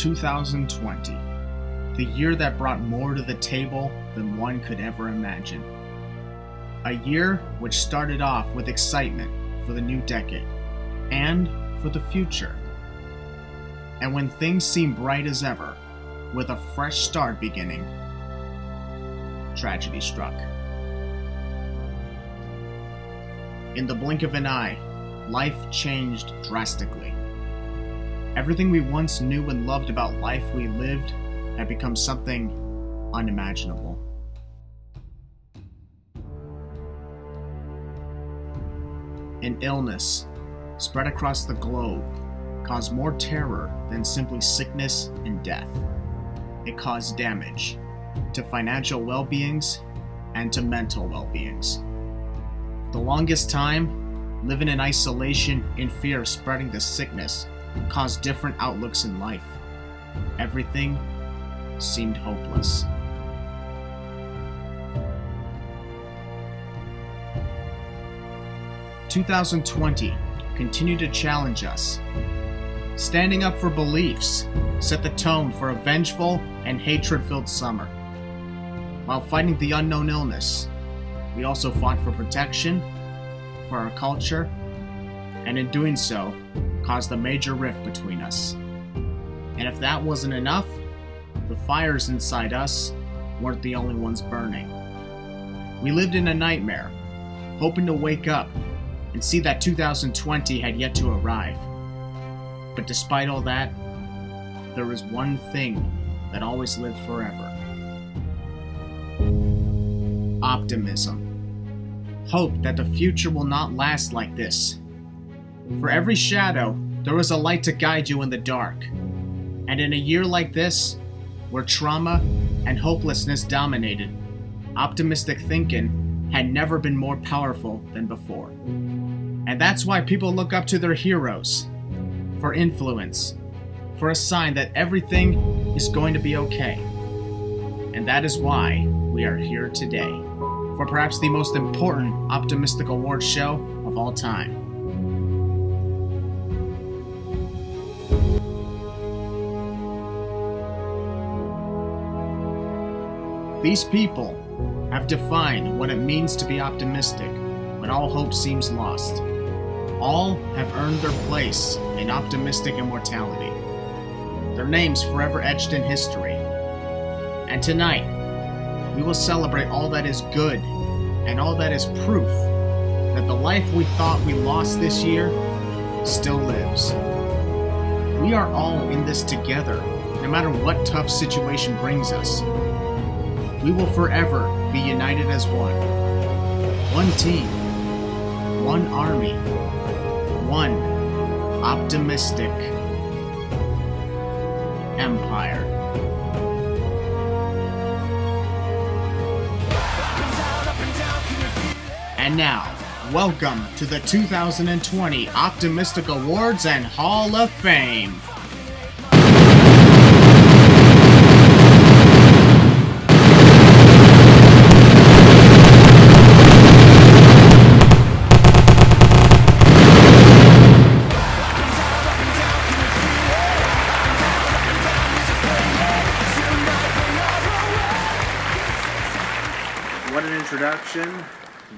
2020, the year that brought more to the table than one could ever imagine. A year which started off with excitement for the new decade and for the future. And when things seemed bright as ever, with a fresh start beginning, tragedy struck. In the blink of an eye, life changed drastically. Everything we once knew and loved about life we lived had become something unimaginable. An illness spread across the globe caused more terror than simply sickness and death. It caused damage to financial well-beings and to mental well-beings. For the longest time, living in isolation in fear of spreading the sickness caused different outlooks in life. Everything seemed hopeless. "2020 continued to challenge us. Standing up for beliefs set the tone for a vengeful and hatred-filled summer. While fighting the unknown illness, we also fought for protection, for our culture, and in doing so, caused a major rift between us. And if that wasn't enough, the fires inside us weren't the only ones burning. We lived in a nightmare, hoping to wake up and see that 2020 had yet to arrive. But despite all that, there was one thing that always lived forever. Optimism. Hope that the future will not last like this. For every shadow, there was a light to guide you in the dark. And in a year like this, where trauma and hopelessness dominated, optimistic thinking had never been more powerful than before. And that's why people look up to their heroes, for influence, for a sign that everything is going to be okay. And that is why we are here today, for perhaps the most important optimistic award show of all time. These people have defined what it means to be optimistic when all hope seems lost. All have earned their place in optimistic immortality, their names forever etched in history. And tonight, we will celebrate all that is good and all that is proof that the life we thought we lost this year still lives. We are all in this together, no matter what tough situation brings us. We will forever be united as one. One team, one army, one optimistic empire. And now, welcome to the 2020 Optimistic Awards and Hall of Fame. What an introduction.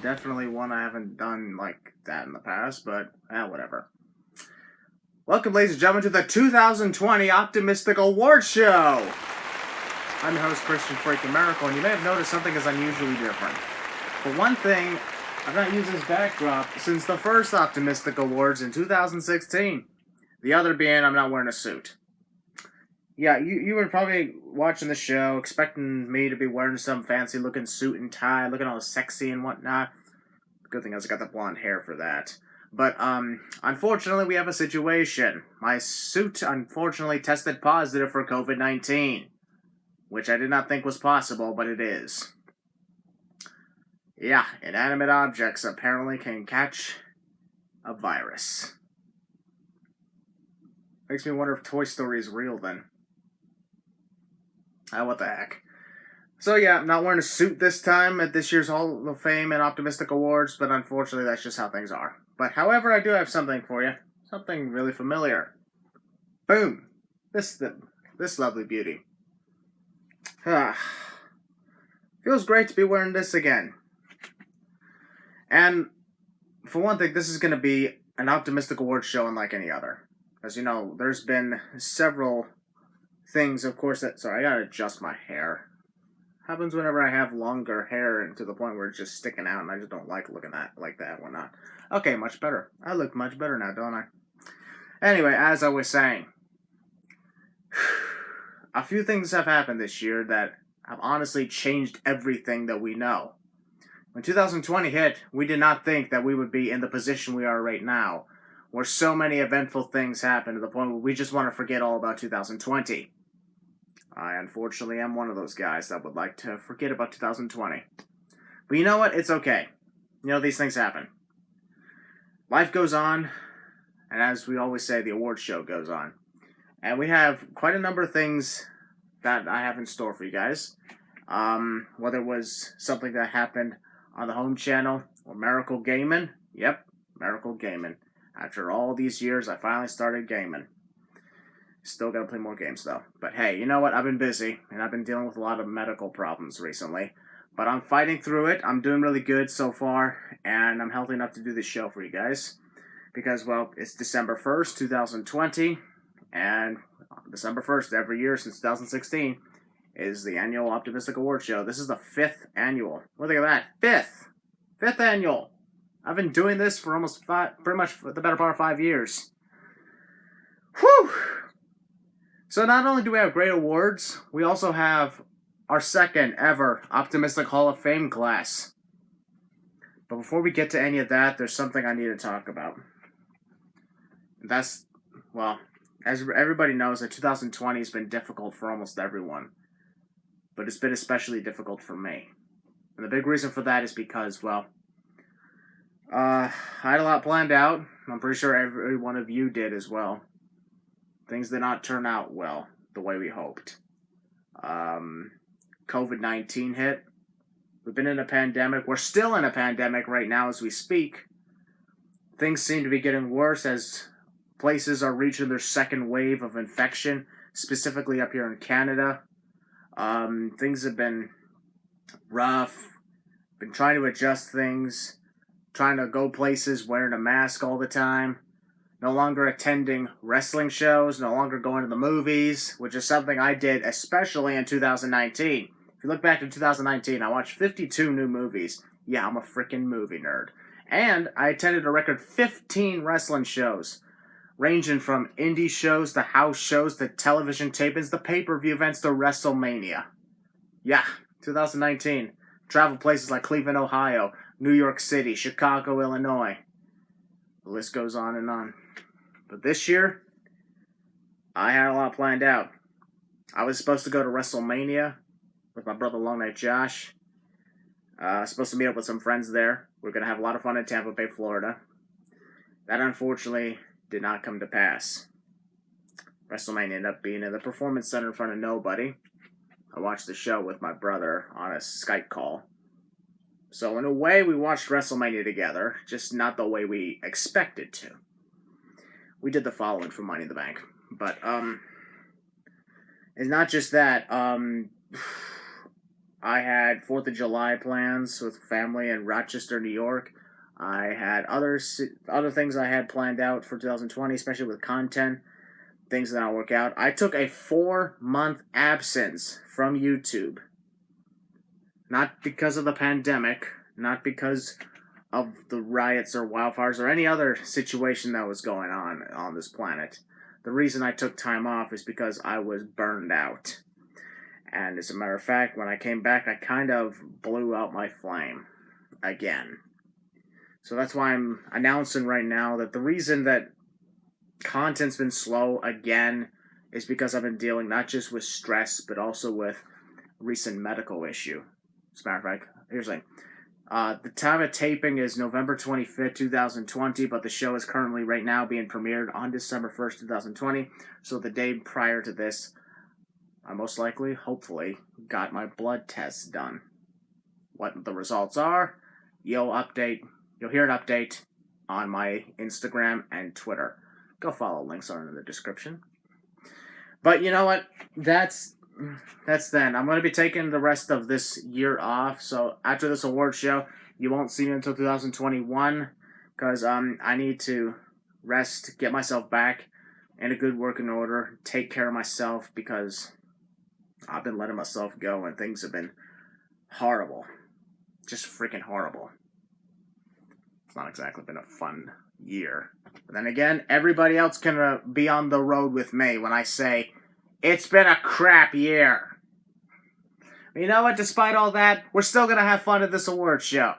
Definitely one I haven't done like that in the past, but whatever. Welcome, ladies and gentlemen, to the 2020 Optimistic Award Show. I'm your host, Ayanna Miracle, and you may have noticed something is unusually different. For one thing, I've not used this backdrop since the first Optimistic Awards in 2016. The other being I'm not wearing a suit. Yeah, you were probably watching the show, expecting me to be wearing some fancy-looking suit and tie, looking all sexy and whatnot. Good thing is I got the blonde hair for that. But, unfortunately, we have a situation. My suit, unfortunately, tested positive for COVID-19. Which I did not think was possible, but it is. Yeah, inanimate objects apparently can catch a virus. Makes me wonder if Toy Story is real, then. What the heck. So yeah, I'm not wearing a suit this time at this year's Hall of Fame and Optimistic Awards, but unfortunately that's just how things are. But however, I do have something for you. Something really familiar. Boom. This is the this lovely beauty. Feels great to be wearing this again. And for one thing, this is going to be an optimistic award show unlike any other. As you know, there's been several things, of course, that... Sorry, I gotta adjust my hair. Happens whenever I have longer hair and to the point where it's just sticking out and I just don't like looking at like that and whatnot. Okay, much better. I look much better now, don't I? Anyway, as I was saying, a few things have happened this year that have honestly changed everything that we know. When 2020 hit, we did not think that we would be in the position we are right now, where so many eventful things happen to the point where we just want to forget all about 2020. I unfortunately am one of those guys that would like to forget about 2020. But you know what? It's okay. You know, these things happen. Life goes on, and as we always say, the award show goes on. And we have quite a number of things that I have in store for you guys. Whether it was something that happened on the home channel or Miracle Gaming. Yep, Miracle Gaming. After all these years, I finally started gaming. Still gotta play more games, though. But hey, you know what? I've been busy, and I've been dealing with a lot of medical problems recently. But I'm fighting through it. I'm doing really good so far, and I'm healthy enough to do this show for you guys. Because, well, it's December 1st, 2020, and December 1st every year since 2016 is the annual Optimistic Award Show. This is the 5th annual. What do you think of that? 5th annual! I've been doing this for almost pretty much the better part of 5 years. Whew! So not only do we have great awards, we also have our second ever Optimistic Hall of Fame class. But before we get to any of that, there's something I need to talk about. That's, well, as everybody knows, that 2020 has been difficult for almost everyone. But it's been especially difficult for me. And the big reason for that is because, well, I had a lot planned out. I'm pretty sure every one of you did as well. Things did not turn out well the way we hoped. COVID-19 hit. We've been in a pandemic. We're still in a pandemic right now as we speak. Things seem to be getting worse as places are reaching their second wave of infection, specifically up here in Canada. Things have been rough. Been trying to adjust things. Trying to go places wearing a mask all the time. No longer attending wrestling shows, no longer going to the movies, which is something I did especially in 2019. If you look back to 2019, I watched 52 new movies. Yeah, I'm a freaking movie nerd. And I attended a record 15 wrestling shows, ranging from indie shows to house shows to television tapings to pay-per-view events to WrestleMania. Yeah, 2019. Traveled places like Cleveland, Ohio, New York City, Chicago, Illinois. The list goes on and on. But this year, I had a lot planned out. I was supposed to go to WrestleMania with my brother LongNight Josh. Supposed to meet up with some friends there. We're going to have a lot of fun in Tampa Bay, Florida. That unfortunately did not come to pass. WrestleMania ended up being in the Performance Center in front of nobody. I watched the show with my brother on a Skype call. So in a way, we watched WrestleMania together, just not the way we expected to. We did the following for Money in the Bank. But, it's not just that. I had 4th of July plans with family in Rochester, New York. I had other things I had planned out for 2020, especially with content, things that don't work out. I took a 4-month absence from YouTube. Not because of the pandemic, not because of the riots or wildfires or any other situation that was going on this planet. The reason I took time off is because I was burned out. And as a matter of fact, when I came back, I kind of blew out my flame again. So that's why I'm announcing right now that the reason that content's been slow again is because I've been dealing not just with stress, but also with a recent medical issue. As a matter of fact, here's the thing. The time of taping is November 25th, 2020, but the show is currently right now being premiered on December 1st, 2020. So the day prior to this, I most likely, hopefully, got my blood tests done. What the results are, you'll hear an update on my Instagram and Twitter. Go follow, links are in the description. But you know what? That's then. I'm going to be taking the rest of this year off. So after this award show, you won't see me until 2021 because I need to rest, get myself back in a good working order, take care of myself because I've been letting myself go and things have been horrible. Just freaking horrible. It's not exactly been a fun year. But then again, everybody else can be on the road with me when I say, it's been a crap year. But you know what? Despite all that, we're still going to have fun at this award show.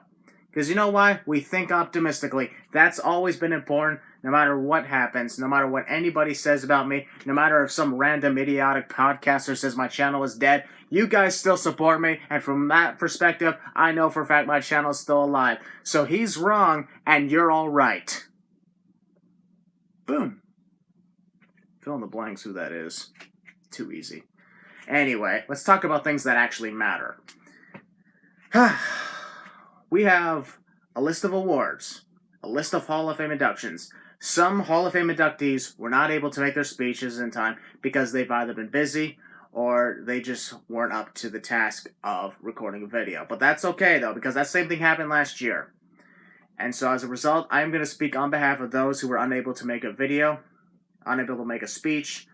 Because you know why? We think optimistically. That's always been important, no matter what happens, no matter what anybody says about me, no matter if some random idiotic podcaster says my channel is dead, you guys still support me, and from that perspective, I know for a fact my channel is still alive. So he's wrong, and you're all right. Boom. Fill in the blanks who that is. Too easy. Anyway, let's talk about things that actually matter. We have a list of awards, a list of Hall of Fame inductions. Some Hall of Fame inductees were not able to make their speeches in time because they've either been busy or they just weren't up to the task of recording a video. But that's okay, though, because that same thing happened last year. And so as a result, I am going to speak on behalf of those who were unable to make a video, unable to make a speech,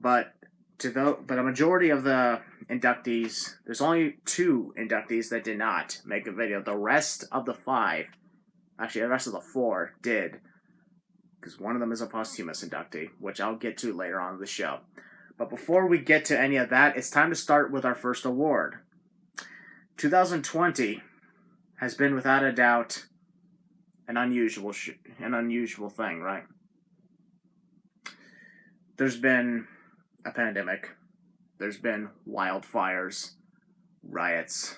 but a majority of the inductees, there's only 2 inductees that did not make a video. The rest of the 5, actually the rest of the 4 did, because one of them is a posthumous inductee, which I'll get to later on in the show. But before we get to any of that, it's time to start with our first award. 2020 has been without a doubt an unusual thing, right? There's been a pandemic. There's been wildfires, riots,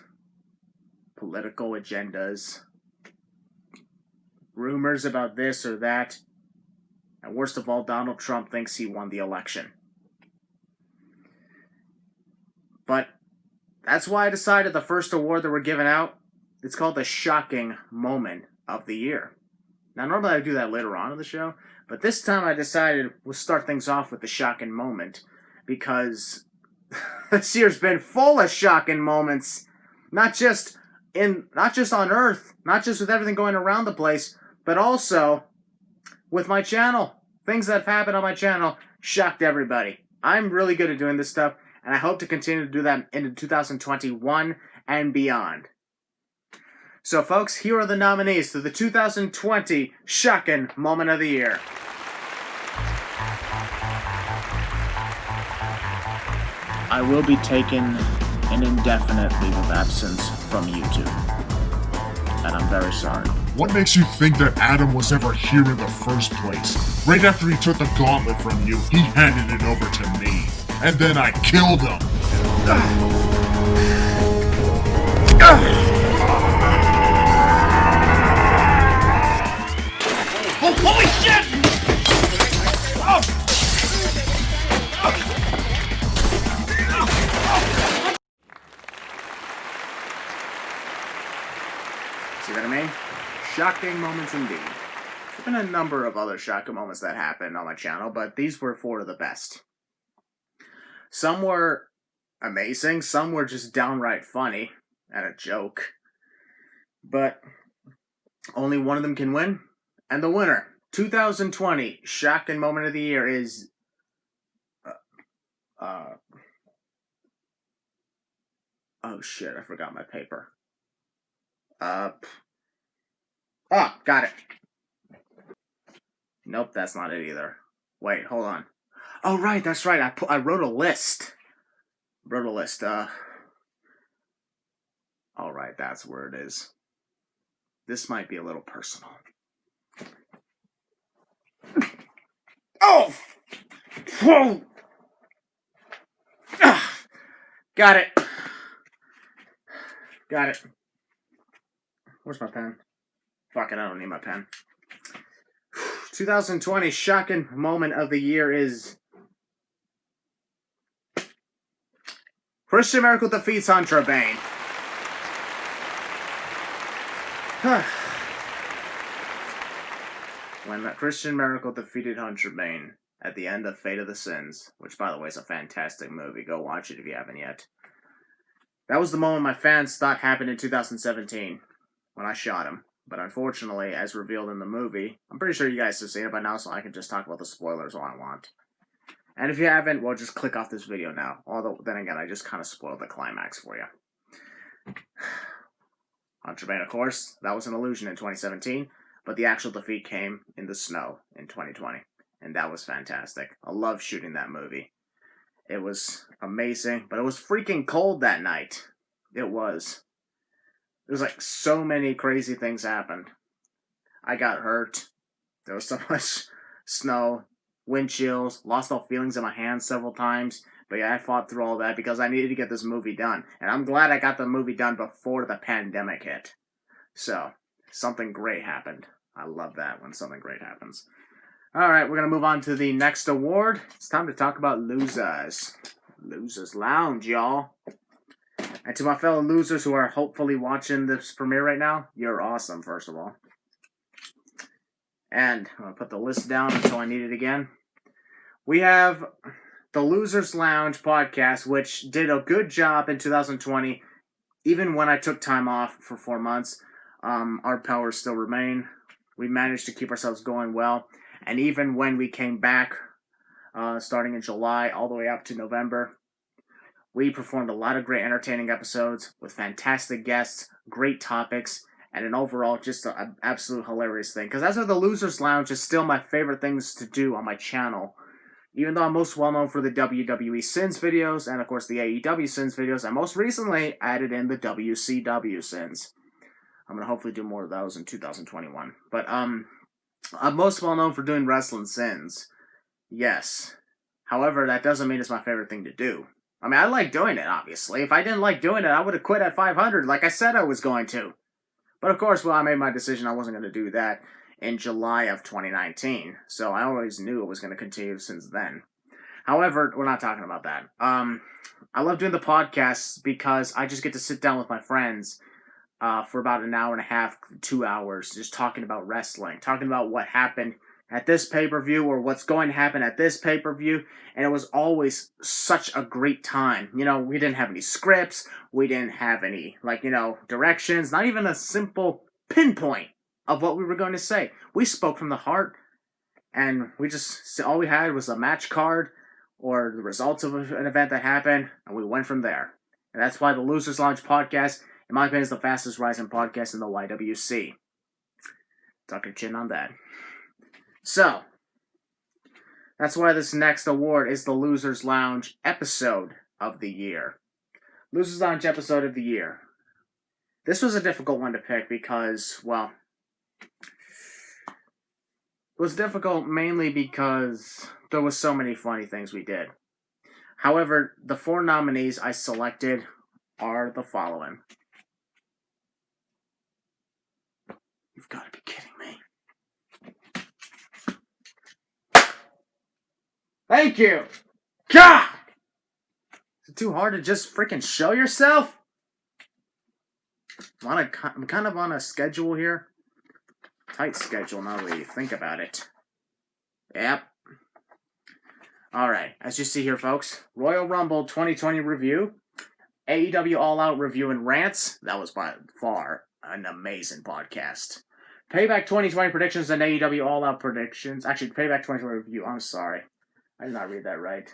political agendas, rumors about this or that, and worst of all, Donald Trump thinks he won the election. But that's why I decided the first award that we're giving out, it's called the Shocking Moment of the Year. Now, normally I do that later on in the show, but this time I decided we'll start things off with the shocking moment, because this year's been full of shocking moments, not just on Earth, not just with everything going around the place, but also with my channel. Things that have happened on my channel shocked everybody. I'm really good at doing this stuff, and I hope to continue to do that into 2021 and beyond. So, folks, here are the nominees to the 2020 Shocking Moment of the Year. I will be taking an indefinite leave of absence from YouTube. And I'm very sorry. What makes you think that Adam was ever here in the first place? Right after he took the gauntlet from you, he handed it over to me. And then I killed him. Oh, holy shit! See what I mean? Shocking moments indeed. There's been a number of other shocking moments that happened on my channel, but these were 4 of the best. Some were amazing, some were just downright funny and a joke. But only one of them can win. And the winner, 2020 Shocking Moment of the Year is... oh shit, I forgot my paper. Got it. Nope, that's not it either. Wait, hold on. Oh, right, that's right. I wrote a list. All right, that's where it is. This might be a little personal. Oh! Whoa! Got it. Where's my pen? Fuck it, I don't need my pen. 2020 Shocking Moment of the Year is... Christian Miracle defeats Hunter Bane. When Christian Miracle defeated Hunter Bane at the end of Fate of the Sins, which, by the way, is a fantastic movie. Go watch it if you haven't yet. That was the moment my fans thought happened in 2017, when I shot him. But unfortunately, as revealed in the movie, I'm pretty sure you guys have seen it by now, so I can just talk about the spoilers all I want. And if you haven't, well, just click off this video now. Although, then again, I just kind of spoiled the climax for you. Contraband, of course, that was an illusion in 2017, but the actual defeat came in the snow in 2020, and that was fantastic. I love shooting that movie. It was amazing, but it was freaking cold that night. It was. There was like so many crazy things happened. I got hurt. There was so much snow, wind chills, lost all feelings in my hands several times. But yeah, I fought through all that because I needed to get this movie done. And I'm glad I got the movie done before the pandemic hit. So, something great happened. I love that when something great happens. Alright, we're going to move on to the next award. It's time to talk about losers. Losers Lounge, y'all. And to my fellow losers who are hopefully watching this premiere right now, you're awesome, first of all. And I'm going to put the list down until I need it again. We have the Losers Lounge podcast, which did a good job in 2020. Even when I took time off for 4 months, our powers still remain. We managed to keep ourselves going well. And even when we came back, starting in July all the way up to November, we performed a lot of great entertaining episodes with fantastic guests, great topics, and an overall just an absolute hilarious thing. Because as of the Losers Lounge is still my favorite things to do on my channel. Even though I'm most well known for the WWE Sins videos, and of course the AEW Sins videos, I most recently added in the WCW Sins. I'm going to hopefully do more of those in 2021. But I'm most well known for doing Wrestling Sins. Yes. However, that doesn't mean it's my favorite thing to do. I mean, I like doing it, obviously. If I didn't like doing it, I would have quit at 500 like I said I was going to. But of course, well, I made my decision I wasn't going to do that in July of 2019. So I always knew it was going to continue since then. However, we're not talking about that. I love doing the podcasts because I just get to sit down with my friends for about an hour and a half, 2 hours, just talking about wrestling, talking about what happened at this pay-per-view or what's going to happen at this pay-per-view, and it was always such a great time. You know, we didn't have any scripts, we didn't have any, directions, not even a simple pinpoint of what we were going to say. We spoke from the heart, and all we had was a match card or the results of an event that happened, and we went from there. And that's why the Losers Lounge podcast, in my opinion, is the fastest rising podcast in the YWC. Tuck your chin on that. So, that's why this next award is the Losers Lounge episode of the year. Losers Lounge episode of the year. This was a difficult one to pick because, well, it was difficult mainly because there was so many funny things we did. However, the 4 nominees I selected are the following. You've got to be kidding me. Thank you! God! Is it too hard to just freaking show yourself? I'm kind of on a schedule here. Tight schedule now that you think about it. Yep. Alright, as you see here, folks, Royal Rumble 2020 review, AEW All Out review and rants. That was by far an amazing podcast. Payback 2020 predictions and AEW All Out predictions. Actually, Payback 2020 review. I'm sorry. I did not read that right.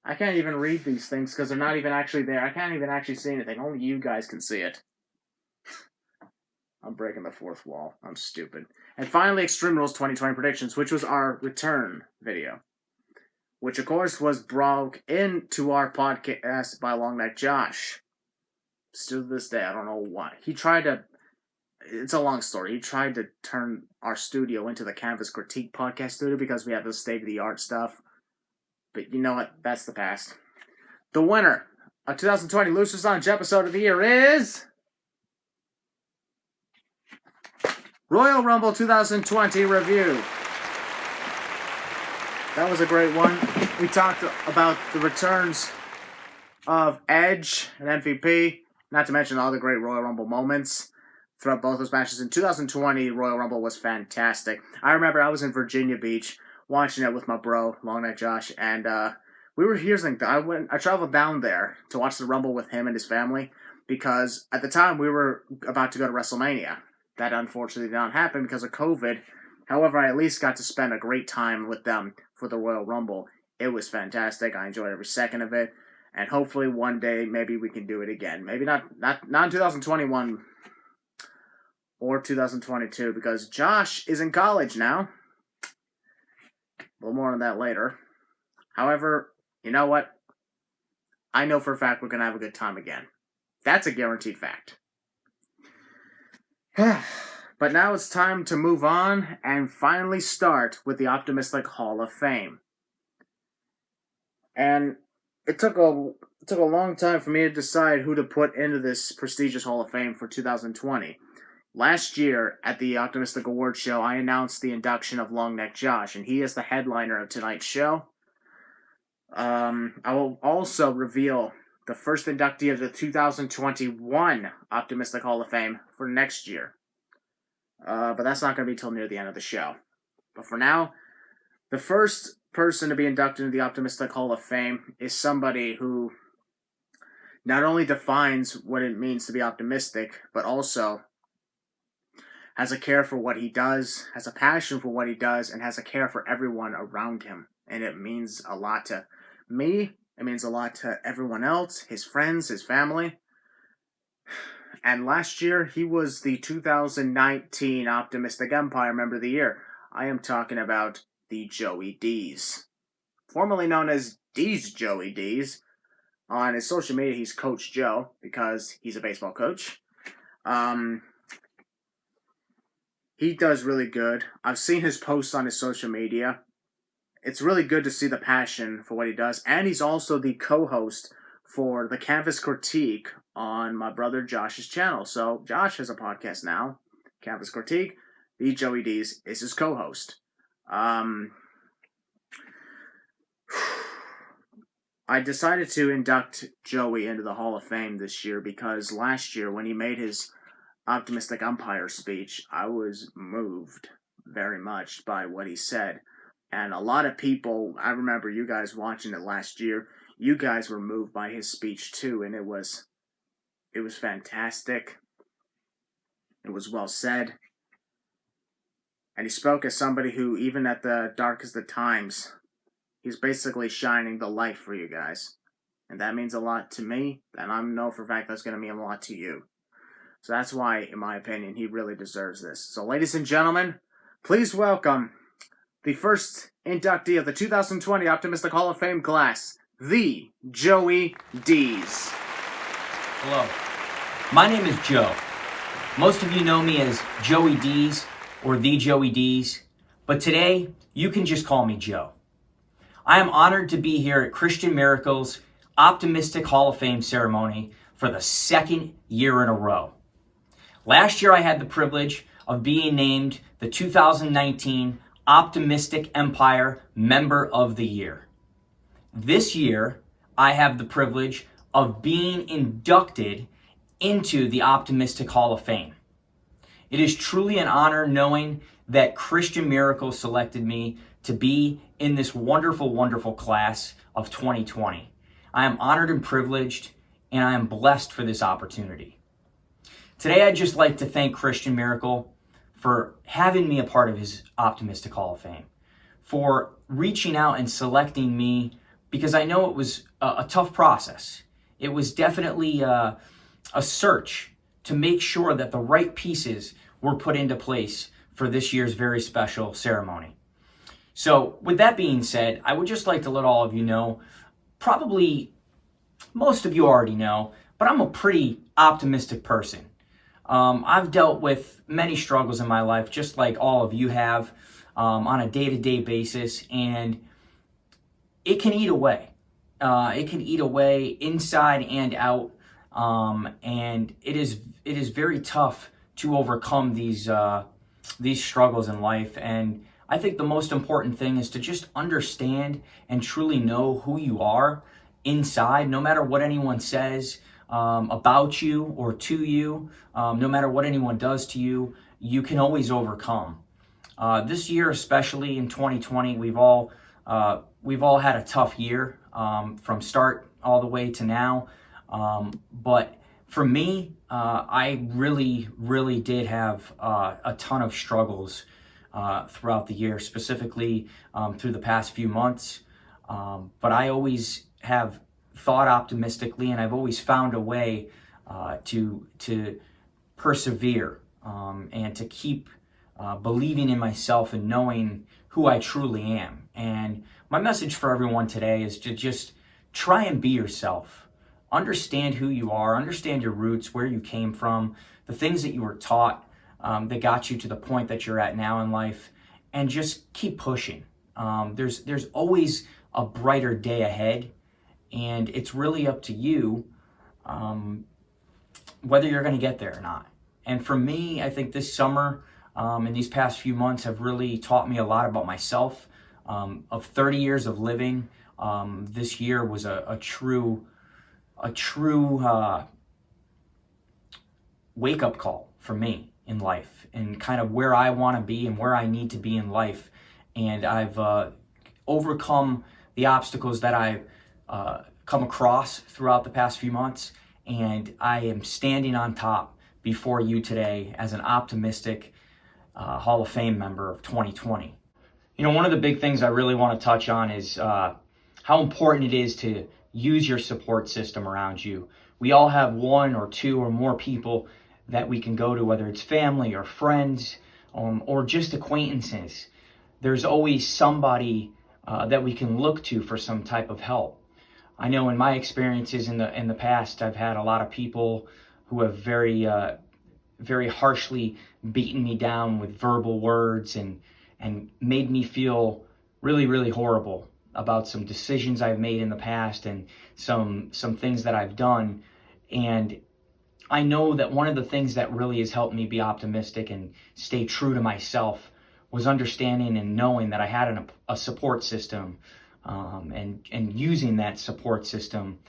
I can't even read these things because they're not even actually there. I can't even actually see anything. Only you guys can see it. I'm breaking the fourth wall. I'm stupid. And finally, Extreme Rules 2020 predictions, which was our return video. Which, of course, was brought into our podcast by Long Neck Josh. Still to this day, I don't know why. It's a long story. He tried to turn our studio into the Canvas Critique podcast studio because we have this state-of-the-art stuff. But you know what? That's the past. The winner of 2020 Losers Lounge episode of the year is Royal Rumble 2020 review. That was a great one. We talked about the returns of Edge and MVP, not to mention all the great Royal Rumble moments throughout both those matches. In 2020, Royal Rumble was fantastic. I remember I was in Virginia Beach watching it with my bro, Long Neck Josh, and here's the thing, I traveled down there to watch the Rumble with him and his family, because at the time we were about to go to WrestleMania. That unfortunately did not happen because of COVID. However, I at least got to spend a great time with them for the Royal Rumble. It was fantastic. I enjoyed every second of it. And hopefully one day maybe we can do it again. Maybe not in 2021 or 2022, because Josh is in college now. A little more on that later. However, you know what? I know for a fact we're going to have a good time again. That's a guaranteed fact. But now it's time to move on and finally start with the Optimistic Hall of Fame. And it took a long time for me to decide who to put into this prestigious Hall of Fame for 2020. Last year, at the Optimistic Awards show, I announced the induction of Long Neck Josh, and he is the headliner of tonight's show. I will also reveal the first inductee of the 2021 Optimistic Hall of Fame for next year. But that's not going to be till near the end of the show. But for now, the first person to be inducted into the Optimistic Hall of Fame is somebody who not only defines what it means to be optimistic, but also has a care for what he does, has a passion for what he does, and has a care for everyone around him. And it means a lot to me. It means a lot to everyone else, his friends, his family. And last year, he was the 2019 Optimistic Empire Member of the Year. I am talking about the Joey Deez. Formerly known as Joey Deez. On his social media, he's Coach Joe, because he's a baseball coach. He does really good. I've seen his posts on his social media. It's really good to see the passion for what he does. And he's also the co-host for the Canvas Critique on my brother Josh's channel. So Josh has a podcast now, Canvas Critique. The Joey Deez is his co-host. I decided to induct Joey into the Hall of Fame this year because last year when he made his Optimistic Umpire speech, I was moved very much by what he said. And a lot of people, I remember you guys watching it last year, you guys were moved by his speech too, and it was fantastic. It was well said. And he spoke as somebody who, even at the darkest of times, he's basically shining the light for you guys. And that means a lot to me, and I know for a fact that's going to mean a lot to you. So that's why, in my opinion, he really deserves this. So ladies and gentlemen, please welcome the first inductee of the 2020 Optimistic Hall of Fame class, the Joey Deez. Hello, my name is Joe. Most of you know me as Joey Deez or the Joey Deez, but today you can just call me Joe. I am honored to be here at Christian Miracle's Optimistic Hall of Fame ceremony for the second year in a row. Last year I had the privilege of being named the 2019 Optimistic Empire Member of the Year. This year I have the privilege of being inducted into the Optimistic Hall of Fame. It is truly an honor knowing that Christian Miracle selected me to be in this wonderful, wonderful class of 2020. I am honored and privileged, and I am blessed for this opportunity. Today, I'd just like to thank Christian Miracle for having me a part of his Optimistic Hall of Fame, for reaching out and selecting me, because I know it was a tough process. It was definitely a search to make sure that the right pieces were put into place for this year's very special ceremony. So with that being said, I would just like to let all of you know, probably most of you already know, but I'm a pretty optimistic person. I've dealt with many struggles in my life, just like all of you have, on a day-to-day basis, and it can eat away. It can eat away inside and out, and it is very tough to overcome these struggles in life. And I think the most important thing is to just understand and truly know who you are inside, no matter what anyone says about you or to you, no matter what anyone does to you, you can always overcome. This year, especially in 2020, we've all had a tough year from start all the way to now. But for me, I really did have a ton of struggles throughout the year, specifically through the past few months. But I always have thought optimistically, and I've always found a way to persevere and to keep believing in myself and knowing who I truly am. And my message for everyone today is to just try and be yourself. Understand who you are, understand your roots, where you came from, the things that you were taught that got you to the point that you're at now in life, and just keep pushing. There's always a brighter day ahead, and it's really up to you whether you're going to get there or not. And for me, I think this summer and these past few months have really taught me a lot about myself. Of 30 years of living, this year was a true wake-up call for me in life, and kind of where I want to be and where I need to be in life. And I've overcome the obstacles that I've come across throughout the past few months, and I am standing on top before you today as an optimistic Hall of Fame member of 2020. You know, one of the big things I really want to touch on is how important it is to use your support system around you. We all have one or two or more people that we can go to, whether it's family or friends or just acquaintances. There's always somebody that we can look to for some type of help. I know in my experiences in the past, I've had a lot of people who have very harshly beaten me down with verbal words and made me feel really horrible about some decisions I've made in the past and some things that I've done. And I know that one of the things that really has helped me be optimistic and stay true to myself was understanding and knowing that I had a support system, and using that support system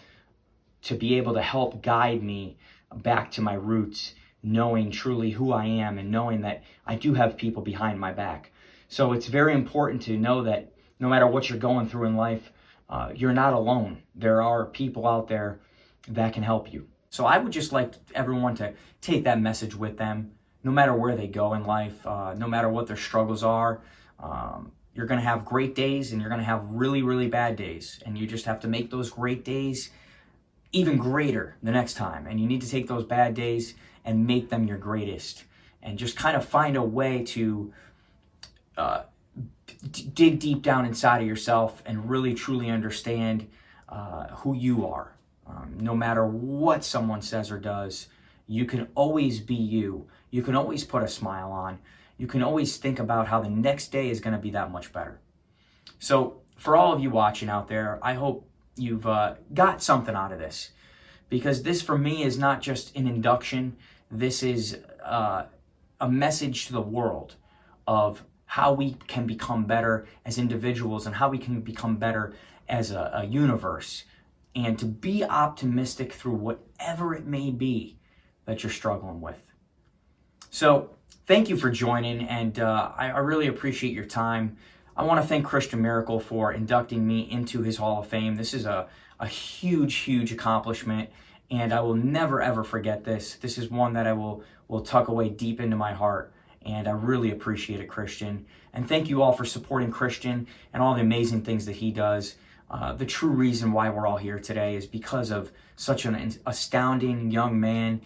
to be able to help guide me back to my roots, knowing truly who I am and knowing that I do have people behind my back. So it's very important to know that no matter what you're going through in life, you're not alone. There are people out there that can help you. So I would just like everyone to take that message with them, no matter where they go in life, no matter what their struggles are. You're going to have great days and you're going to have really bad days. And you just have to make those great days even greater the next time. And you need to take those bad days and make them your greatest. And just kind of find a way to dig deep down inside of yourself and really truly understand who you are. No matter what someone says or does, you can always be you. You can always put a smile on. You can always think about how the next day is going to be that much better. So for all of you watching out there, I hope you've got something out of this, because this for me is not just an induction. This is a message to the world of how we can become better as individuals and how we can become better as a universe, and to be optimistic through whatever it may be that you're struggling with. So thank you for joining, and I really appreciate your time. I want to thank Ayanna Miracle for inducting me into his Hall of Fame. This is a huge accomplishment, and I will never ever forget this. This is one that I will tuck away deep into my heart, and I really appreciate it, Christian. And thank you all for supporting Christian and all the amazing things that he does. The true reason why we're all here today is because of such an astounding young man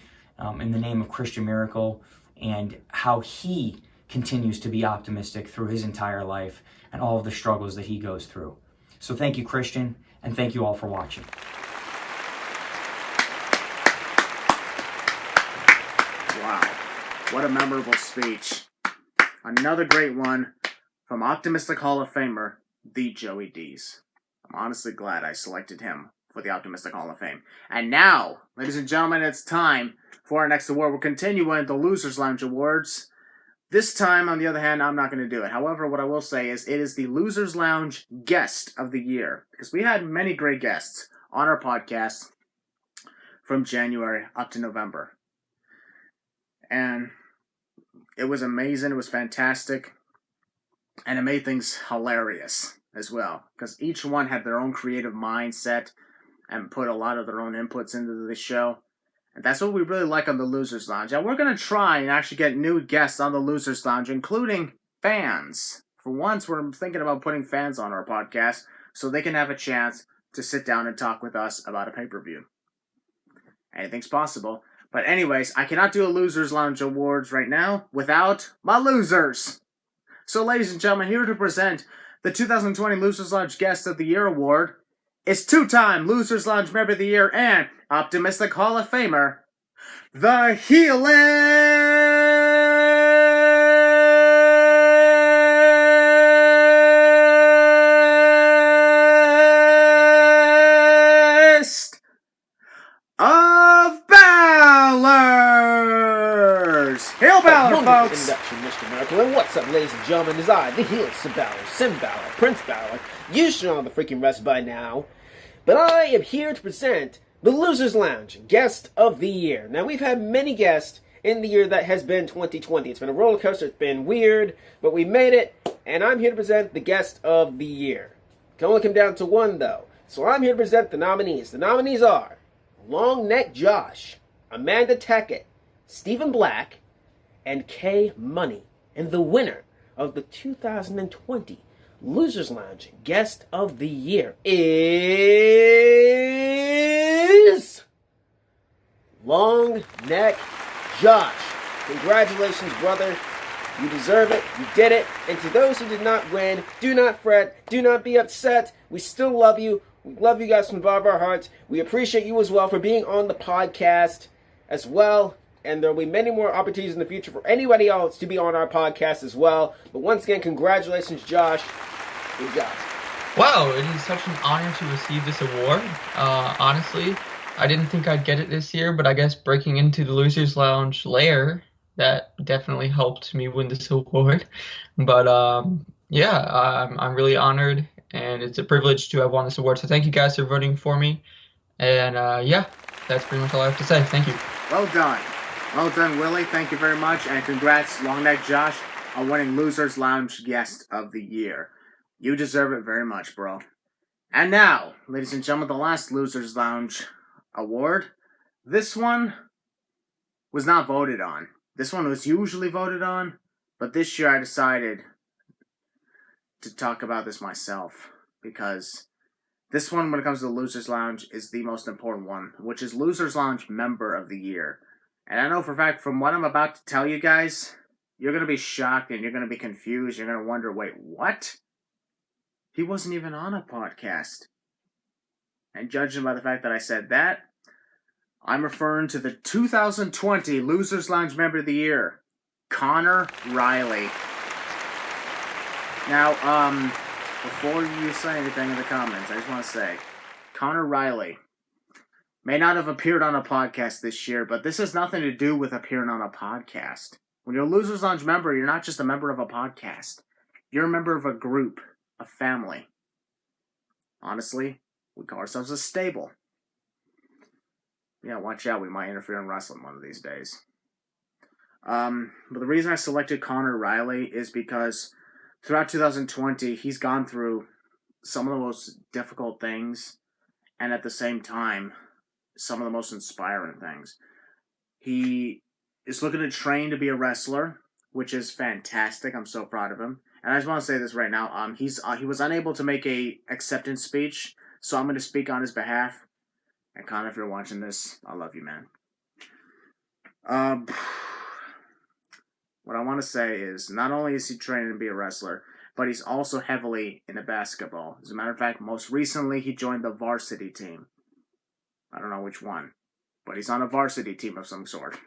in the name of Ayanna Miracle, and how he continues to be optimistic through his entire life and all of the struggles that he goes through. So thank you, Christian, and thank you all for watching. Wow, what a memorable speech. Another great one from Optimistic Hall of Famer, the Joey Deez. I'm honestly glad I selected him for the Optimistic Hall of Fame. And now, ladies and gentlemen, it's time for our next award. We'll continue with the Losers Lounge Awards. This time, on the other hand, I'm not going to do it. However, what I will say is it is the Losers Lounge Guest of the Year, because we had many great guests on our podcast from January up to November. And it was amazing. It was fantastic. And it made things hilarious as well, because each one had their own creative mindset and put a lot of their own inputs into the show. And that's what we really like on the Losers Lounge. And we're going to try and actually get new guests on the Losers Lounge, including fans. For once, we're thinking about putting fans on our podcast so they can have a chance to sit down and talk with us about a pay-per-view. Anything's possible. But anyways, I cannot do a Losers Lounge Awards right now without my losers. So ladies and gentlemen, here to present the 2020 Losers Lounge Guest of the Year Award is two-time Losers Lounge Member of the Year and Optimistic Hall of Famer, the Healist of Ballers! Hail Balor, folks! Induction, Mr. Miracle. And what's up, ladies and gentlemen? It is I, the Healist of Balor, Sim Balor, Prince Balor. You should know the freaking rest by now. But I am here to present the Losers Lounge Guest of the Year. Now, we've had many guests in the year that has been 2020. It's been a roller coaster, it's been weird, but we made it, and I'm here to present the Guest of the Year. It can only come down to one, though. So I'm here to present the nominees. The nominees are Long Neck Josh, Amanda Tackett, Stephen Black, and K Money. And the winner of the 2020 Losers Lounge Guest of the Year is Long Neck Josh. Congratulations, brother. You deserve it. You did it. And to those who did not win, do not fret. Do not be upset. We still love you. We love you guys from the bottom of our hearts. We appreciate you as well for being on the podcast as well. And there will be many more opportunities in the future for anybody else to be on our podcast as well. But once again, congratulations, Josh. Good job. Wow, it is such an honor to receive this award. Honestly, I didn't think I'd get it this year, but I guess breaking into the Losers Lounge layer, that definitely helped me win this award. But yeah, I'm really honored, and it's a privilege to have won this award. So thank you guys for voting for me. And yeah, that's pretty much all I have to say. Thank you. Well done. Well done, Willie. Thank you very much. And congrats, Long Neck Josh, on winning Losers Lounge Guest of the Year. You deserve it very much, bro. And now, ladies and gentlemen, the last Losers Lounge award. This one was not voted on. This one was usually voted on, but this year I decided to talk about this myself, because this one, when it comes to the Losers Lounge, is the most important one, which is Losers Lounge Member of the Year. And I know for a fact, from what I'm about to tell you guys, you're going to be shocked and you're going to be confused. You're going to wonder, wait, what? He wasn't even on a podcast. And judging by the fact that I said that, I'm referring to the 2020 Losers Lounge Member of the Year, Conor Riley. Now, before you say anything in the comments, I just want to say, Conor Riley may not have appeared on a podcast this year, but this has nothing to do with appearing on a podcast. When you're a Losers Lounge member, you're not just a member of a podcast. You're a member of a group, a family. Honestly, we call ourselves a stable. Yeah, watch out, we might interfere in wrestling one of these days. But the reason I selected Conor Riley is because throughout 2020, he's gone through some of the most difficult things, and at the same time, some of the most inspiring things. He is looking to train to be a wrestler, which is fantastic. I'm so proud of him. And I just want to say this right now. He was unable to make a acceptance speech, so I'm going to speak on his behalf. And Conor, if you're watching this, I love you, man. What I want to say is, not only is he training to be a wrestler, but he's also heavily into basketball. As a matter of fact, most recently he joined the varsity team. I don't know which one, but he's on a varsity team of some sort.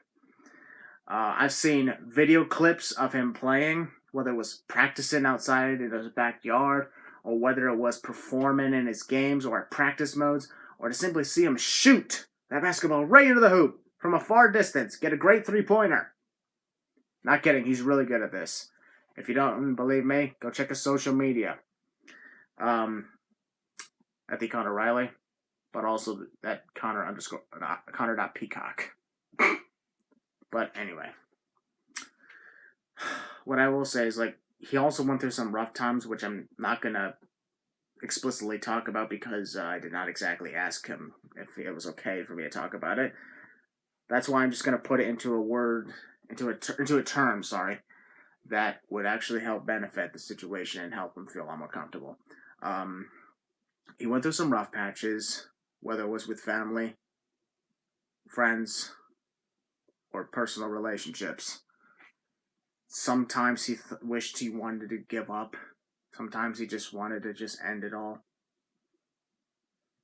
I've seen video clips of him playing, whether it was practicing outside in his backyard, or whether it was performing in his games or at practice modes, or to simply see him shoot that basketball right into the hoop from a far distance, get a great three-pointer. Not kidding, he's really good at this. If you don't believe me, go check his social media. At the Conor Riley, but also that Conor.peacock. But anyway, what I will say is, like, he also went through some rough times, which I'm not going to explicitly talk about because I did not exactly ask him if it was okay for me to talk about it. That's why I'm just going to put it into a term, that would actually help benefit the situation and help him feel a lot more comfortable. He went through some rough patches, whether it was with family, friends, or personal relationships. Sometimes he wished he wanted to give up. Sometimes he just wanted to just end it all.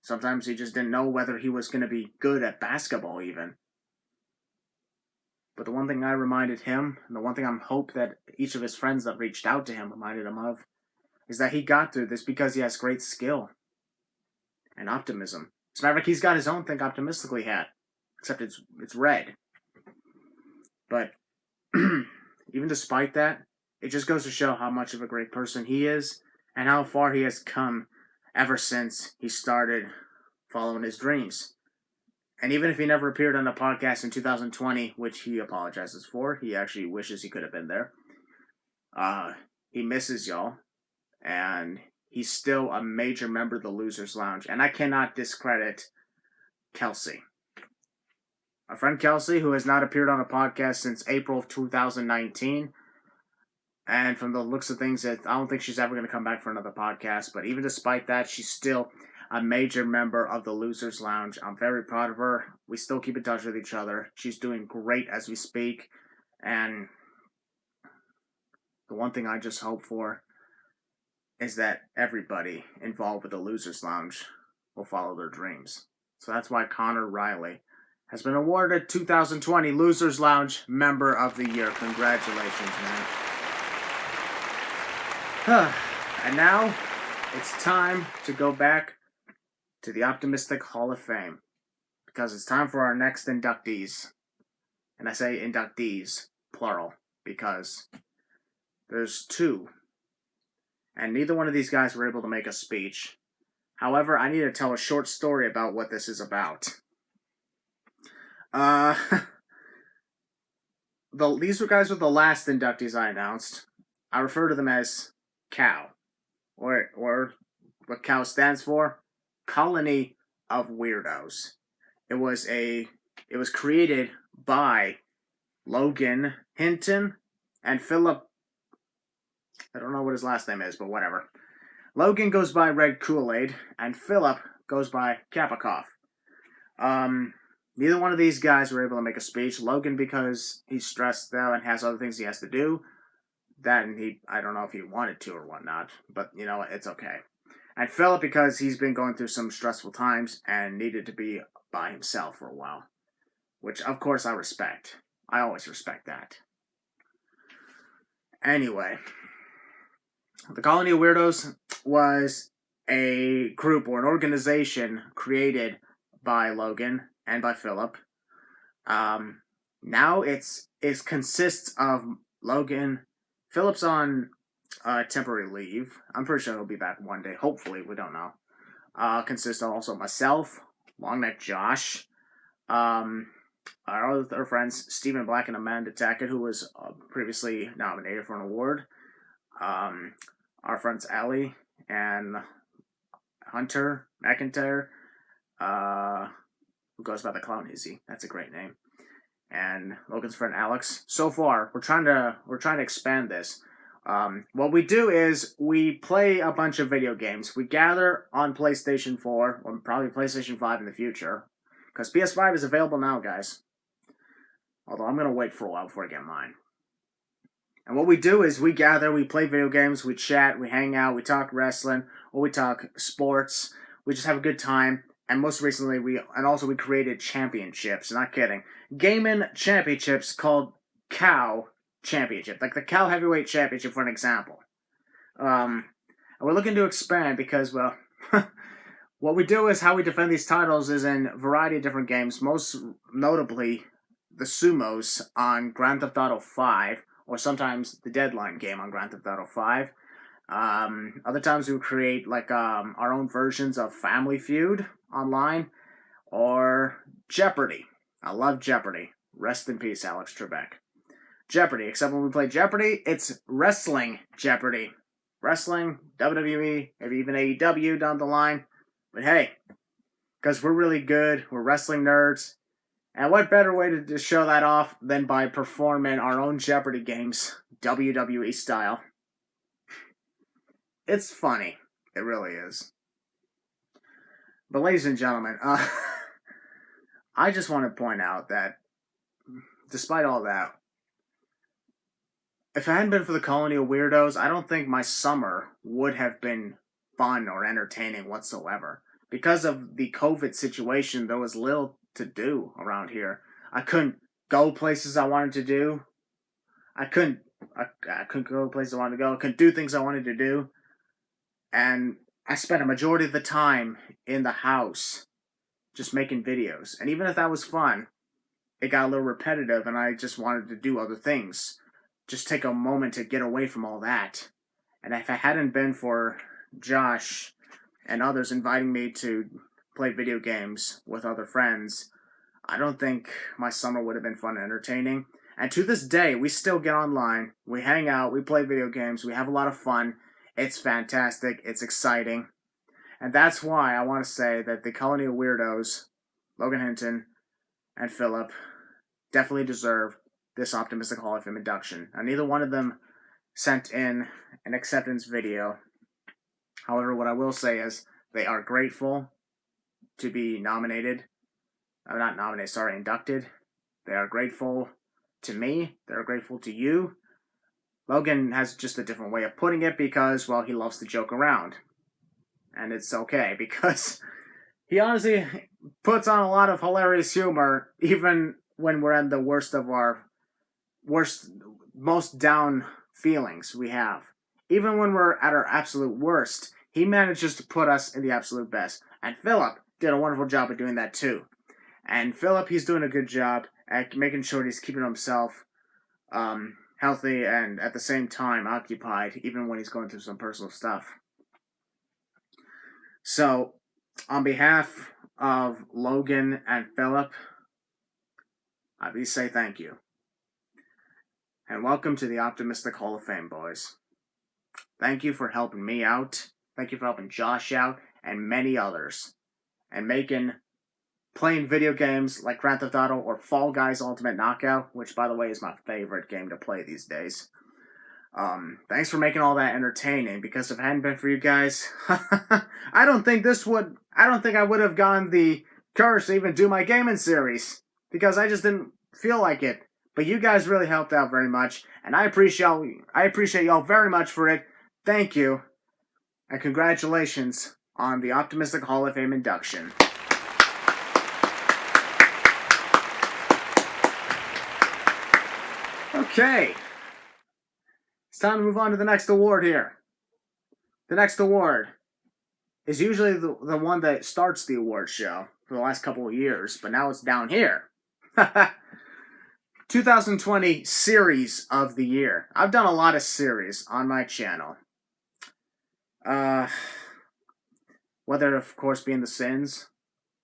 Sometimes he just didn't know whether he was going to be good at basketball even. But the one thing I reminded him, and the one thing I'm hope that each of his friends that reached out to him reminded him of, is that he got through this because he has great skill and optimism. As a matter of fact, he's got his own Think Optimistically hat, except it's red. But even despite that, it just goes to show how much of a great person he is and how far he has come ever since he started following his dreams. And even if he never appeared on a podcast in 2020, which he apologizes for, he actually wishes he could have been there. He misses y'all, and he's still a major member of the Losers Lounge. And I cannot discredit Kelsey. Our friend Kelsey, who has not appeared on a podcast since April of 2019. And from the looks of things, I don't think she's ever going to come back for another podcast. But even despite that, she's still a major member of the Losers Lounge. I'm very proud of her. We still keep in touch with each other. She's doing great as we speak. And the one thing I just hope for is that everybody involved with the Losers Lounge will follow their dreams. So that's why Conor Riley has been awarded 2020 Losers Lounge Member of the Year. Congratulations, man. And now it's time to go back to the Optimistic Hall of Fame, because it's time for our next inductees. And I say inductees, plural, because there's two. And neither one of these guys were able to make a speech. However, I need to tell a short story about what this is about. These guys were the last inductees I announced. I refer to them as COW, or what COW stands for, Colony of Weirdos. It was created by Logan Hinton and Phillip. I don't know what his last name is, but whatever. Logan goes by Red Kool-Aid, and Phillip goes by Kapikoff. Neither one of these guys were able to make a speech. Logan because he's stressed out and has other things he has to do. And I don't know if he wanted to or whatnot, but you know, it's okay. And Phillip because he's been going through some stressful times and needed to be by himself for a while. Which, of course, I respect. I always respect that. Anyway, the Colony of Weirdos was a group or an organization created by Logan and by Phillip. Now it consists of Logan. Phillip's on temporary leave. I'm pretty sure he'll be back one day. Hopefully, we don't know. Consists of also myself, Longneck Josh, our other friends Stephen Black and Amanda Tackett, who was previously nominated for an award. Our friends Allie and Hunter McIntyre, who goes by the Clown Izzy. That's a great name. And Logan's friend Alex. So far, we're trying to expand this. What we do is we play a bunch of video games. We gather on PlayStation 4, or probably PlayStation 5 in the future, because PS5 is available now, guys. Although I'm going to wait for a while before I get mine. And what we do is we gather, we play video games, we chat, we hang out, we talk wrestling, or we talk sports. We just have a good time. And most recently, we created championships. Not kidding. Gaming championships called COW Championship. Like the COW Heavyweight Championship, for an example. And we're looking to expand because, well, what we do is how we defend these titles is in a variety of different games. Most notably, the sumos on Grand Theft Auto 5, or sometimes the Deadline game on Grand Theft Auto 5. Other times we would create like our own versions of Family Feud online, or Jeopardy. I love Jeopardy. Rest in peace, Alex Trebek. Jeopardy. Except when we play Jeopardy, it's wrestling Jeopardy. Wrestling, WWE, maybe even AEW down the line. But hey, because we're really good, we're wrestling nerds. And what better way to show that off than by performing our own Jeopardy games, WWE style. It's funny. It really is. But ladies and gentlemen, I just want to point out that despite all that, if it hadn't been for the colony of weirdos, I don't think my summer would have been fun or entertaining whatsoever. Because of the COVID situation, there was little to do around here. I couldn't go places I wanted to do. I couldn't go places I wanted to go. I couldn't do things I wanted to do. And I spent a majority of the time in the house just making videos. And even if that was fun, it got a little repetitive and I just wanted to do other things. Just take a moment to get away from all that. And if it hadn't been for Josh and others inviting me to play video games with other friends, I don't think my summer would have been fun and entertaining. And to this day, we still get online, we hang out, we play video games, we have a lot of fun. It's fantastic, it's exciting. And that's why I want to say that the colony of weirdos, Logan Hinton and Phillip, definitely deserve this Optimistic Hall of Fame induction. Now, neither one of them sent in an acceptance video. However, what I will say is they are grateful to be nominated. Not nominated, sorry, inducted. They are grateful to me. They're grateful to you. Logan has just a different way of putting it because, well, he loves to joke around. And it's okay because he honestly puts on a lot of hilarious humor even when we're in the worst of our most down feelings we have. Even when we're at our absolute worst, he manages to put us in the absolute best. And Phillip did a wonderful job of doing that too. And Phillip, he's doing a good job at making sure he's keeping himself healthy and at the same time occupied, even when he's going through some personal stuff. So, on behalf of Logan and Phillip, I please say thank you. And welcome to the Optimistic Hall of Fame, boys. Thank you for helping me out. Thank you for helping Josh out and many others. And playing video games like Grand Theft Auto or Fall Guys Ultimate Knockout, which, by the way, is my favorite game to play these days. Thanks for making all that entertaining, because if it hadn't been for you guys, I don't think I would have gotten the courage to even do my gaming series, because I just didn't feel like it. But you guys really helped out very much, and I appreciate y'all very much for it. Thank you, and congratulations on the Optimistic Hall of Fame induction. Okay. It's time to move on to the next award here. The next award is usually the one that starts the award show for the last couple of years, but now it's down here. 2020 Series of the Year. I've done a lot of series on my channel. Whether, of course, being The Sins,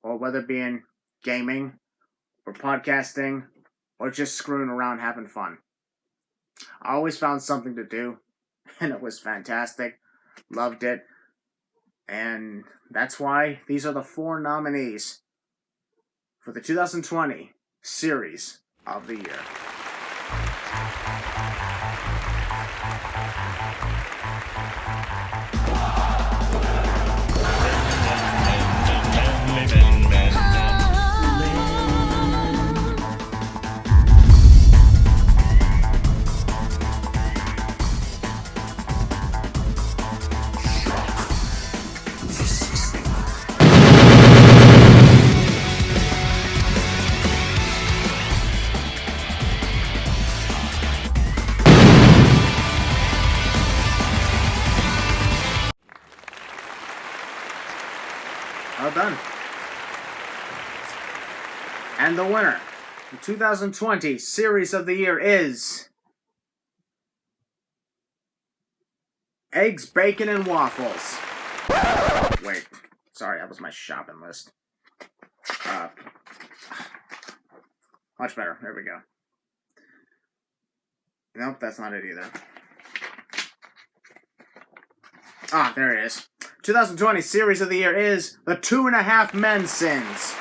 or whether being gaming, or podcasting, or just screwing around having fun. I always found something to do, and it was fantastic. Loved it. And that's why these are the 4 nominees for the 2020 Series of the Year. Well done. And the winner, the 2020 Series of the Year is Eggs, Bacon, and Waffles. Wait, sorry, that was my shopping list. Much better, there we go. Nope, that's not it either. Ah, there it is. 2020 Series of the Year is The 2.5 Men Sins.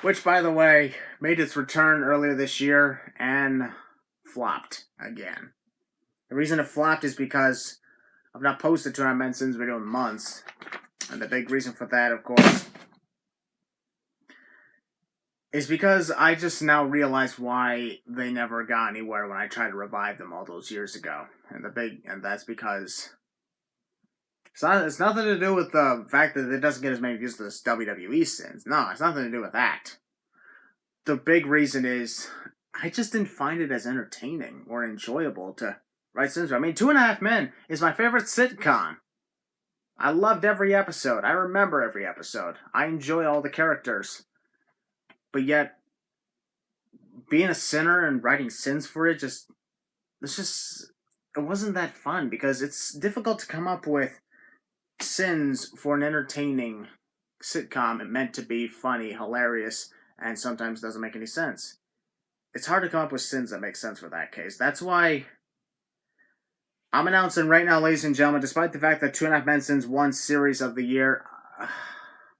Which, by the way, made its return earlier this year and flopped again. The reason it flopped is because I've not posted 2.5 Men Sins video in months. And the big reason for that, of course, is because I just now realize why they never got anywhere when I tried to revive them all those years ago. And that's because it's nothing to do with the fact that it doesn't get as many views as WWE Sins. No, it's nothing to do with that. The big reason is I just didn't find it as entertaining or enjoyable to write Sins. I mean, 2.5 Men is my favorite sitcom. I loved every episode. I remember every episode. I enjoy all the characters. But yet, being a sinner and writing sins for it it wasn't that fun, because it's difficult to come up with sins for an entertaining sitcom and meant to be funny, hilarious, and sometimes doesn't make any sense. It's hard to come up with sins that make sense for that case. That's why I'm announcing right now, ladies and gentlemen, despite the fact that 2.5 Men Sins won Series of the Year,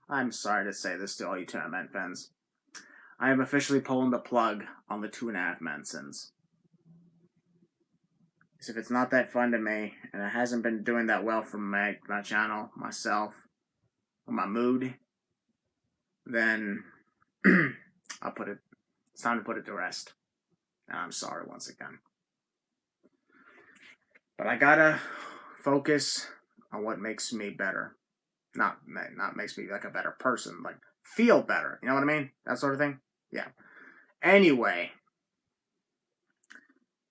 I'm sorry to say this to all you 2.5 Men fans, I am officially pulling the plug on the 2.5 Men Sins. Because if it's not that fun to me, and it hasn't been doing that well for my channel, myself, or my mood, then it's time to put it to rest. And I'm sorry once again. But I gotta focus on what makes me better. Not makes me like a better person, like feel better. You know what I mean? That sort of thing? Yeah. Anyway,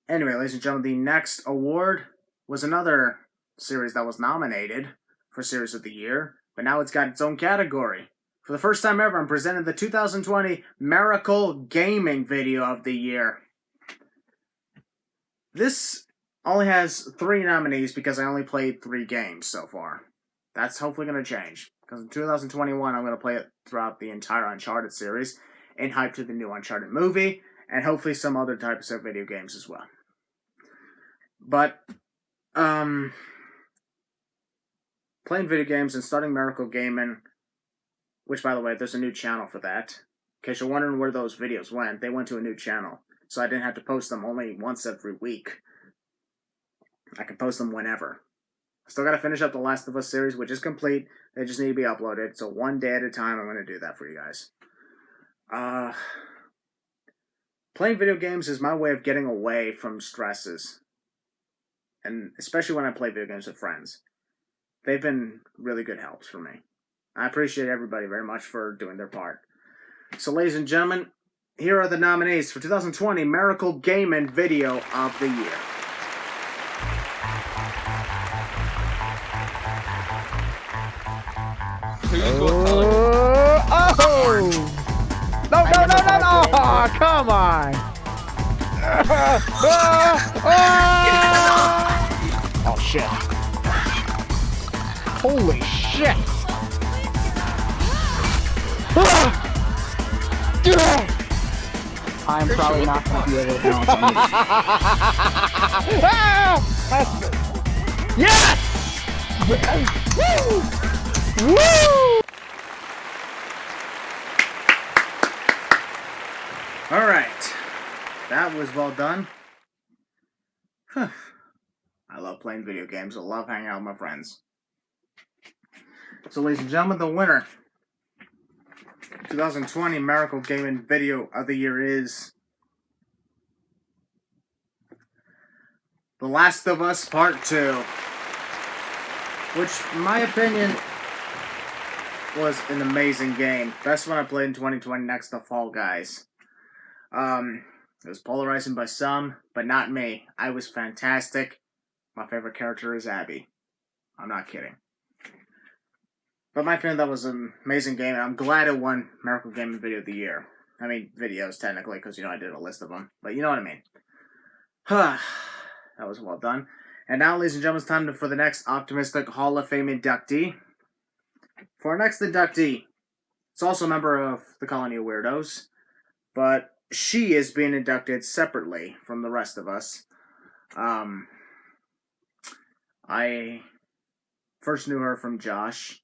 ladies and gentlemen, the next award was another series that was nominated for Series of the Year, but now it's got its own category. For the first time ever, I'm presenting the 2020 Miracle Gaming Video of the Year. This only has 3 nominees because I only played 3 games so far. That's hopefully going to change, because in 2021, I'm going to play it throughout the entire Uncharted series, and hype to the new Uncharted movie, and hopefully some other types of video games as well. But, playing video games and starting Miracle Gaming, which, by the way, there's a new channel for that. In case you're wondering where those videos went, they went to a new channel, so I didn't have to post them only once every week. I can post them whenever. I still gotta finish up the Last of Us series, which is complete. They just need to be uploaded, so one day at a time I'm gonna do that for you guys. Playing video games is my way of getting away from stresses. And especially when I play video games with friends. They've been really good helps for me. I appreciate everybody very much for doing their part. So, ladies and gentlemen, here are the nominees for 2020 Miracle Gaming Video of the Year. No, oh, come on! Oh, shit. Holy shit! I'm probably not going to be able to balance on these. Yes! Woo! Woo! Alright, that was well done. I love playing video games. I love hanging out with my friends. So, ladies and gentlemen, the winner 2020 Miracle Gaming Video of the Year is The Last of Us Part 2, which, in my opinion, was an amazing game. Best one I played in 2020 next to Fall Guys. It was polarizing by some, but not me. I was fantastic. My favorite character is Abby. I'm not kidding. But in my opinion, that was an amazing game, and I'm glad it won Miracle Gaming Video of the Year. I mean, videos, technically, because, I did a list of them. But you know what I mean. That was well done. And now, ladies and gentlemen, it's time for the next optimistic Hall of Fame inductee. For our next inductee, is also a member of the Colony of Weirdos, but she is being inducted separately from the rest of us. I first knew her from Josh.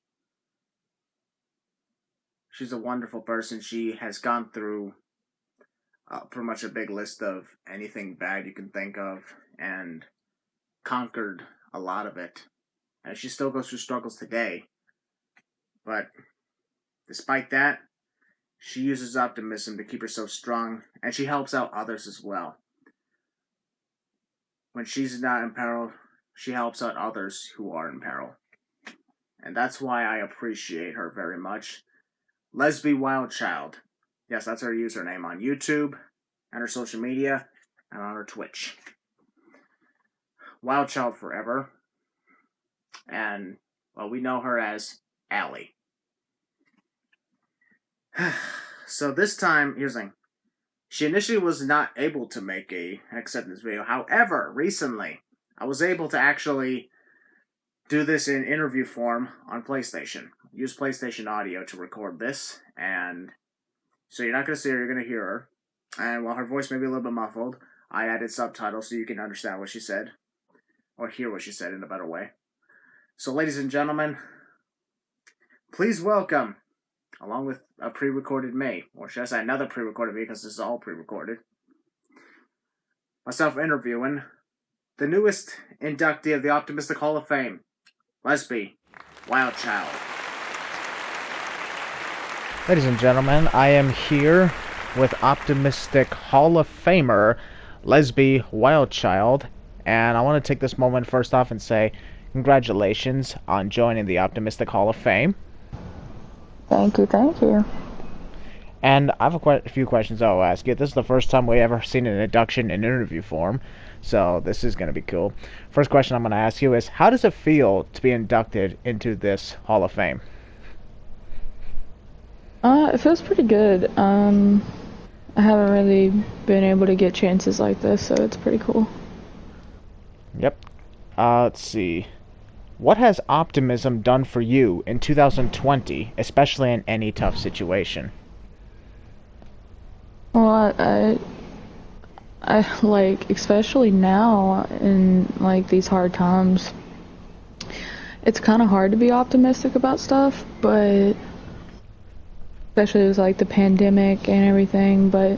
She's a wonderful person. She has gone through pretty much a big list of anything bad you can think of and conquered a lot of it. And she still goes through struggles today. But despite that, she uses optimism to keep herself strong, and she helps out others as well. When she's not in peril, she helps out others who are in peril. And that's why I appreciate her very much. LezBe WildChild. Yes, that's her username on YouTube, and her social media, and on her Twitch. WildChild forever. And, well, we know her as Allie. So this time, here's the thing. She initially was not able to make an acceptance video. However, recently, I was able to actually do this in interview form on PlayStation. Use PlayStation audio to record this, and so you're not going to see her, you're going to hear her. And while her voice may be a little bit muffled, I added subtitles so you can understand what she said, or hear what she said in a better way. So ladies and gentlemen, please welcome, along with a pre-recorded me, or should I say another pre-recorded me, because this is all pre-recorded, myself interviewing the newest inductee of the Optimistic Hall of Fame, LezBe WildChild. Ladies and gentlemen, I am here with Optimistic Hall of Famer LezBe WildChild, and I want to take this moment first off and say congratulations on joining the Optimistic Hall of Fame. Thank you, thank you. And I have a few questions I'll ask you. This is the first time we ever seen an induction in interview form, so this is going to be cool. First question I'm going to ask you is, how does it feel to be inducted into this Hall of Fame? It feels pretty good. I haven't really been able to get chances like this, so it's pretty cool. Yep. Let's see. What has optimism done for you in 2020, especially in any tough situation? Well, I like, especially now in like these hard times, it's kind of hard to be optimistic about stuff, but especially with like the pandemic and everything, but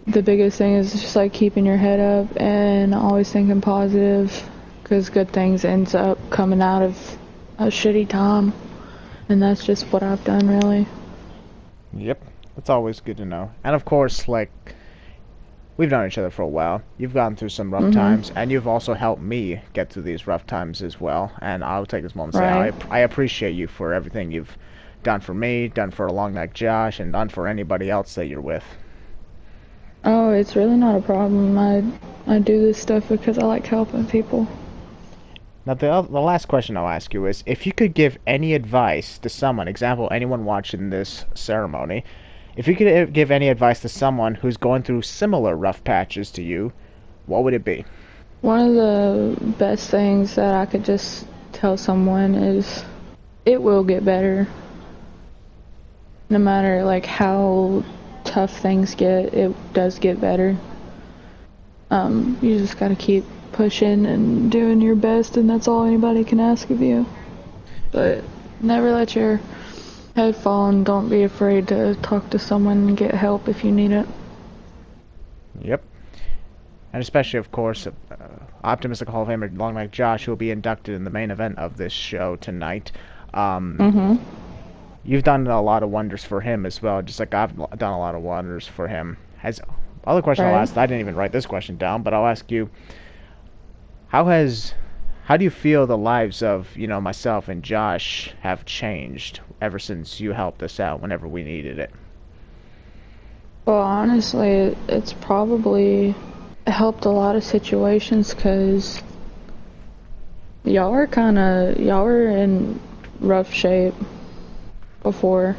the biggest thing is just like keeping your head up and always thinking positive, because good things ends up coming out of a shitty time, and that's just what I've done, really. Yep, that's always good to know. And of course, like, we've known each other for a while. You've gone through some rough times, and you've also helped me get through these rough times as well. And I'll take this moment to say I appreciate you for everything you've done for me, done for along like Josh, and done for anybody else that you're with. Oh, it's really not a problem. I do this stuff because I like helping people. Now, the last question I'll ask you is, if you could give any advice to someone, example, anyone watching this ceremony, if you could give any advice to someone who's going through similar rough patches to you, what would it be? One of the best things that I could just tell someone is, it will get better. No matter like how tough things get, it does get better. You just gotta keep pushing and doing your best, and that's all anybody can ask of you. But never let your head fall, and don't be afraid to talk to someone and get help if you need it. Yep. And especially, of course, Optimistic Hall of Famer along like Josh, who will be inducted in the main event of this show tonight. You've done a lot of wonders for him as well, just like I've done a lot of wonders for him. Other question I'll ask, I didn't even write this question down, but I'll ask you, how do you feel the lives of, myself and Josh have changed ever since you helped us out whenever we needed it? Well, honestly, it's probably helped a lot of situations, because y'all were in rough shape before,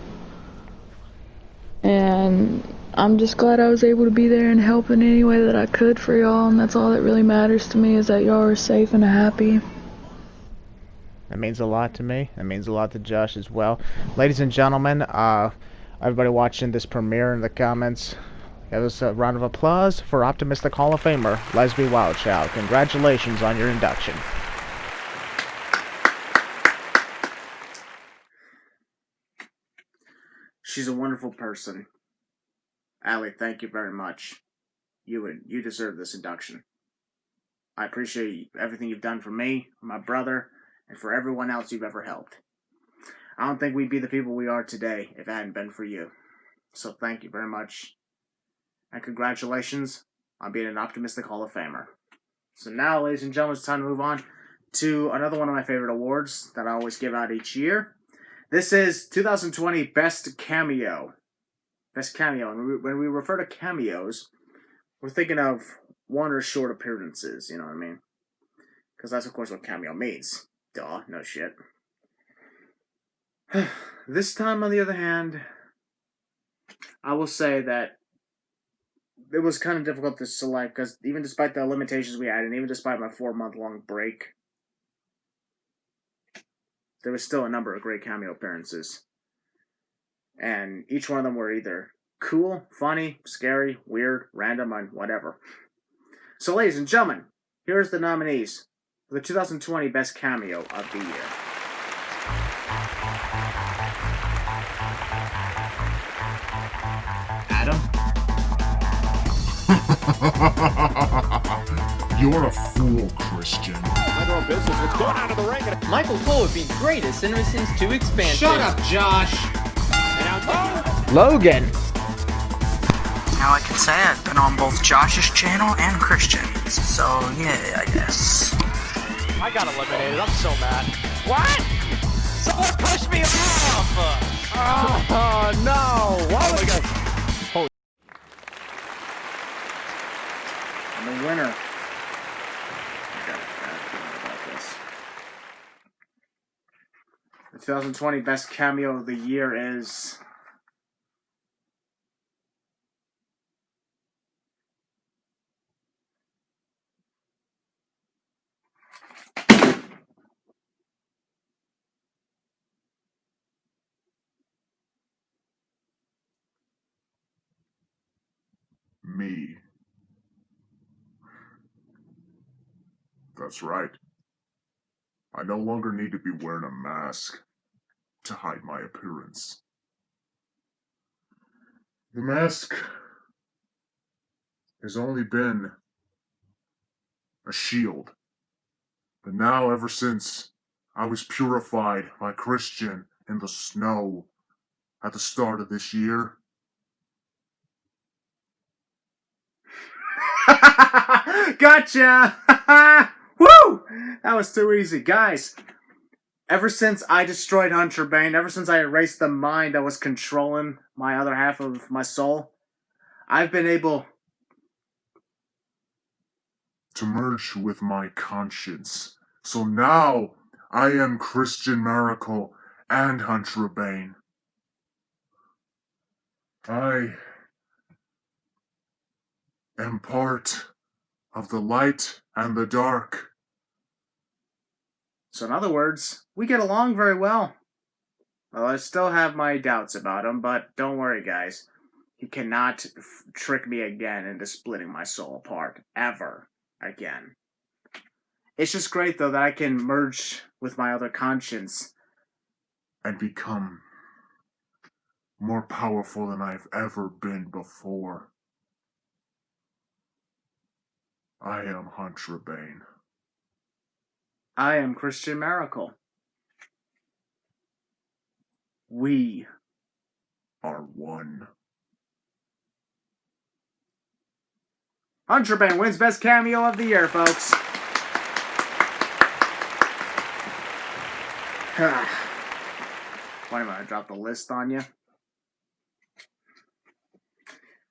and I'm just glad I was able to be there and help in any way that I could for y'all, and that's all that really matters to me, is that y'all are safe and happy. That means a lot to me. That means a lot to Josh as well. Ladies and gentlemen, everybody watching this premiere in the comments, give us a round of applause for Optimistic Hall of Famer, LezBe WildChild. Congratulations on your induction. She's a wonderful person. Allie, thank you very much. You deserve this induction. I appreciate everything you've done for me, for my brother, and for everyone else you've ever helped. I don't think we'd be the people we are today if it hadn't been for you. So thank you very much. And congratulations on being an Optimistic Hall of Famer. So now, ladies and gentlemen, it's time to move on to another one of my favorite awards that I always give out each year. This is 2020 Best Cameo. Best Cameo. And when we refer to cameos, we're thinking of one or short appearances, you know what I mean? Because that's, of course, what cameo means. Duh, no shit. This time, on the other hand, I will say that it was kind of difficult to select, because even despite the limitations we had, and even despite my 4-month-long break, there was still a number of great cameo appearances. And each one of them were either cool, funny, scary, weird, random, and whatever. So, ladies and gentlemen, here's the nominees for the 2020 Best Cameo of the Year. Adam? You're a fool, Christian. Michael Cole would be greatest in Sims 2 expansion. Shut up, Josh! Logan! Now I can say I've been on both Josh's channel and Christian's, so yeah, I guess. I got eliminated, I'm so mad. What? Someone pushed me off! Oh no! Why would And the winner. I got a bad feeling about this. The 2020 Best Cameo of the Year is... Me. That's right. I no longer need to be wearing a mask to hide my appearance. The mask has only been a shield. But now, ever since I was purified by Christian in the snow at the start of this year, Gotcha! Woo! That was too easy. Guys, ever since I destroyed Hunter Bane, ever since I erased the mind that was controlling my other half of my soul, I've been able to merge with my conscience. So now I am Christian Miracle and Hunter Bane. I am part of the light and the dark. So in other words, we get along very well. Well, I still have my doubts about him, but don't worry, guys. He cannot trick me again into splitting my soul apart. Ever again. It's just great, though, that I can merge with my other conscience. And become more powerful than I've ever been before. I am Hunter Bane. I am Christian Miracle. We are one. Hunter Bane wins Best Cameo of the Year, folks. What am I gonna drop the list on you?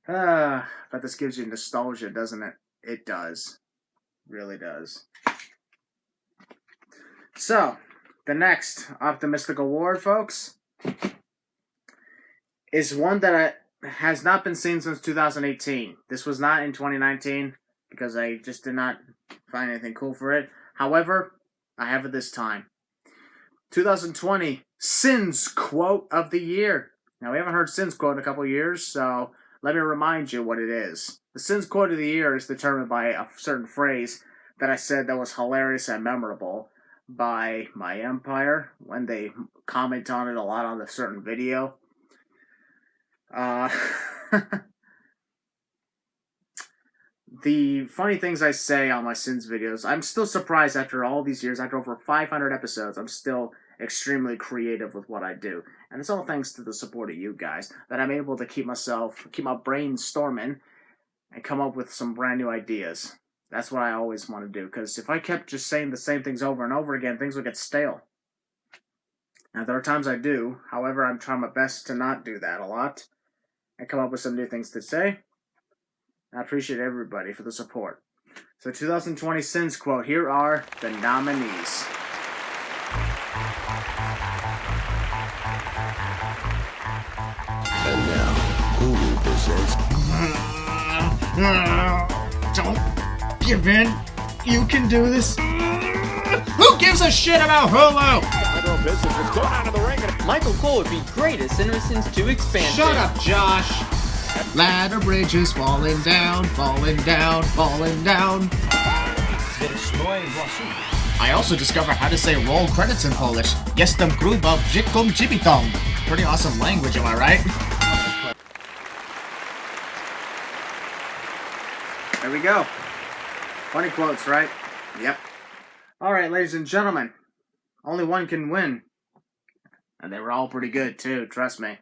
But this gives you nostalgia, doesn't it? It does. Really does. So, the next Optimistic Award, folks, is one that has not been seen since 2018. This was not in 2019 because I just did not find anything cool for it. However, I have it this time. 2020 Sins Quote of the Year. Now, we haven't heard Sins Quote in a couple years, so let me remind you what it is. The Sins Quote of the Year is determined by a certain phrase that I said that was hilarious and memorable by my empire when they comment on it a lot on a certain video. The funny things I say on my Sins videos, I'm still surprised after all these years, after over 500 episodes, I'm still extremely creative with what I do. And it's all thanks to the support of you guys that I'm able to keep my brain storming and come up with some brand new ideas. That's what I always want to do, because if I kept just saying the same things over and over again, things would get stale. Now, there are times I do. However, I'm trying my best to not do that a lot and come up with some new things to say. I appreciate everybody for the support. So 2020 Sins Quote, here are the nominees. And now, Hulu presents... Don't give in. You can do this. Who gives a shit about Hulu? Michael Cole would be great as Innocence 2 expansion. Shut up, Josh. Ladder bridges falling down, falling down, falling down. I also discovered how to say roll credits in Polish. Jestem grubo brzydką dzibitą. Pretty awesome language, am I right? There we go. Funny quotes, right? Yep. Alright, ladies and gentlemen. Only one can win. And they were all pretty good, too. Trust me.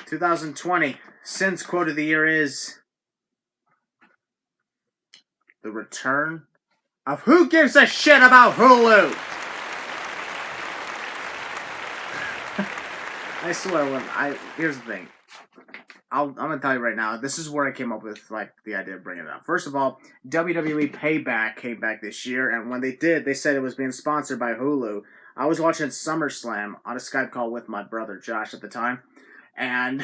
2020 Sins Quote of the Year is... The return of Who Gives a Shit About Hulu? I swear, here's the thing. I'm going to tell you right now, this is where I came up with, the idea of bringing it up. First of all, WWE Payback came back this year, and when they did, they said it was being sponsored by Hulu. I was watching SummerSlam on a Skype call with my brother Josh at the time, and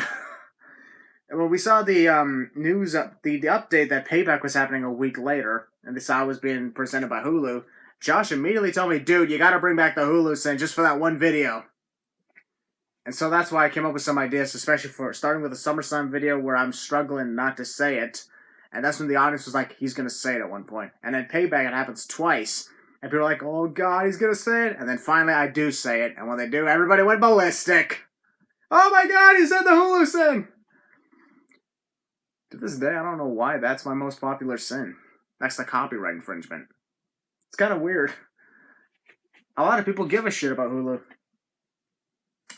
when we saw the news, the update that Payback was happening a week later, and this was being presented by Hulu, Josh immediately told me, dude, you got to bring back the Hulu thing just for that one video. And so that's why I came up with some ideas, especially for starting with a SummerSlam video where I'm struggling not to say it. And that's when the audience was like, he's going to say it at one point. And then Payback, it happens twice. And people are like, oh God, he's going to say it. And then finally I do say it. And when they do, everybody went ballistic. Oh my God, he said the Hulu sin. To this day, I don't know why that's my most popular sin. That's the copyright infringement. It's kind of weird. A lot of people give a shit about Hulu.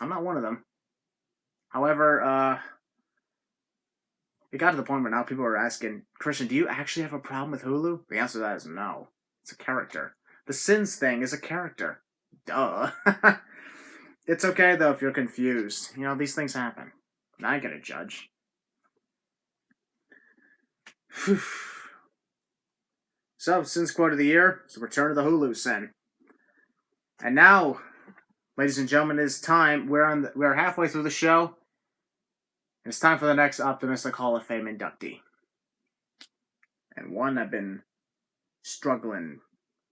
I'm not one of them. However, it got to the point where now people are asking, Christian, do you actually have a problem with Hulu? The answer to that is no. It's a character. The sins thing is a character. Duh. It's okay, though, if you're confused. You know, these things happen. I ain't gonna judge. So, Sins Quote of the Year is the return of the Hulu sin. And now, ladies and gentlemen, it is time. We're halfway through the show. It's time for the next Optimistic Hall of Fame inductee. And one I've been struggling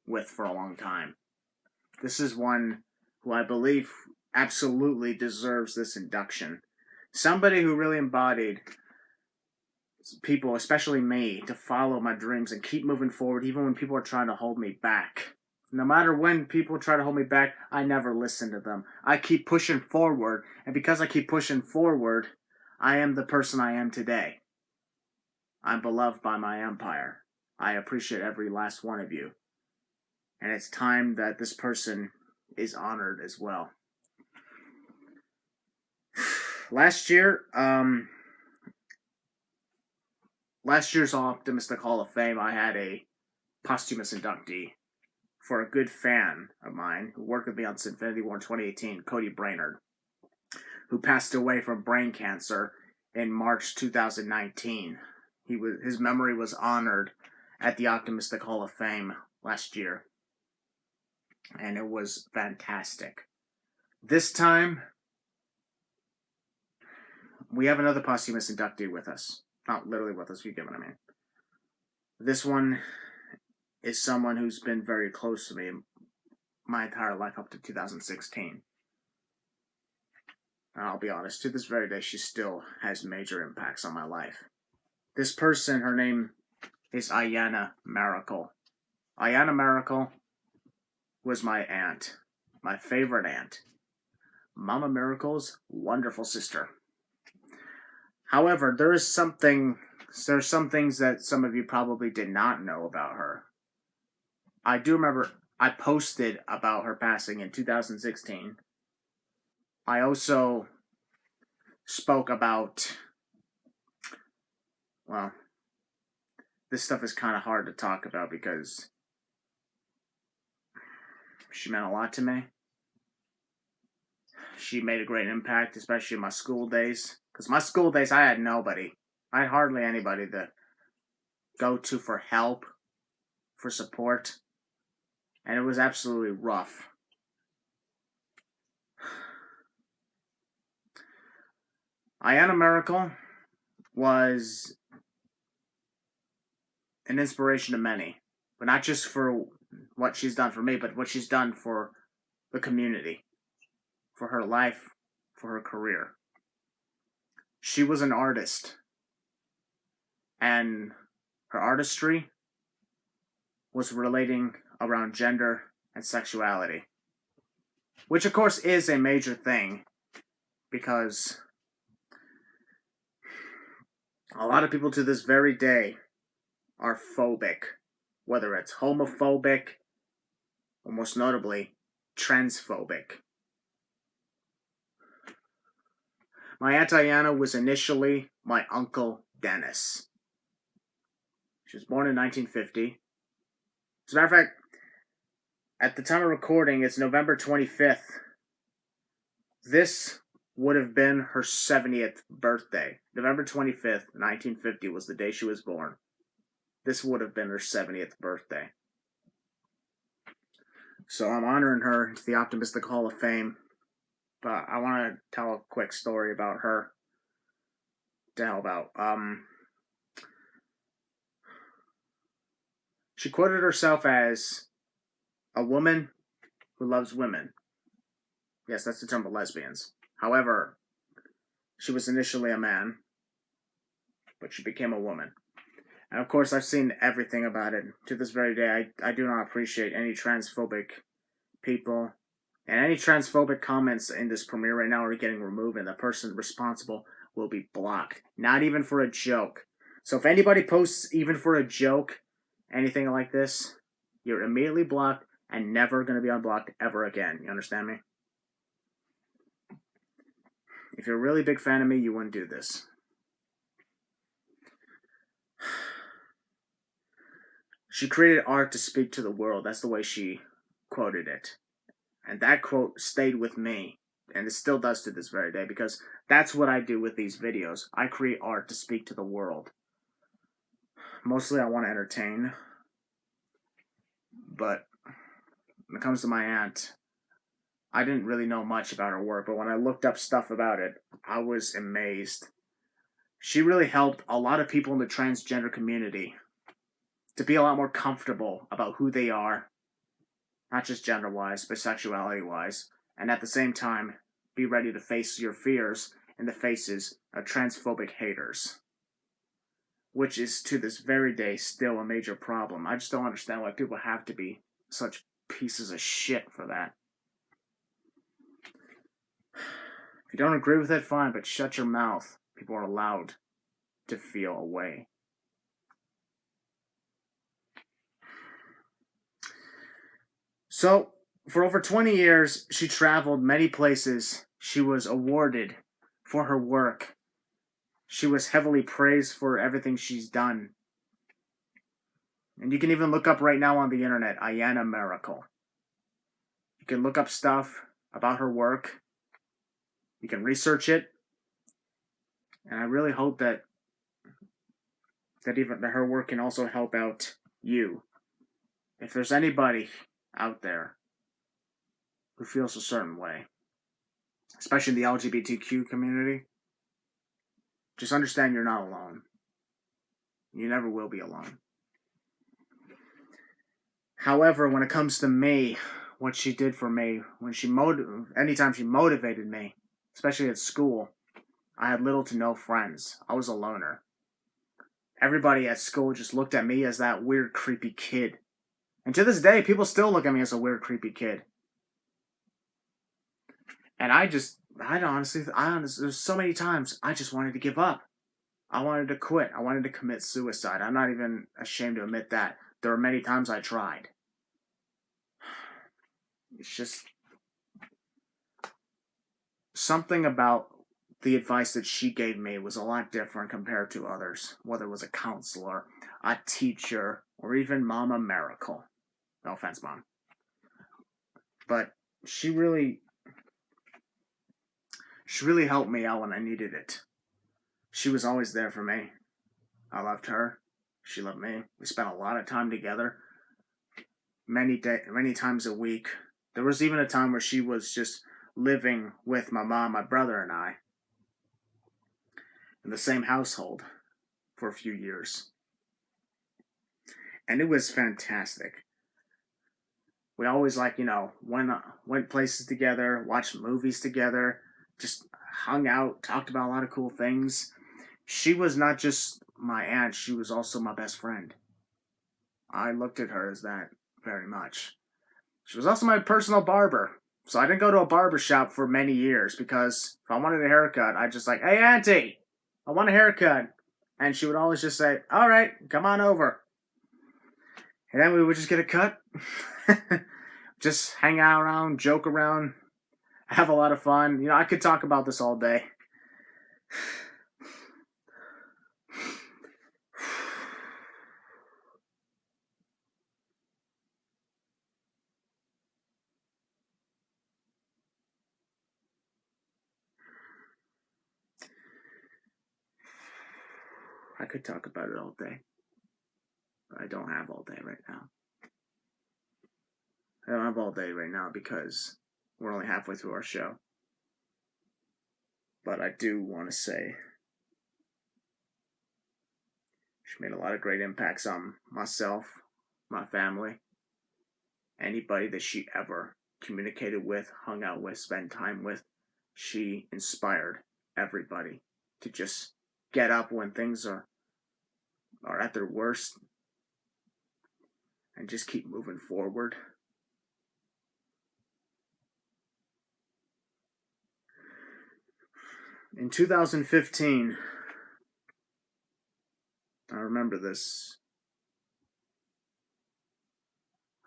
with for a long time. This is one who I believe absolutely deserves this induction. Somebody who really embodied people, especially me, to follow my dreams and keep moving forward even when people are trying to hold me back. No matter when people try to hold me back, I never listen to them. I keep pushing forward, and because I keep pushing forward, I am the person I am today. I'm beloved by my empire. I appreciate every last one of you. And it's time that this person is honored as well. Last year's Optimistic Hall of Fame, I had a posthumous inductee for a good fan of mine who worked with me on Infinity War in 2018, Cody Brainerd, who passed away from brain cancer in March 2019. His memory was honored at the Optimistic Hall of Fame last year, and it was fantastic. This time, we have another posthumous inductee with us. Not literally with us, you get what I mean. This one is someone who's been very close to me my entire life up to 2016. And I'll be honest, to this very day, she still has major impacts on my life. This person, her name is Ayanna Miracle. Ayanna Miracle was my aunt, my favorite aunt. Mama Miracle's wonderful sister. However, there's some things that some of you probably did not know about her. I do remember I posted about her passing in 2016. I also spoke about, well, this stuff is kind of hard to talk about because she meant a lot to me. She made a great impact, especially in my school days. Because my school days, I had nobody. I had hardly anybody to go to for help, for support. And it was absolutely rough. Ayanna Miracle was an inspiration to many. But not just for what she's done for me, but what she's done for the community. For her life, for her career. She was an artist. And her artistry was relating around gender and sexuality. Which, of course, is a major thing. Because a lot of people to this very day are phobic. Whether it's homophobic, or most notably, transphobic. My Aunt Ayanna was initially my Uncle Dennis. She was born in 1950. As a matter of fact, at the time of recording, it's November 25th. This would have been her 70th birthday. November 25th, 1950 was the day she was born. This would have been her 70th birthday. So I'm honoring her to the Optimistic Hall of Fame. But I want to tell a quick story about her to help out. She quoted herself as a woman who loves women. Yes, that's the term for lesbians. However, she was initially a man, but she became a woman. And of course, I've seen everything about it. To this very day, I do not appreciate any transphobic people. And any transphobic comments in this premiere right now are getting removed, and the person responsible will be blocked. Not even for a joke. So if anybody posts even for a joke, anything like this, you're immediately blocked and never going to be unblocked ever again. You understand me? If you're a really big fan of me, you wouldn't do this. She created art to speak to the world. That's the way she quoted it. And that quote stayed with me. And it still does to this very day. Because that's what I do with these videos. I create art to speak to the world. Mostly I want to entertain. But when it comes to my aunt, I didn't really know much about her work. But when I looked up stuff about it, I was amazed. She really helped a lot of people in the transgender community to be a lot more comfortable about who they are. Not just gender-wise, but sexuality-wise. And at the same time, be ready to face your fears in the faces of transphobic haters. Which is, to this very day, still a major problem. I just don't understand why people have to be such pieces of shit for that. If you don't agree with it, fine, but shut your mouth. People are allowed to feel a way. So, for over 20 years, she traveled many places. She was awarded for her work. She was heavily praised for everything she's done. And you can even look up right now on the internet, Ayanna Miracle. You can look up stuff about her work. You can research it. And I really hope that her work can also help out you. If there's anybody out there who feels a certain way, especially in the LGBTQ community, just understand you're not alone. You never will be alone. However, when it comes to me, what she did for me when anytime she motivated me, especially at school. I had little to no friends. I was a loner. Everybody at school just looked at me as that weird, creepy kid. And to this day, people still look at me as a weird, creepy kid. And there's so many times I just wanted to give up. I wanted to quit. I wanted to commit suicide. I'm not even ashamed to admit that. There were many times I tried. It's just something about the advice that she gave me was a lot different compared to others, whether it was a counselor, a teacher, or even Mama Miracle. No offense, Mom. But she really helped me out when I needed it. She was always there for me. I loved her. She loved me. We spent a lot of time together. Many times a week. There was even a time where she was just living with my mom, my brother, and I in the same household for a few years. And it was fantastic. We always went places together, watched movies together, just hung out, talked about a lot of cool things. She was not just my aunt, she was also my best friend. I looked at her as that very much. She was also my personal barber. So I didn't go to a barber shop for many years because if I wanted a haircut, I'd just hey, Auntie, I want a haircut. And she would always just say, all right, come on over. And then we would just get a cut. Just hang out around, joke around, have a lot of fun. I could talk about this all day. I could talk about it all day. But I don't have all day right now. I don't have all day right now because we're only halfway through our show. But I do want to say she made a lot of great impacts on myself, my family, anybody that she ever communicated with, hung out with, spent time with. She inspired everybody to just get up when things are at their worst and just keep moving forward. In 2015, I remember this.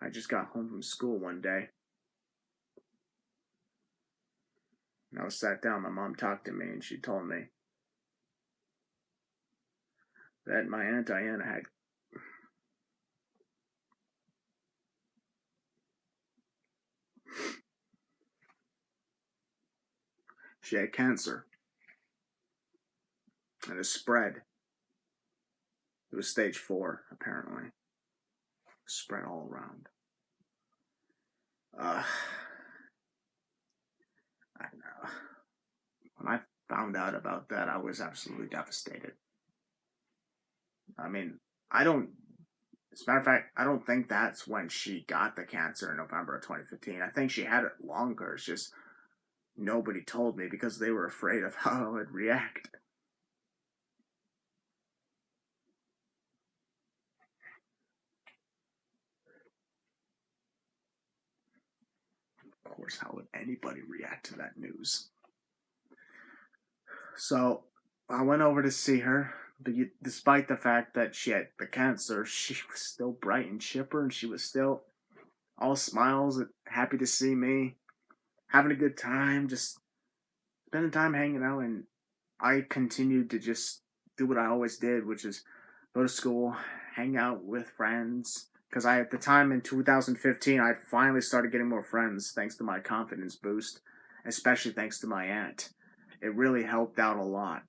I just got home from school one day. And I was sat down, my mom talked to me, and she told me that my Aunt Ayanna had cancer. And it spread. It was stage 4, apparently. It spread all around. I know. When I found out about that, I was absolutely devastated. I mean, as a matter of fact, I don't think that's when she got the cancer in November of 2015. I think she had it longer. It's just nobody told me because they were afraid of how I would react. Of course, how would anybody react to that news? So, I went over to see her. But despite the fact that she had the cancer, she was still bright and chipper, and she was still all smiles, happy to see me, having a good time, just spending time hanging out. And I continued to just do what I always did, which is go to school, hang out with friends. Because at the time in 2015, I finally started getting more friends thanks to my confidence boost, especially thanks to my aunt. It really helped out a lot.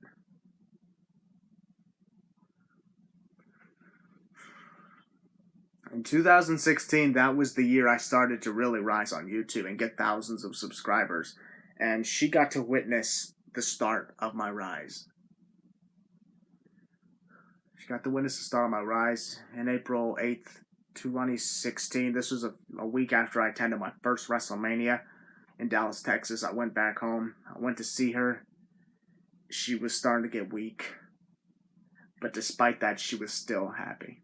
In 2016, that was the year I started to really rise on YouTube and get thousands of subscribers. And she got to witness the start of my rise. She got to witness the start of my rise. On April 8th, 2016. This was a week after I attended my first WrestleMania in Dallas, Texas. I went back home. I went to see her. She was starting to get weak. But despite that, she was still happy.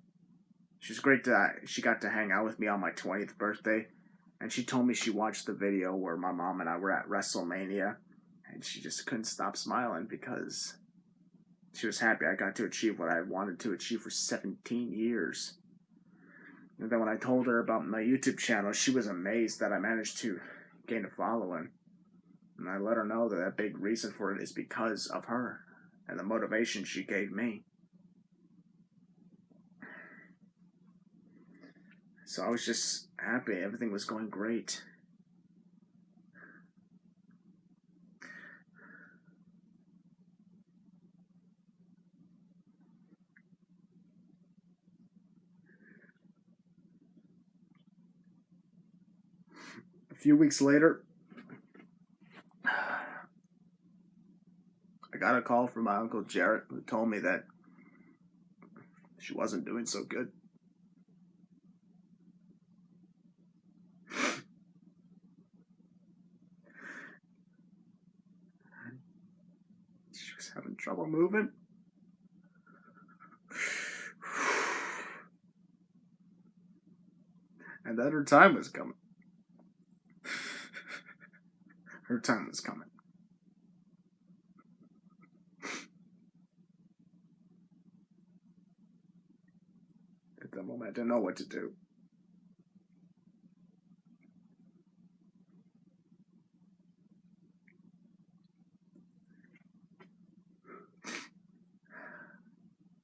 She was great she got to hang out with me on my 20th birthday. And she told me she watched the video where my mom and I were at WrestleMania. And she just couldn't stop smiling because she was happy I got to achieve what I wanted to achieve for 17 years. And then when I told her about my YouTube channel, she was amazed that I managed to gain a following. And I let her know that a big reason for it is because of her and the motivation she gave me. So I was just happy. Everything was going great. A few weeks later, I got a call from my Uncle Jarrett who told me that she wasn't doing so good. She was having trouble moving. And that her time was coming. Her time was coming. At that moment, I didn't know what to do.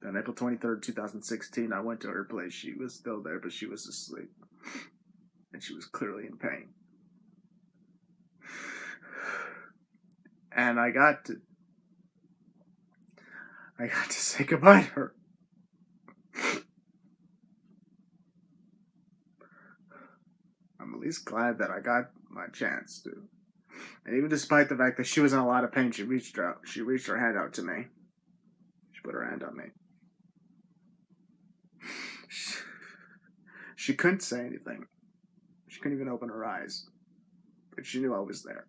On April 23rd, 2016, I went to her place. She was still there, but she was asleep. And she was clearly in pain. And I got to say goodbye to her. I'm at least glad that I got my chance to. And even despite the fact that she was in a lot of pain, she reached her hand out to me. She put her hand on me. She couldn't say anything. She couldn't even open her eyes. But she knew I was there.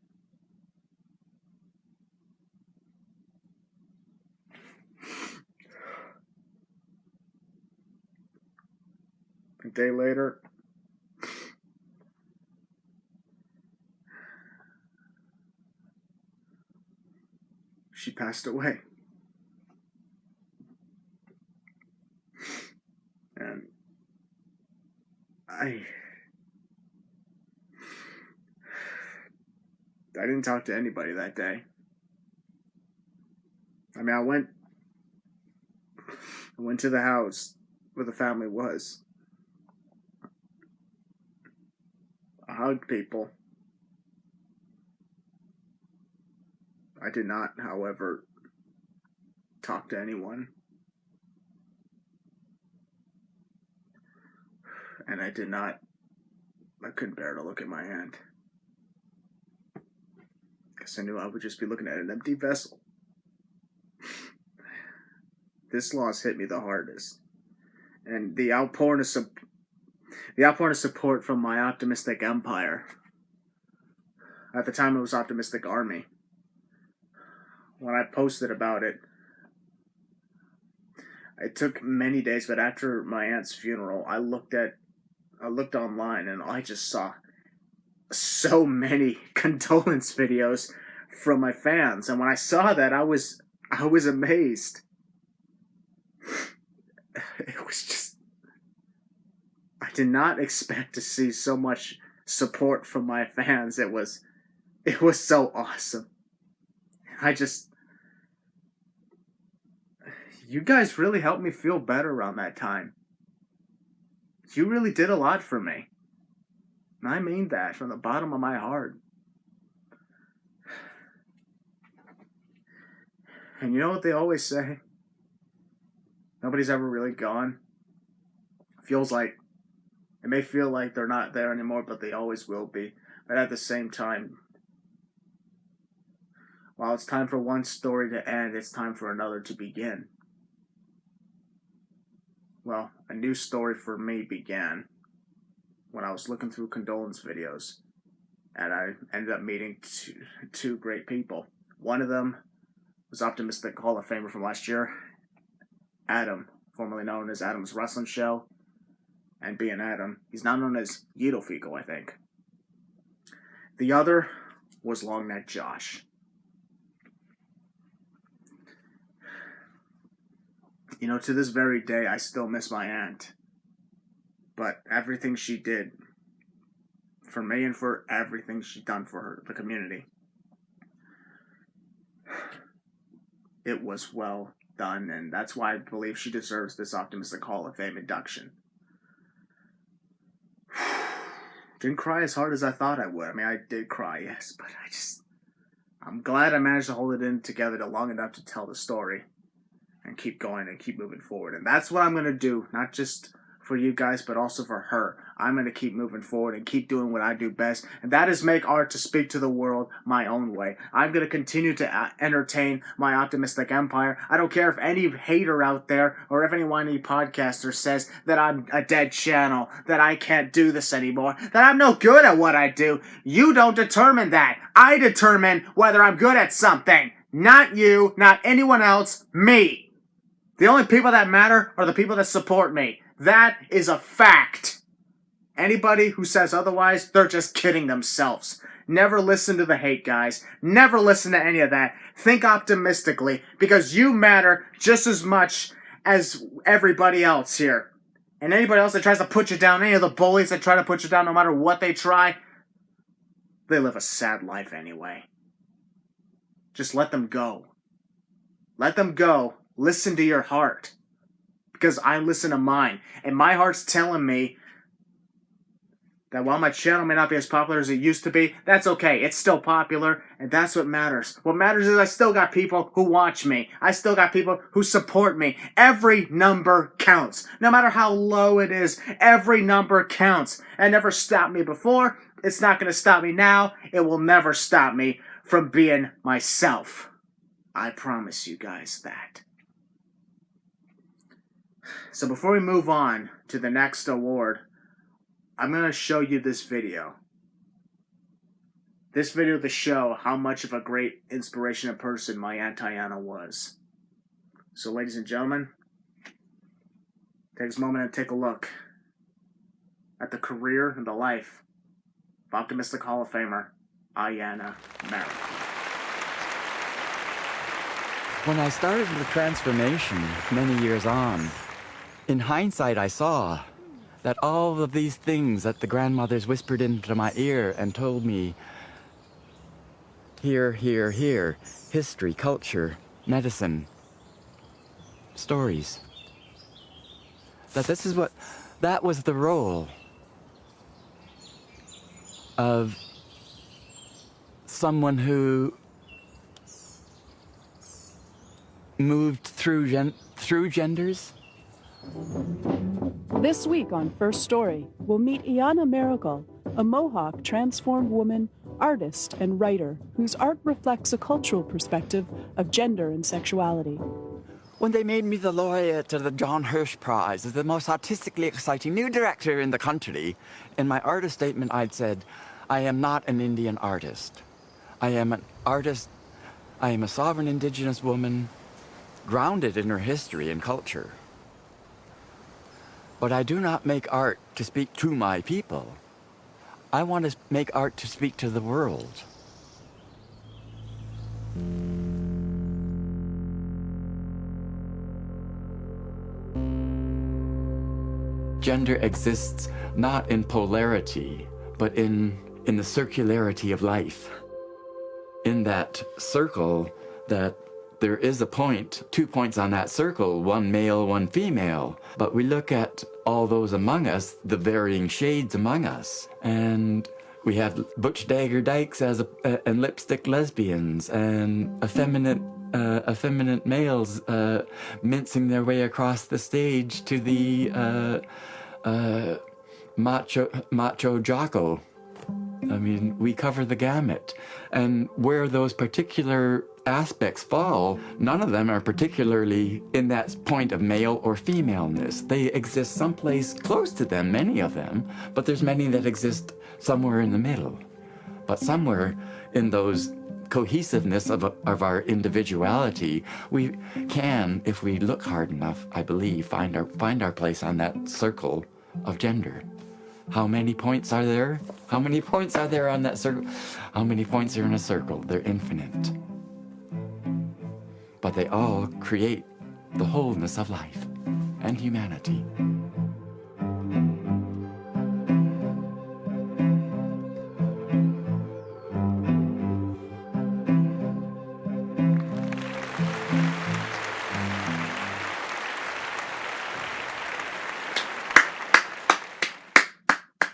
A day later, she passed away. And I didn't talk to anybody that day. I mean, I went to the house where the family was. I hugged people. I did not, however, talk to anyone. And I couldn't bear to look at my hand. Because I knew I would just be looking at an empty vessel. This loss hit me the hardest. And the outpouring of support from my optimistic empire. At the time, it was Optimistic Army. When I posted about it, it took many days, but after my aunt's funeral, I looked online and I just saw so many condolence videos from my fans. And when I saw that, I was amazed. It was just, I did not expect to see so much support from my fans. It was so awesome. You guys really helped me feel better around that time. You really did a lot for me. And I mean that from the bottom of my heart. And you know what they always say? Nobody's ever really gone. It may feel like they're not there anymore, but they always will be. But at the same time, while it's time for one story to end, it's time for another to begin. well, a new story for me began when I was looking through condolence videos, and I ended up meeting two great people. One of them was Optimistic Hall of Famer from last year, Adam, formerly known as Adam's Wrestling Show, and being Adam, he's now known as Yeetle I think. The other was Longneck Josh. You know, to this very day, I still miss my aunt. But everything she did for me and for everything she done for the community, it was well done, and that's why I believe she deserves this Optimistic Hall of Fame induction. Didn't cry as hard as I thought I would. I mean, I did cry, yes, but I'm glad I managed to hold it in together long enough to tell the story and keep going and keep moving forward. And that's what I'm going to do, not just for you guys, but also for her. I'm going to keep moving forward and keep doing what I do best, and that is make art to speak to the world my own way. I'm going to continue to entertain my optimistic empire. I don't care if any hater out there or if any whiny podcaster says that I'm a dead channel, that I can't do this anymore, that I'm no good at what I do. You don't determine that. I determine whether I'm good at something. Not you, not anyone else, me. The only people that matter are the people that support me. That is a fact. Anybody who says otherwise, they're just kidding themselves. Never listen to the hate, guys. Never listen to any of that. Think optimistically, because you matter just as much as everybody else here. And anybody else that tries to put you down, any of the bullies that try to put you down no matter what they try, they live a sad life anyway. Just let them go. Let them go. Listen to your heart. Because I listen to mine. And my heart's telling me that while my channel may not be as popular as it used to be, that's okay. It's still popular, and that's what matters. What matters is I still got people who watch me. I still got people who support me. Every number counts. No matter how low it is, every number counts. It never stopped me before. It's not going to stop me now. It will never stop me from being myself. I promise you guys that. So before we move on to the next award, I'm going to show you this video. This video to show how much of a great inspiration and person my Aunt Ayanna was. So ladies and gentlemen, take this moment and take a look at the career and the life of Optimistic Hall of Famer Ayanna Maracle. When I started the transformation many years on, in hindsight I saw that all of these things that the grandmothers whispered into my ear and told me, here, history, culture, medicine, stories, that was the role of someone who moved through genders. This week on First Story, we'll meet Ayanna Miracle, a Mohawk transformed woman, artist, and writer whose art reflects a cultural perspective of gender and sexuality. When they made me the laureate of the John Hirsch Prize as the most artistically exciting new director in the country, in my artist statement I'd said, I am not an Indian artist. I am an artist, I am a sovereign indigenous woman, grounded in her history and culture. But I do not make art to speak to my people. I want to make art to speak to the world. Gender exists not in polarity, but in the circularity of life. In that circle, that there is a point, 2 points on that circle, one male, one female. But we look at all those among us, the varying shades among us. And we have butch dagger dykes and lipstick lesbians and effeminate males mincing their way across the stage to the macho jocko. I mean, we cover the gamut. And where those particular aspects fall, none of them are particularly in that point of male or femaleness. They exist someplace close to them, many of them, but there's many that exist somewhere in the middle. But somewhere in those cohesiveness of our individuality, we can, if we look hard enough, I believe, find our place on that circle of gender. How many points are there? How many points are there on that circle? How many points are in a circle? They're infinite. But they all create the wholeness of life and humanity.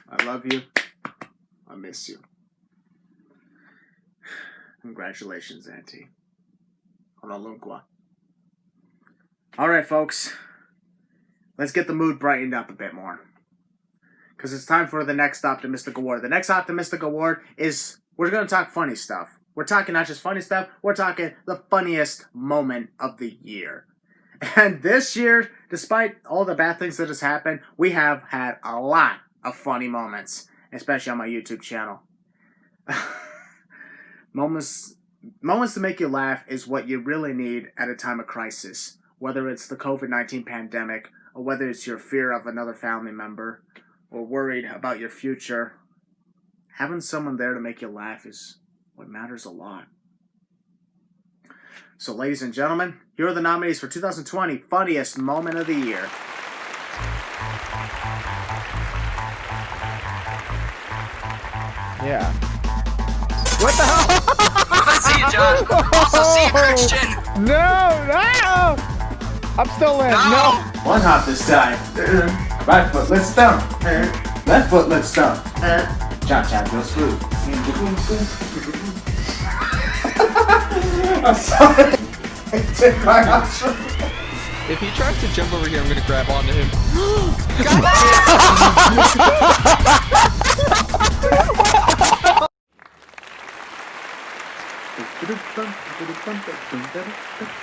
I love you. I miss you. Congratulations, Auntie. Honolunkwa. Alright, folks. Let's get the mood brightened up a bit more. Because it's time for the next optimistic award. The next optimistic award is, we're going to talk funny stuff. We're talking not just funny stuff, we're talking the funniest moment of the year. And this year, despite all the bad things that has happened, we have had a lot of funny moments, especially on my YouTube channel. Moments to make you laugh is what you really need at a time of crisis. Whether it's the COVID-19 pandemic, or whether it's your fear of another family member, or worried about your future, having someone there to make you laugh is what matters a lot. So, ladies and gentlemen, here are the nominees for 2020 Funniest Moment of the Year. Yeah. What the hell? I see you, Josh. Also see you, Christian. No! I'm still in. No! One hop this time. Right foot, let's stomp. Left foot, let's stomp. Chop, chop, go smooth. I'm sorry. Take my option. If he tries to jump over here, I'm gonna grab onto him.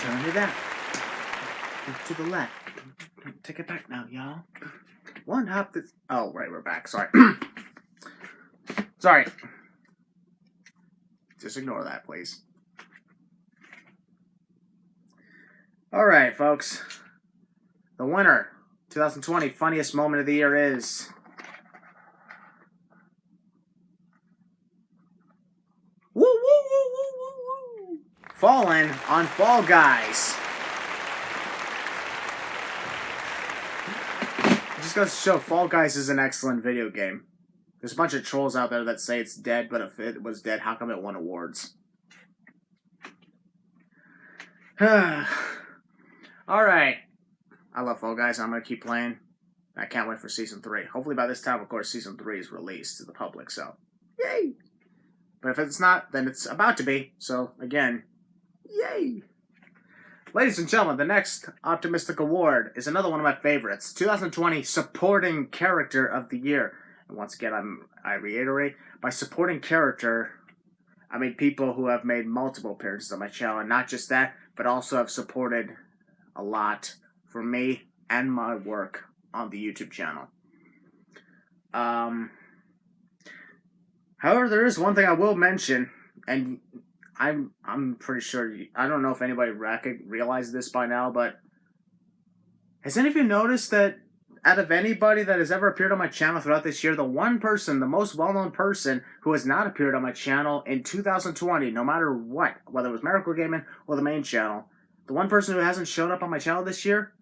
Turn it out. To the left. Take it back now, y'all. One hop this. Oh, right, we're back. Sorry. Sorry. Just ignore that, please. Alright, folks. The winner, 2020 Funniest Moment of the Year is... Woo, woo, woo, woo, woo, woo! Fallen on Fall Guys. It just goes to show Fall Guys is an excellent video game. There's a bunch of trolls out there that say it's dead, but if it was dead, how come it won awards? Alright. I love Fall Guys. I'm going to keep playing. I can't wait for Season 3. Hopefully by this time, of course, Season 3 is released to the public, so... Yay! But if it's not, then it's about to be. So, again, yay! Ladies and gentlemen, the next optimistic award is another one of my favorites. 2020 Supporting Character of the Year. And once again, I reiterate, by supporting character, I mean people who have made multiple appearances on my channel. And not just that, but also have supported a lot for me and my work on the YouTube channel. However, there is one thing I will mention, and I'm pretty sure, I don't know if anybody realized this by now, but has any of you noticed that out of anybody that has ever appeared on my channel throughout this year, the one person, the most well-known person who has not appeared on my channel in 2020, no matter what, whether it was Miracle Gaming or the main channel, the one person who hasn't showed up on my channel this year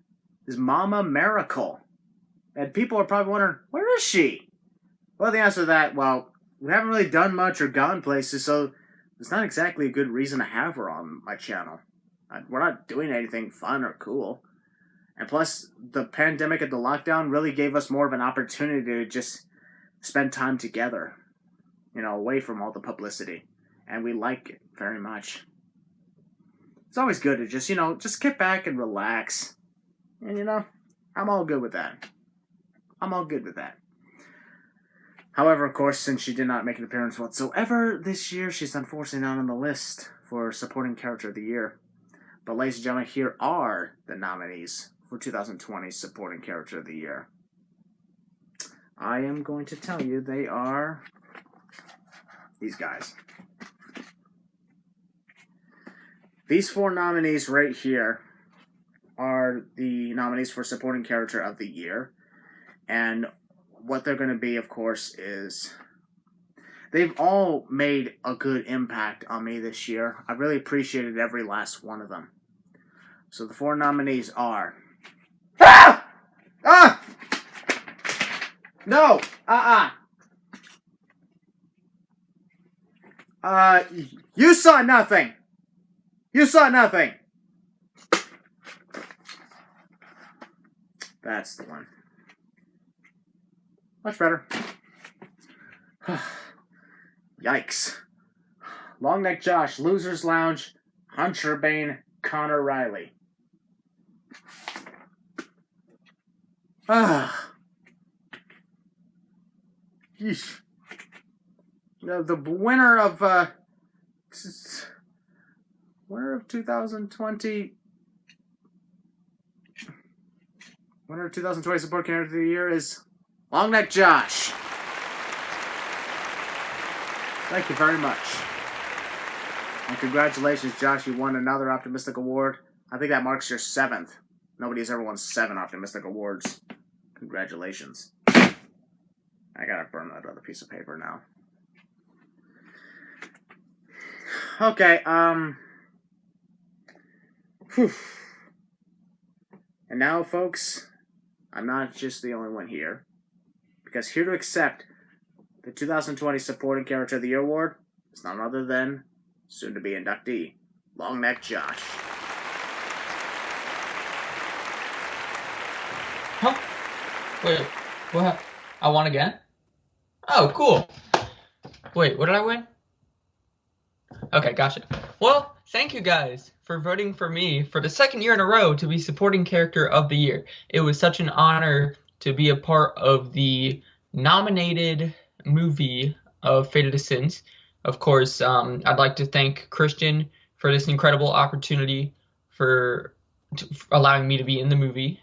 is Ayanna Miracle. And people are probably wondering, where is she? Well, the answer to that, well, we haven't really done much or gone places, so it's not exactly a good reason to have her on my channel. We're not doing anything fun or cool. And plus, the pandemic and the lockdown really gave us more of an opportunity to just spend time together. You know, away from all the publicity. And we like it very much. It's always good to just, just get back and relax. And, I'm all good with that. I'm all good with that. However, of course, since she did not make an appearance whatsoever this year, she's unfortunately not on the list for Supporting Character of the Year. But ladies and gentlemen, here are the nominees for 2020 Supporting Character of the Year. I am going to tell you they are these guys. These 4 nominees right here are the nominees for Supporting Character of the Year. And what they're going to be, of course, is they've all made a good impact on me this year. I really appreciated every last one of them. So the 4 nominees are... Ah! Ah! No! You saw nothing! You saw nothing! That's the one. Much better. Yikes. Long Neck Josh, Losers Lounge, Hunter Bane, Conor Riley. Yeesh. The winner of 2020. Winner of 2020 Support Character of the Year is Long Neck Josh. Thank you very much. And congratulations, Josh. You won another Optimistic Award. I think that marks your 7th. Nobody has ever won 7 Optimistic Awards. Congratulations. I gotta burn that other piece of paper now. Okay, whew. And now, folks, I'm not just the only one here. Because here to accept the 2020 Supporting Character of the Year Award is none other than soon-to-be inductee, Long Neck Josh. Huh? Wait, what? I won again? Oh, cool. Wait, what did I win? Okay, gotcha. Well, thank you guys for voting for me for the 2nd year in a row to be Supporting Character of the Year. It was such an honor to be a part of the nominated movie of Fate of the Sins. Of course, I'd like to thank Christian for this incredible opportunity for allowing me to be in the movie.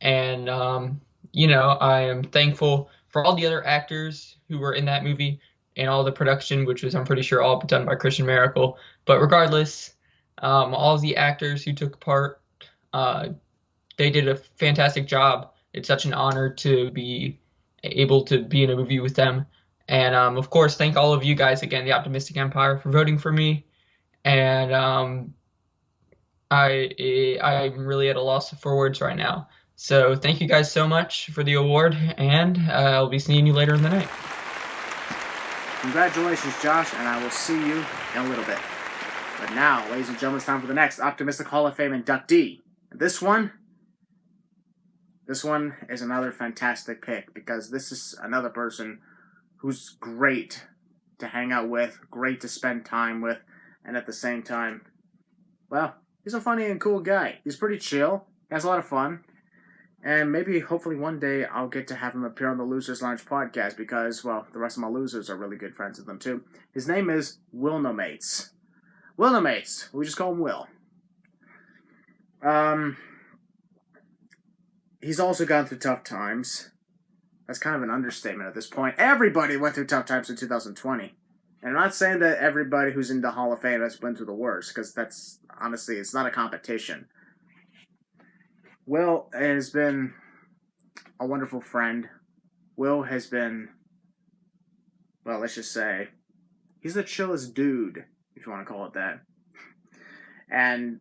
And, I am thankful for all the other actors who were in that movie and all the production, which was, I'm pretty sure, all done by Christian Miracle. But regardless, all of the actors who took part, they did a fantastic job. It's such an honor to be able to be in a movie with them. And, of course, thank all of you guys again, the Optimistic Empire, for voting for me. And I'm really at a loss for words right now. So thank you guys so much for the award, and I'll be seeing you later in the night. Congratulations, Josh, and I will see you in a little bit. But now, ladies and gentlemen, it's time for the next Optimistic Hall of Fame inductee. This one is another fantastic pick, because this is another person who's great to hang out with, great to spend time with, and at the same time, well, he's a funny and cool guy. He's pretty chill, has a lot of fun, and maybe, hopefully, one day I'll get to have him appear on the Losers Lounge podcast, because, well, the rest of my losers are really good friends with them, too. His name is WillNoMates. WillNoMates. We just call him Will. He's also gone through tough times. That's kind of an understatement at this point. Everybody went through tough times in 2020. And I'm not saying that everybody who's in the Hall of Fame has went through the worst, because that's, honestly, it's not a competition. Will has been a wonderful friend. Will has been, well, let's just say, he's the chillest dude, if you want to call it that. And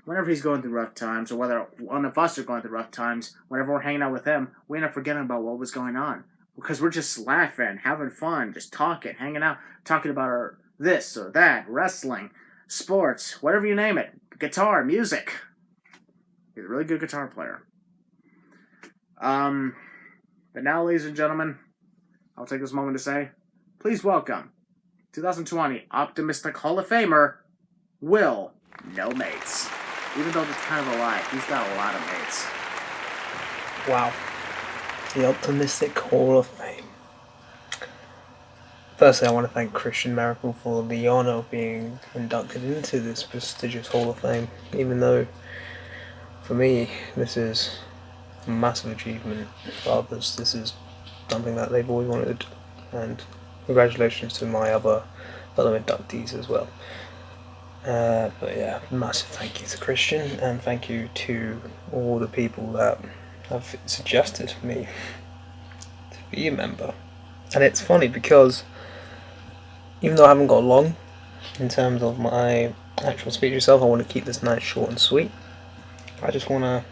whenever he's going through rough times, or whether one of us are going through rough times, whenever we're hanging out with him, we end up forgetting about what was going on. Because we're just laughing, having fun, just talking, hanging out, talking about our this or that, wrestling, sports, whatever you name it, guitar, music. He's a really good guitar player. But now, ladies and gentlemen, I'll take this moment to say, please welcome 2020 Optimistic Hall of Famer, WillNoMates. Even though that's kind of a lie, he's got a lot of mates. Wow. the Optimistic Hall of Fame. Firstly, I want to thank Christian Miracle for the honour of being inducted into this prestigious Hall of Fame, even though, for me, this is a massive achievement. For others, this is something that they've always wanted, and congratulations to my other fellow inductees as well. But yeah, massive thank you to Christian, and thank you to all the people that have suggested me to be a member. And it's funny because even though I haven't got long in terms of my actual speech itself, I want to keep this nice, short and sweet. I just want to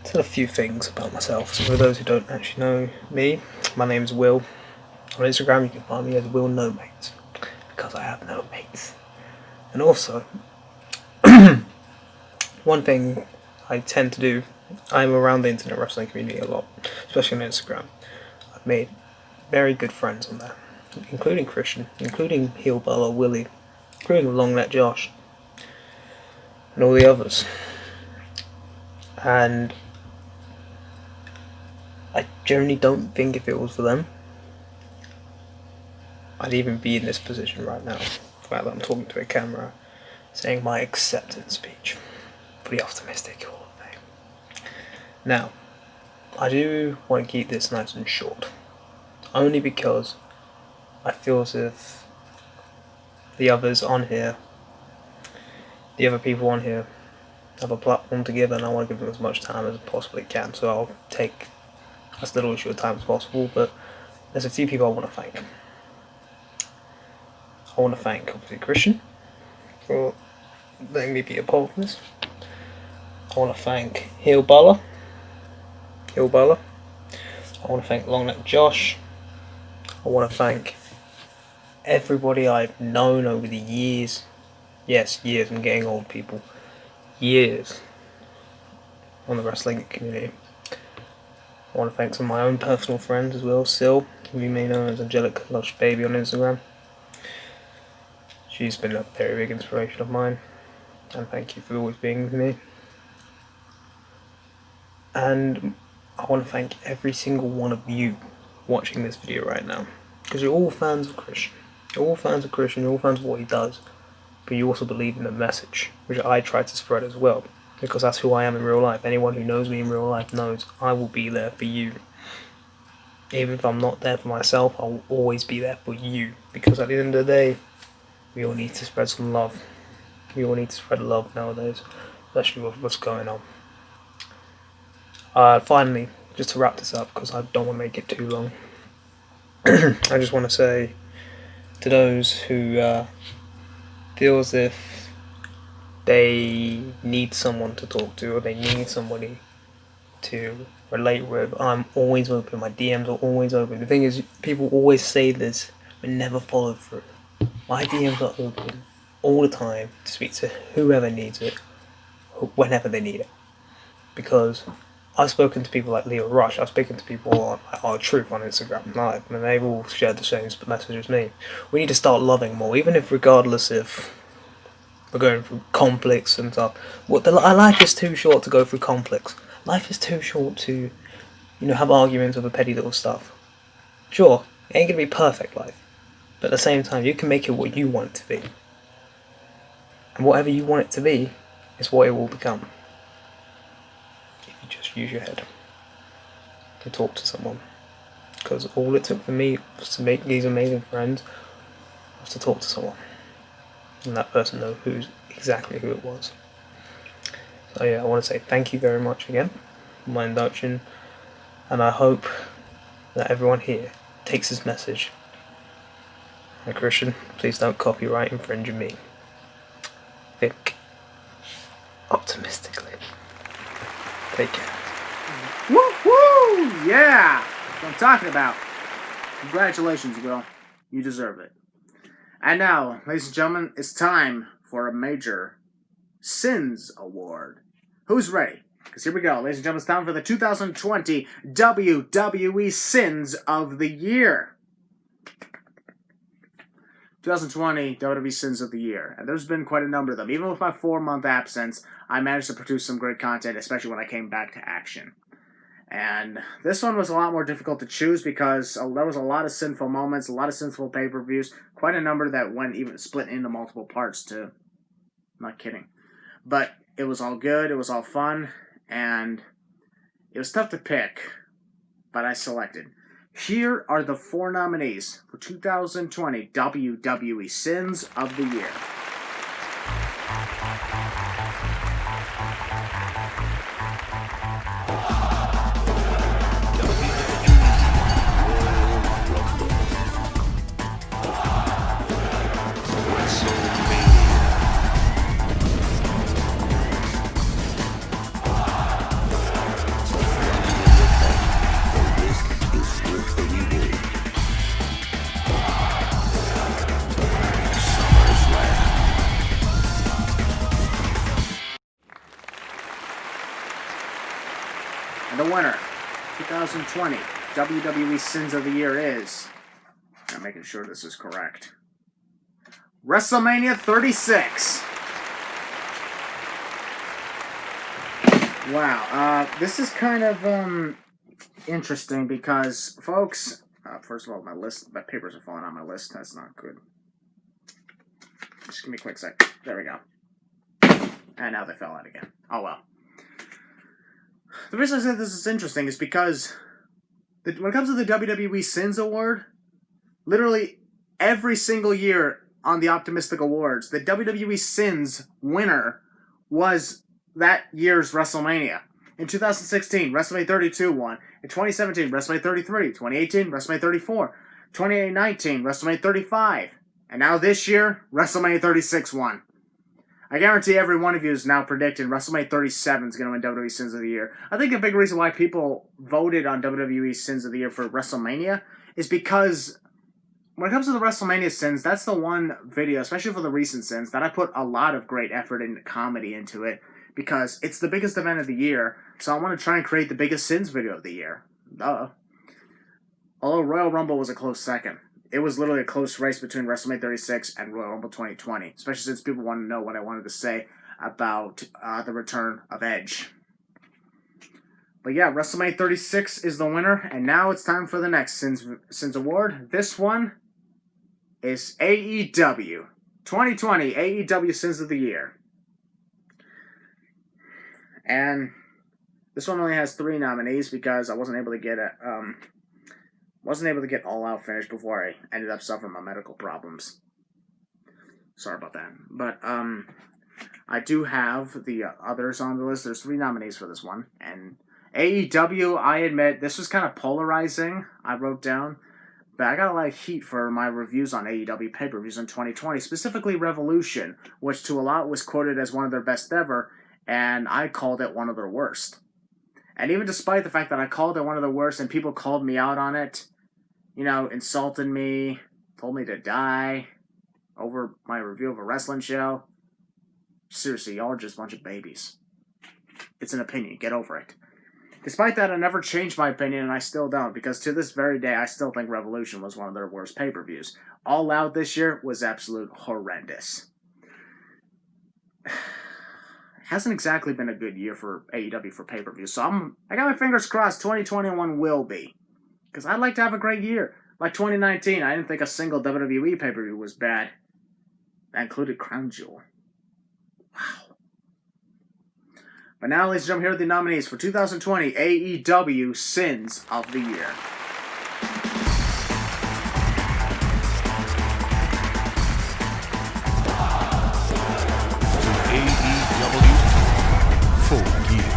tell a few things about myself. So for those who don't actually know me, my name's Will. On Instagram you can find me as WillNoMates, because I have no mates. And also, one thing I tend to do, I'm around the internet wrestling community a lot, especially on Instagram. I've made very good friends on there, including Christian, including Heelbella, Willie, including Longnet Josh, and all the others. And I generally don't think if it was for them, I'd even be in this position right now. The fact that I'm talking to a camera, saying my acceptance speech for the Optimistic Hall of Fame. Now, I do want to keep this nice and short, only because I feel as if the others on here, the other people on here, have a platform to give, and I want to give them as much time as I possibly can, so I'll take as little issue of time as possible. But there's a few people I want to thank. I want to thank, obviously, Christian for letting me be a part of this. I want to thank Heelbella. I want to thank Longneck Josh. I want to thank everybody I've known over the years. Yes, years, I'm getting old, people. Years on the wrestling community. I want to thank some of my own personal friends as well. Sil, who you may know as Angelic Lush Baby on Instagram. She's been a very big inspiration of mine, and thank you for always being with me. And I want to thank every single one of you watching this video right now, because you're all fans of Christian. You're all fans of Christian, you're all fans of what he does, but you also believe in the message, which I try to spread as well, because that's who I am in real life. Anyone who knows me in real life knows I will be there for you. Even if I'm not there for myself, I will always be there for you, because at the end of the day, we all need to spread some love. We all need to spread love nowadays, especially with what's going on. Finally, just to wrap this up, because I don't want to make it too long, I just want to say to those who feel as if they need someone to talk to, or they need somebody to relate with, I'm always open. My DMs are always open. The thing is, people always say this, but never follow through. My DMs are open all the time to speak to whoever needs it, whenever they need it. Because I've spoken to people like Leo Rush, I've spoken to people on our Truth on Instagram Live, and they've all shared the same message as me. We need to start loving more, even if regardless if we're going through conflicts and stuff. Life is too short to go through conflicts. Life is too short to, have arguments over petty little stuff. Sure, it ain't gonna be perfect life, but at the same time, you can make it what you want it to be. And whatever you want it to be is what it will become. If you just use your head to talk to someone. Because all it took for me was to make these amazing friends was to talk to someone. And that person knows exactly who it was. So yeah, I want to say thank you very much again for my induction. And I hope that everyone here takes this message. And Christian, please don't copyright infringe me. Think optimistically. Take care. Woo woo! Yeah! That's what I'm talking about. Congratulations, Will. You deserve it. And now, ladies and gentlemen, it's time for a major Sins Award. Who's ready? Because here we go. Ladies and gentlemen, it's time for the 2020 WWE Sins of the Year. 2020 WWE Sins of the Year. And there's been quite a number of them. Even with my 4-month absence, I managed to produce some great content, especially when I came back to action. And this one was a lot more difficult to choose because there was a lot of sinful moments, a lot of sinful pay-per-views, quite a number that went even split into multiple parts too. I'm not kidding. But it was all good, it was all fun, and it was tough to pick, but I selected. Here are the 4 nominees for 2020 WWE Sins of the Year. And the winner, 2020 WWE Sins of the Year is, I'm making sure this is correct, WrestleMania 36. Wow, this is kind of interesting because, folks, first of all, my papers are falling on my list. That's not good. Just give me a quick sec. There we go. And now they fell out again. Oh well. The reason I said this is interesting is because when it comes to the WWE Sins Award, literally every single year on the Optimistic Awards, the WWE Sins winner was that year's WrestleMania. In 2016, WrestleMania 32 won. In 2017, WrestleMania 33. 2018, WrestleMania 34. 2019, WrestleMania 35. And now this year, WrestleMania 36 won. I guarantee every one of you is now predicting WrestleMania 37 is going to win WWE Sins of the Year. I think a big reason why people voted on WWE Sins of the Year for WrestleMania is because when it comes to the WrestleMania Sins, that's the one video, especially for the recent Sins, that I put a lot of great effort and comedy into it because it's the biggest event of the year, so I want to try and create the biggest Sins video of the year. Duh. Although Royal Rumble was a close second. It was literally a close race between WrestleMania 36 and Royal Rumble 2020, especially since people want to know what I wanted to say about the return of Edge. But yeah, WrestleMania 36 is the winner, and now it's time for the next Sins Award. This one is AEW 2020 AEW Sins of the Year. And this one only has 3 nominees because I wasn't able to get All Out finished before I ended up suffering my medical problems. Sorry about that. But I do have the others on the list. There's 3 nominees for this one. And AEW, I admit, this was kind of polarizing, I wrote down. But I got a lot of heat for my reviews on AEW pay-per-views in 2020, specifically Revolution, which to a lot was quoted as one of their best ever, and I called it one of their worst. And even despite the fact that I called it one of the worst and people called me out on it, you know, insulted me, told me to die over my review of a wrestling show. Seriously, y'all are just a bunch of babies. It's an opinion. Get over it. Despite that, I never changed my opinion, and I still don't, because to this very day, I still think Revolution was one of their worst pay-per-views. All Out this year was absolute horrendous. It hasn't exactly been a good year for AEW for pay-per-views, so I got my fingers crossed 2021 will be. Because I'd like to have a great year. Like 2019, I didn't think a single WWE pay-per-view was bad. That included Crown Jewel. Wow. But now, ladies and gentlemen, here are the nominees for 2020 AEW Sins of the Year. AEW Full Gear.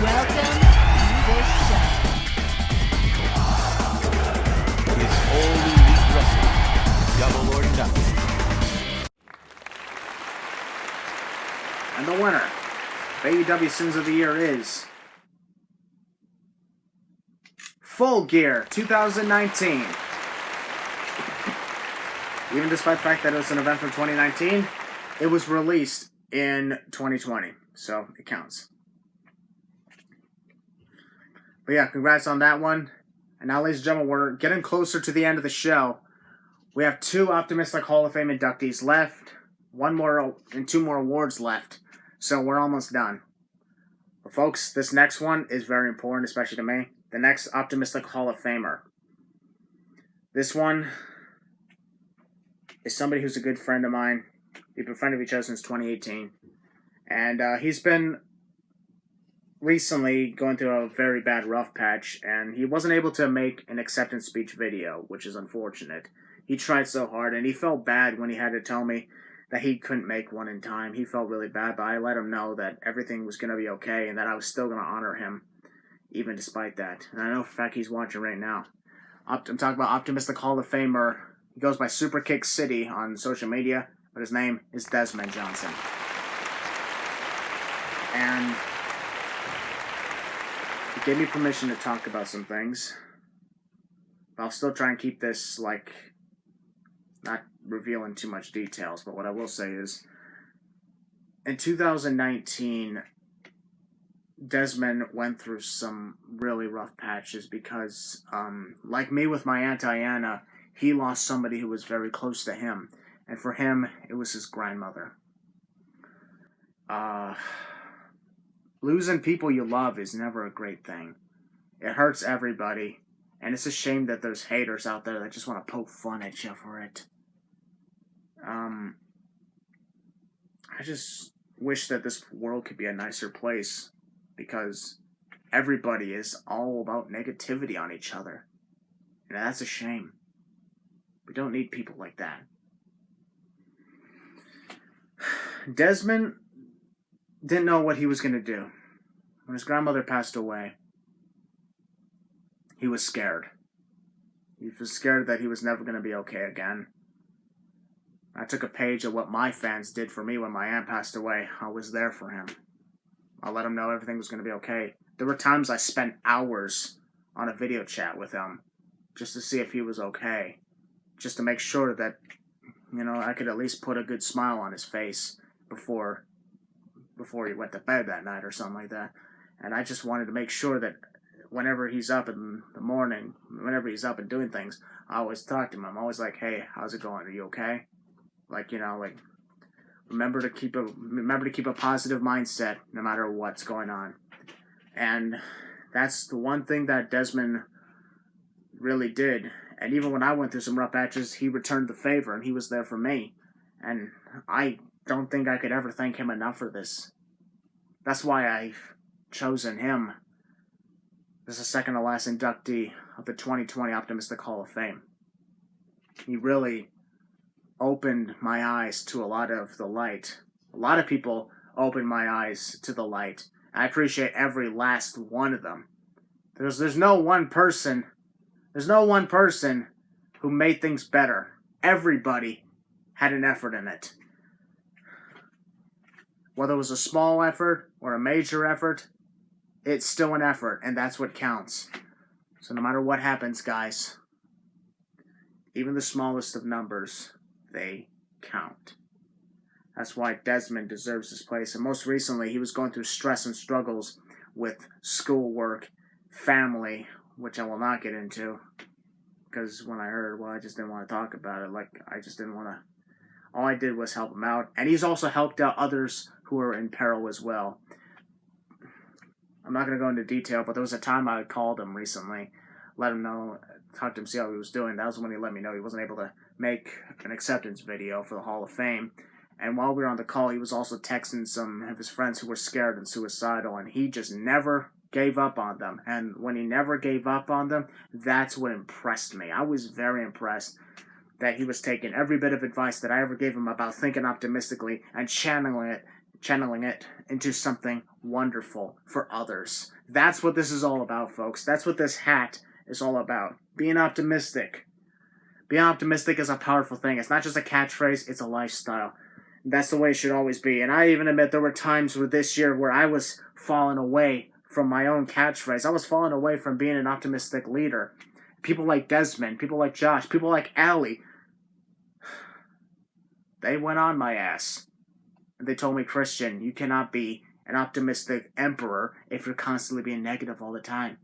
Welcome to this show. It's all elite wrestling, double or nothing. And the winner of AEW Sins of the Year is Full Gear 2019. Even despite the fact that it was an event from 2019, it was released in 2020, so it counts. But yeah, congrats on that one. And now, ladies and gentlemen, we're getting closer to the end of the show. We have 2 Optimistic Hall of Fame inductees left, 1 more and 2 more awards left. So we're almost done. But folks, this next one is very important, especially to me. The next Optimistic Hall of Famer. This one is somebody who's a good friend of mine. We've been friends of each other since 2018. And he's been recently going through a very bad rough patch, and he wasn't able to make an acceptance speech video, which is unfortunate. He tried so hard, and he felt bad when he had to tell me that he couldn't make one in time. He felt really bad, but I let him know that everything was going to be okay, and that I was still going to honor him, even despite that. And I know for a fact he's watching right now. I'm talking about Optimistic Hall of Famer. He goes by Superkick City on social media, but his name is Desmond Johnson. And he gave me permission to talk about some things. But I'll still try and keep this, like, not revealing too much details. But what I will say is, in 2019, Desmond went through some really rough patches because, like me with my Aunt Ayanna, he lost somebody who was very close to him. And for him, it was his grandmother. Losing people you love is never a great thing. It hurts everybody. And it's a shame that there's haters out there that just want to poke fun at you for it. I just wish that this world could be a nicer place. Because everybody is all about negativity on each other. And that's a shame. We don't need people like that. Desmond didn't know what he was going to do. When his grandmother passed away, he was scared. He was scared that he was never going to be okay again. I took a page of what my fans did for me when my aunt passed away. I was there for him. I let him know everything was going to be okay. There were times I spent hours on a video chat with him just to see if he was okay. Just to make sure that, I could at least put a good smile on his face before he went to bed that night or something like that. And I just wanted to make sure that whenever he's up in the morning, whenever he's up and doing things, I always talk to him. I'm always like, hey, how's it going? Are you okay? Remember to keep a positive mindset no matter what's going on. And that's the one thing that Desmond really did. And even when I went through some rough patches, he returned the favor and he was there for me. And I don't think I could ever thank him enough for this. That's why I've chosen him as the second to last inductee of the 2020 Optimistic Hall of Fame. He really opened my eyes to a lot of the light. A lot of people opened my eyes to the light. I appreciate every last one of them. There's no one person who made things better. Everybody had an effort in it. Whether it was a small effort or a major effort, it's still an effort, and that's what counts. So no matter what happens, guys, even the smallest of numbers, they count. That's why Desmond deserves this place. And most recently, he was going through stress and struggles with schoolwork, family, which I will not get into. Because when I heard, I just didn't want to talk about it. I just didn't want to. All I did was help him out. And he's also helped out others who are in peril as well. I'm not going to go into detail, but there was a time I called him recently, let him know, talked to him, see how he was doing. That was when he let me know he wasn't able to make an acceptance video for the Hall of Fame. And while we were on the call, he was also texting some of his friends who were scared and suicidal, and he just never gave up on them. And when he never gave up on them, that's what impressed me. I was very impressed that he was taking every bit of advice that I ever gave him about thinking optimistically and channeling it into something wonderful for others. That's what this is all about, folks. That's what this hat is all about. Being optimistic. Being optimistic is a powerful thing. It's not just a catchphrase, it's a lifestyle. That's the way it should always be. And I even admit there were times this year where I was falling away from my own catchphrase. I was falling away from being an optimistic leader. People like Desmond, people like Josh, people like Allie, they went on my ass. And they told me, Christian, you cannot be an optimistic emperor if you're constantly being negative all the time.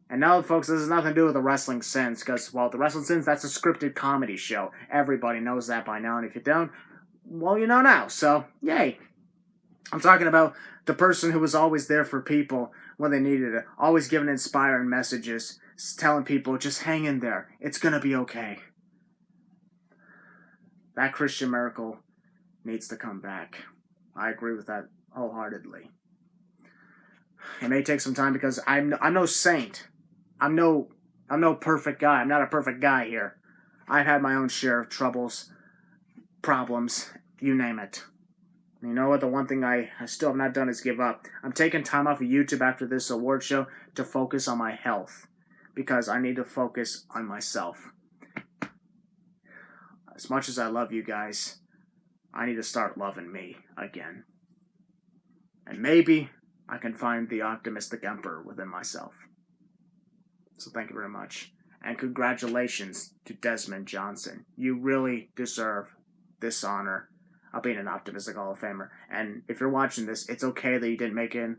And now, folks, this has nothing to do with the Wrestling Sins, because, the Wrestling Sins, that's a scripted comedy show. Everybody knows that by now, and if you don't, well, you know now, so, yay. I'm talking about the person who was always there for people when they needed it, always giving inspiring messages, telling people, just hang in there, it's gonna be okay. That Christian Miracle needs to come back. I agree with that wholeheartedly. It may take some time because I'm no saint. I'm no perfect guy. I'm not a perfect guy here. I've had my own share of troubles, problems, you name it. You know what? The one thing I still have not done is give up. I'm taking time off of YouTube after this award show to focus on my health because I need to focus on myself. As much as I love you guys, I need to start loving me again. And maybe I can find the optimistic emperor within myself. So thank you very much. And congratulations to Desmond Johnson. You really deserve this honor of being an optimistic Hall of Famer. And if you're watching this, it's okay that you didn't make an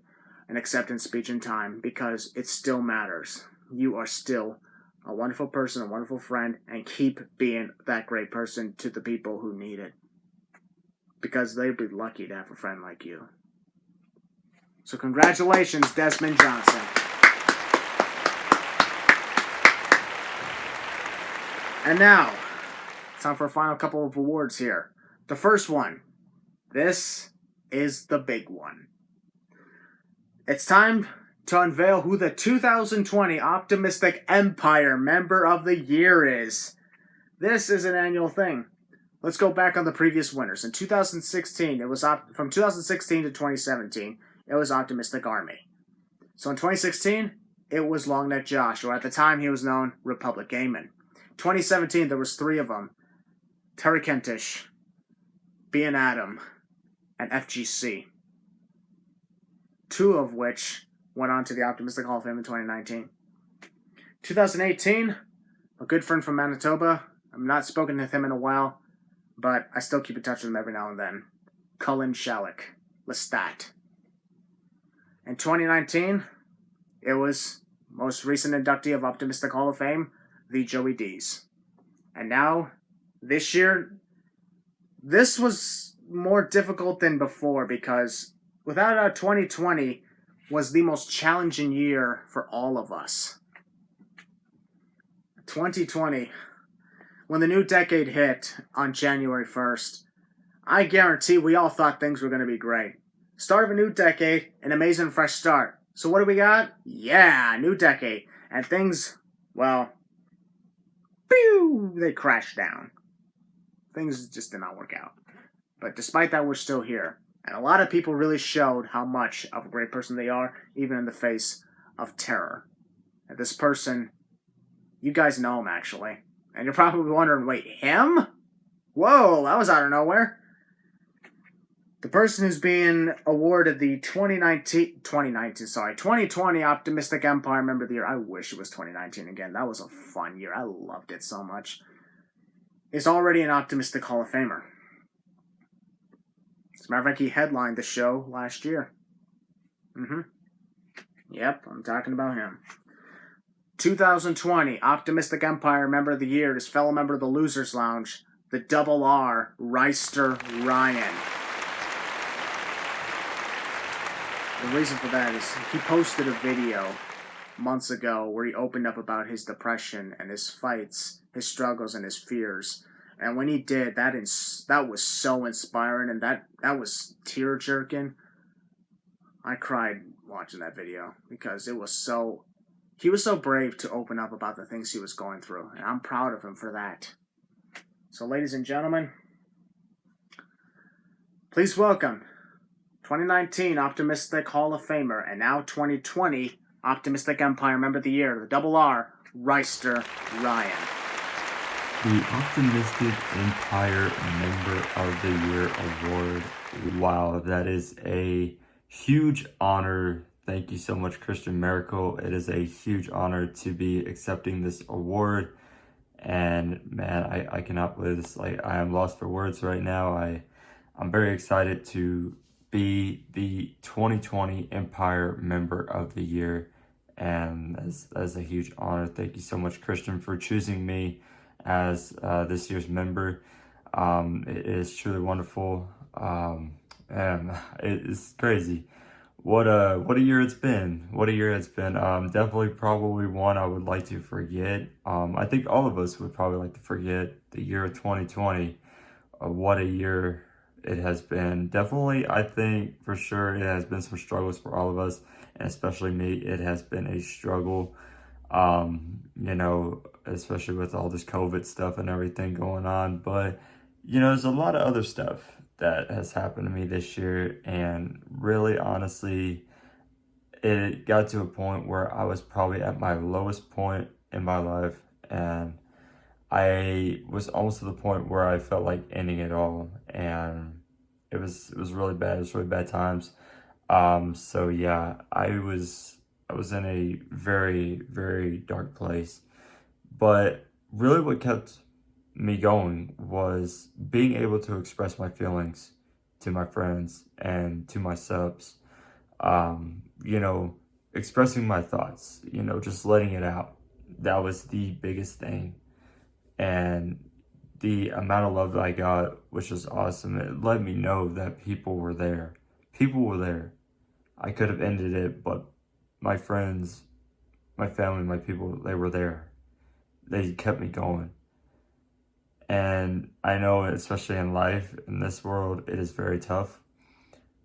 acceptance speech in time because it still matters. You are still a wonderful person, a wonderful friend, and keep being that great person to the people who need it. Because they'd be lucky to have a friend like you. So congratulations, Desmond Johnson. And now, it's time for a final couple of awards here. The first one. This is the big one. It's time to unveil who the 2020 Optimistic Empire Member of the Year is. This is an annual thing. Let's go back on the previous winners. In 2016, it was from 2016 to 2017, it was Optimistic Army. So in 2016, it was Longneck Josh, or at the time he was known Republic Gaming. 2017, there was 3 of them. Terry Kentish, Being Adam, and FGC. 2 of which went on to the Optimistic Hall of Fame in 2019. 2018, a good friend from Manitoba. I've not spoken to him in a while, but I still keep in touch with him every now and then. Cullen Shalleck, Lestat. In 2019, it was most recent inductee of Optimistic Hall of Fame, the Joey Deez. And now, this year, this was more difficult than before because without a doubt 2020 was the most challenging year for all of us. 2020, when the new decade hit on January 1st, I guarantee we all thought things were going to be great. Start of a new decade, an amazing fresh start. So what do we got? Yeah, new decade. And things, well, they crashed down. Things just did not work out. But despite that, we're still here. And a lot of people really showed how much of a great person they are, even in the face of terror. And this person, you guys know him, actually. And you're probably wondering, wait, him? Whoa, that was out of nowhere. The person who's being awarded the 2020 Optimistic Empire Member of the Year, I wish it was 2019 again. That was a fun year. I loved it so much. Is already an Optimistic Hall of Famer. As a matter of fact, he headlined the show last year. Yep, I'm talking about him. 2020 Optimistic Empire Member of the Year is fellow member of the Losers Lounge, the Double R, Reister Ryan. The reason for that is he posted a video months ago where he opened up about his depression and his fights, his struggles, and his fears. And when he did, that was so inspiring, and that was tear-jerking. I cried watching that video because he was so brave to open up about the things he was going through, and I'm proud of him for that. So, ladies and gentlemen, please welcome 2019 Optimistic Hall of Famer, and now 2020 Optimistic Empire Member of the Year, the Double R, Reister Ryan. The Optimistic Empire Member of the Year award. Wow, that is a huge honor. Thank you so much, Christian Miracle. It is a huge honor to be accepting this award. And man, I cannot believe this. Like, I am lost for words right now. I'm very excited to be the 2020 Empire Member of the Year. And that's a huge honor. Thank you so much, Christian, for choosing me as this year's member. It is truly wonderful. And it's crazy. What a year it's been. What a year it's been. Definitely probably one I would like to forget. I think all of us would probably like to forget the year of 2020. What a year it has been. Definitely, I think for sure it has been some struggles for all of us, and especially me. It has been a struggle, you know, especially with all this COVID stuff and everything going on. But, you know, there's a lot of other stuff that has happened to me this year, and really honestly, it got to a point where I was probably at my lowest point in my life, and I was almost to the point where I felt like ending it all, and it was really bad. It was really bad times. So yeah, I was in a very, very dark place, but really what kept me going was being able to express my feelings to my friends and to my subs. You know, expressing my thoughts, you know, just letting it out. That was the biggest thing. And the amount of love that I got, which was awesome, it let me know that people were there. People were there. I could have ended it, but my friends, my family, my people, they were there. They kept me going. And I know, especially in life, in this world, it is very tough.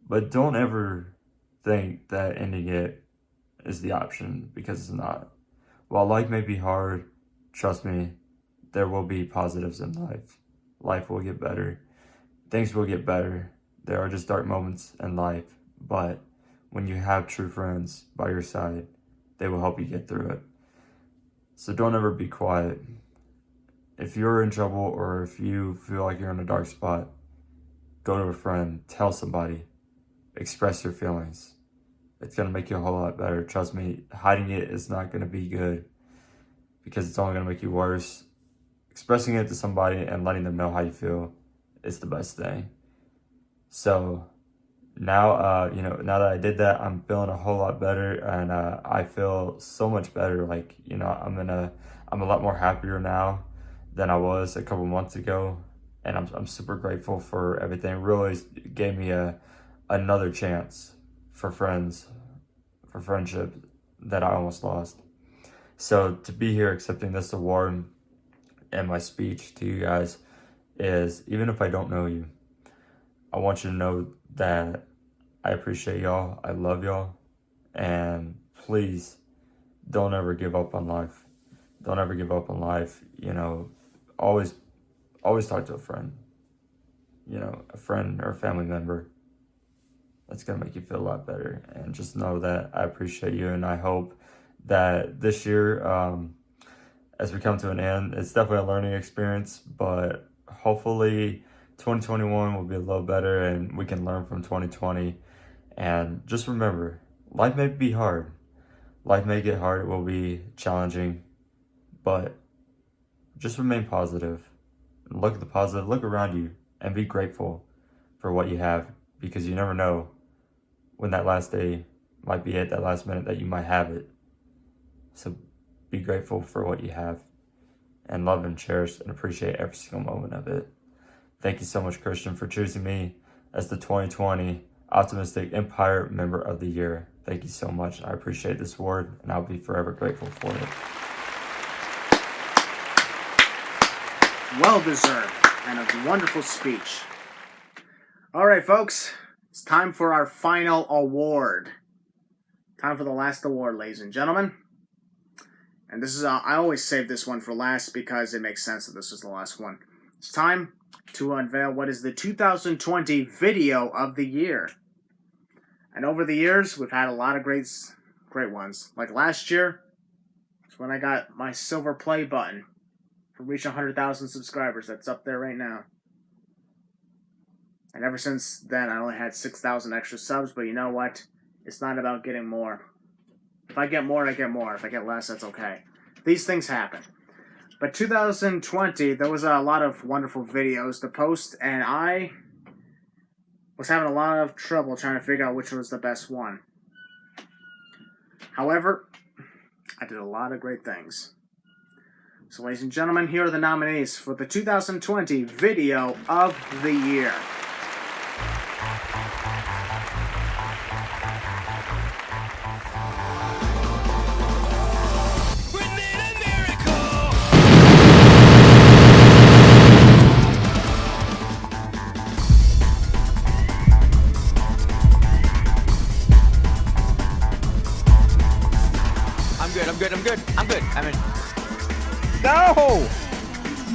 But don't ever think that ending it is the option, because it's not. While life may be hard, trust me, there will be positives in life. Life will get better. Things will get better. There are just dark moments in life, but when you have true friends by your side, they will help you get through it. So don't ever be quiet. If you're in trouble or if you feel like you're in a dark spot, go to a friend, tell somebody, express your feelings. It's going to make you a whole lot better. Trust me, hiding it is not going to be good, because it's only going to make you worse. Expressing it to somebody and letting them know how you feel is the best thing. So now, you know, now that I did that, I'm feeling a whole lot better, and I feel so much better. Like, you know, I'm a lot more happier now than I was a couple months ago, and I'm super grateful for everything. It really gave me another chance for friends, for friendship that I almost lost. So to be here accepting this award and my speech to you guys is, even if I don't know you, I want you to know that I appreciate y'all, I love y'all, and please don't ever give up on life. Don't ever give up on life. You know, always talk to a friend. You know, a friend or a family member. That's gonna make you feel a lot better. And just know that I appreciate you, and I hope that this year, as we come to an end, it's definitely a learning experience, but hopefully 2021 will be a little better and we can learn from 2020. And just remember, life may be hard. Life may get hard, it will be challenging, but just remain positive. Look at the positive, look around you, and be grateful for what you have, because you never know when that last day might be it, that last minute that you might have it. So be grateful for what you have, and love and cherish and appreciate every single moment of it. Thank you so much, Christian, for choosing me as the 2020 Optimistic Empire Member of the Year. Thank you so much. I appreciate this award, and I'll be forever grateful for it. Well deserved, and a wonderful speech. Alright, folks, it's time for our final award. Time for the last award, ladies and gentlemen. And this is, I always save this one for last because it makes sense that this is the last one. It's time to unveil what is the 2020 Video of the Year. And over the years, we've had a lot of great ones. Like last year, it's when I got my silver play button for reaching 100,000 subscribers. That's up there right now. And ever since then, I only had 6,000 extra subs, but you know what? It's not about getting more. If I get more, I get more. If I get less, that's okay. These things happen. But 2020, there was a lot of wonderful videos to post, and I was having a lot of trouble trying to figure out which was the best one. However, I did a lot of great things. So, ladies and gentlemen, here are the nominees for the 2020 Video of the Year.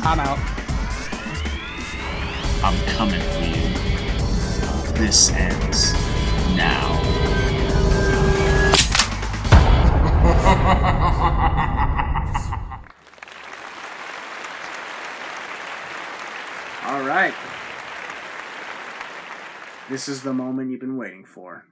I'm out. I'm coming for you. This ends now. All right. This is the moment you've been waiting for.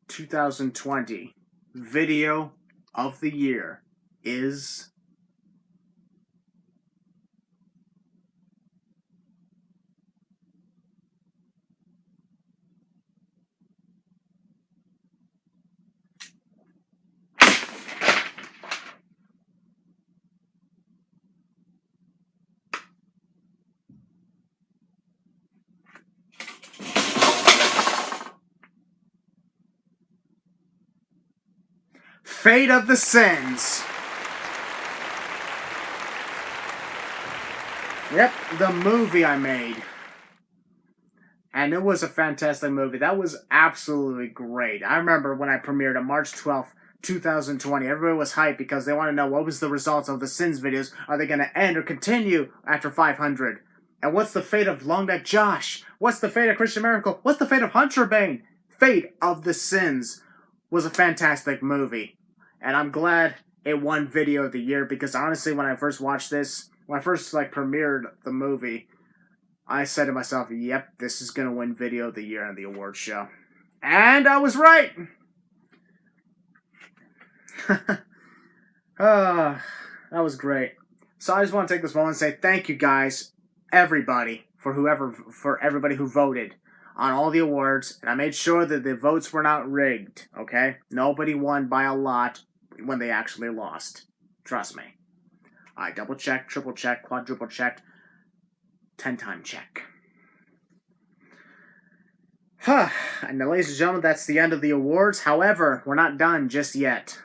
...2020 video of the year is... Fate of the Sins. Yep, the movie I made. And it was a fantastic movie. That was absolutely great. I remember when I premiered on March 12th, 2020. Everybody was hyped because they want to know what was the results of the Sins videos. Are they going to end or continue after 500? And what's the fate of Long Neck Josh? What's the fate of Christian Miracle? What's the fate of Hunter Bane? Fate of the Sins was a fantastic movie. And I'm glad it won Video of the Year because honestly, when I first watched this, when I first premiered the movie, I said to myself, yep, this is going to win Video of the Year on the awards show. And I was right! That was great. So I just want to take this moment and say thank you guys, everybody, for everybody who voted on all the awards. And I made sure that the votes were not rigged, okay? Nobody won by a lot when they actually lost. Trust me. I double-checked, triple-checked, quadruple-checked, 10-time check. And now, ladies and gentlemen, that's the end of the awards. However, we're not done just yet.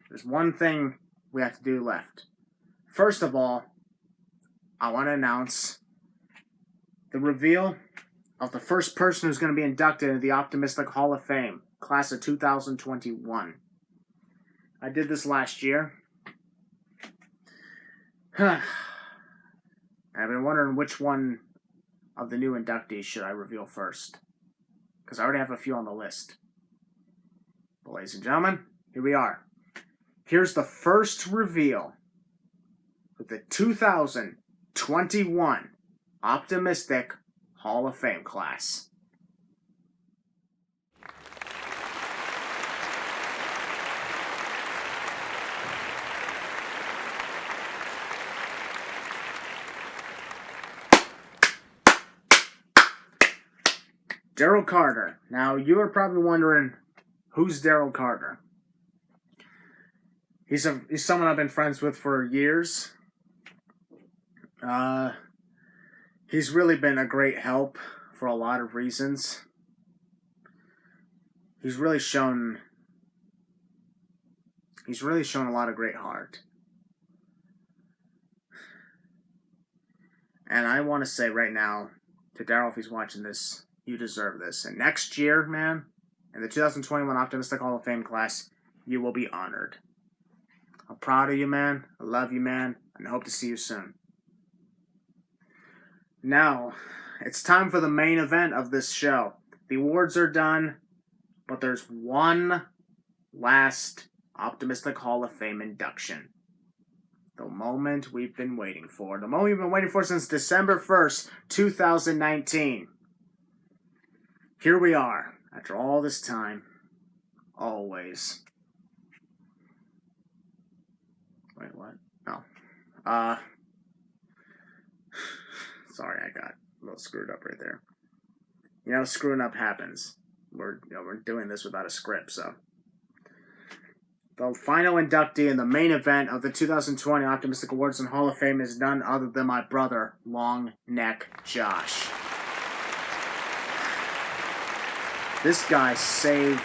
There's one thing we have to do left. First of all, I want to announce the reveal of the first person who's going to be inducted into the Optimistic Hall of Fame, class of 2021. I did this last year. I've been wondering which one of the new inductees should I reveal first. Because I already have a few on the list. But ladies and gentlemen, here we are. Here's the first reveal with the 2021 Optimistic Hall of Fame class. Daryl Carter. Now, you are probably wondering, who's Daryl Carter? He's someone I've been friends with for years. He's really been a great help for a lot of reasons. He's really shown a lot of great heart. And I want to say right now to Daryl, if he's watching this, you deserve this. And next year, man, in the 2021 Optimistic Hall of Fame class, you will be honored. I'm proud of you, man. I love you, man. And I hope to see you soon. Now, it's time for the main event of this show. The awards are done, but there's one last Optimistic Hall of Fame induction. The moment we've been waiting for. The moment we've been waiting for since December 1st, 2019. Here we are, after all this time. Always. Wait, what? No. Sorry, I got a little screwed up right there. You know, screwing up happens. We're doing this without a script, so. The final inductee in the main event of the 2020 Optimistic Awards and Hall of Fame is none other than my brother, Long Neck Josh. This guy saved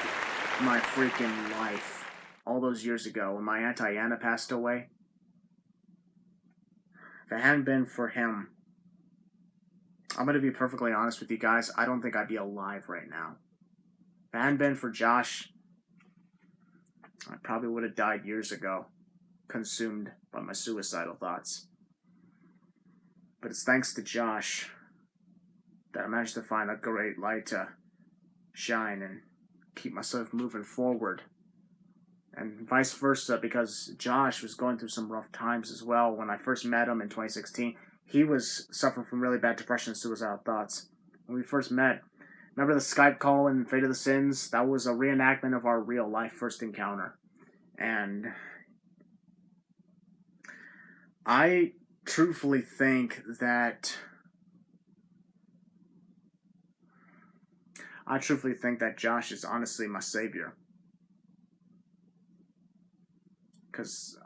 my freaking life all those years ago when my Aunt Ayanna passed away. If it hadn't been for him, I'm going to be perfectly honest with you guys, I don't think I'd be alive right now. If it hadn't been for Josh, I probably would have died years ago, consumed by my suicidal thoughts. But it's thanks to Josh that I managed to find a great light to shine and keep myself moving forward. And vice versa, because Josh was going through some rough times as well. When I first met him in 2016, he was suffering from really bad depression and suicidal thoughts. When we first met, remember the Skype call in Fate of the Sins? That was a reenactment of our real life first encounter. And I truthfully think that Josh is honestly my savior. Because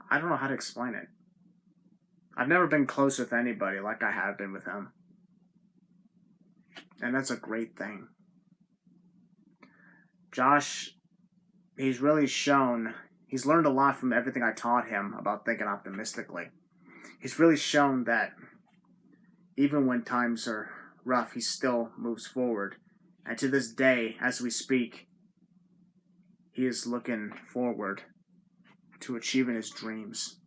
I don't know how to explain it. I've never been close with anybody like I have been with him. And that's a great thing. Josh, he's really shown, he's learned a lot from everything I taught him about thinking optimistically. He's really shown that even when times are rough, he still moves forward. And to this day, as we speak, he is looking forward to achieving his dreams.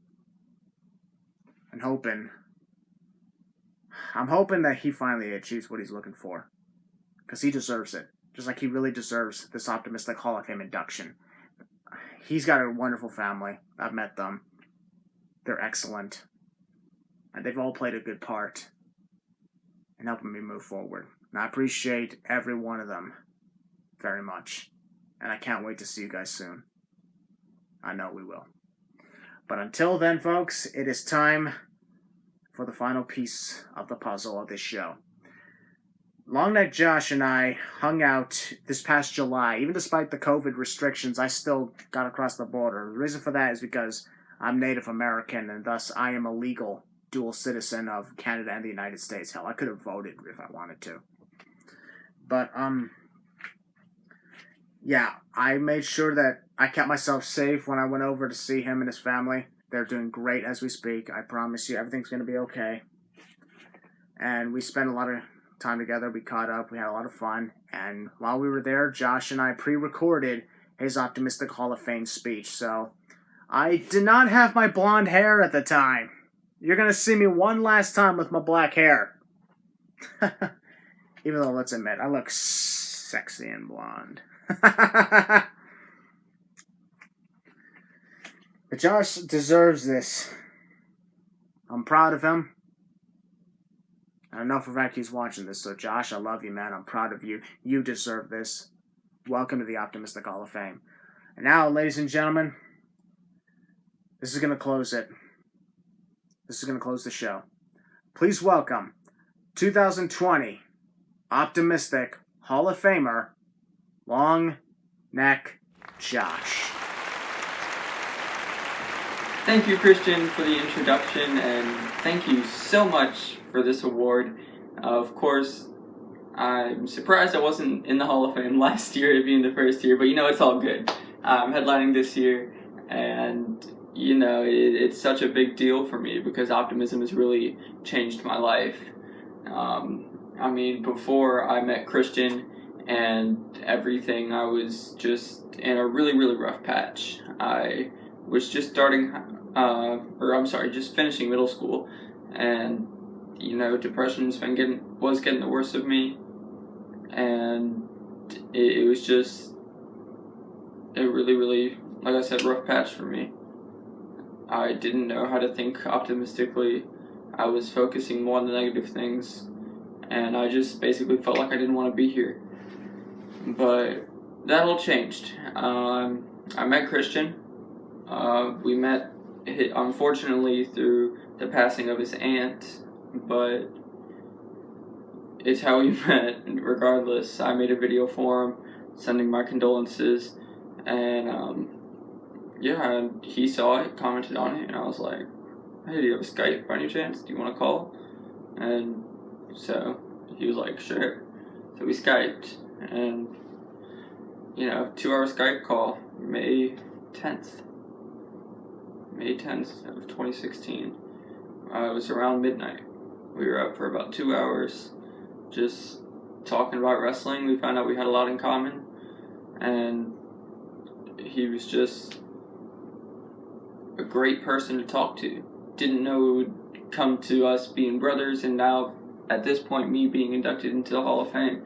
And I'm hoping that he finally achieves what he's looking for. Because he deserves it. Just like he really deserves this optimistic Hall of Fame induction. He's got a wonderful family. I've met them. They're excellent. And they've all played a good part in helping me move forward. And I appreciate every one of them very much. And I can't wait to see you guys soon. I know we will. But until then, folks, it is time for the final piece of the puzzle of this show. Longneck Josh and I hung out this past July. Even despite the COVID restrictions, I still got across the border. The reason for that is because I'm Native American, and thus I am a legal dual citizen of Canada and the United States. Hell, I could have voted if I wanted to. But, yeah, I made sure that I kept myself safe when I went over to see him and his family. They're doing great as we speak. I promise you, everything's going to be okay. And we spent a lot of time together. We caught up. We had a lot of fun. And while we were there, Josh and I pre-recorded his Optimistic Hall of Fame speech. So I did not have my blonde hair at the time. You're going to see me one last time with my black hair. Even though, let's admit, I look sexy and blonde. But Josh deserves this. I'm proud of him. I know for a fact he's watching this, so Josh, I love you, man. I'm proud of you. You deserve this. Welcome to the Optimistic Hall of Fame. And now, ladies and gentlemen, this is going to close it. This is going to close the show. Please welcome 2020 Optimistic Hall of Famer, Long Neck Josh. Thank you, Christian, for the introduction, and thank you so much for this award. Of course, I'm surprised I wasn't in the Hall of Fame last year, it being the first year, but it's all good. I'm headlining this year, and it's such a big deal for me because optimism has really changed my life. Before I met Christian and everything, I was just in a really, really rough patch. I was just just finishing middle school, and depression was getting the worst of me, and it was just a really, really, like I said, rough patch for me. I didn't know how to think optimistically. I was focusing more on the negative things, and I just basically felt like I didn't want to be here. But that all changed. I met Christian. We met, unfortunately, through the passing of his aunt, but it's how we met regardless. I made a video for him, sending my condolences, and he saw it, commented on it, and I was like, hey, do you have a Skype by any chance? Do you want to call? And so he was like, sure. So we Skyped, and 2-hour Skype call, May 10th of 2016. It was around midnight. We were up for about 2 hours just talking about wrestling. We found out we had a lot in common, and he was just a great person to talk to. Didn't know it would come to us being brothers, and now at this point me being inducted into the Hall of Fame.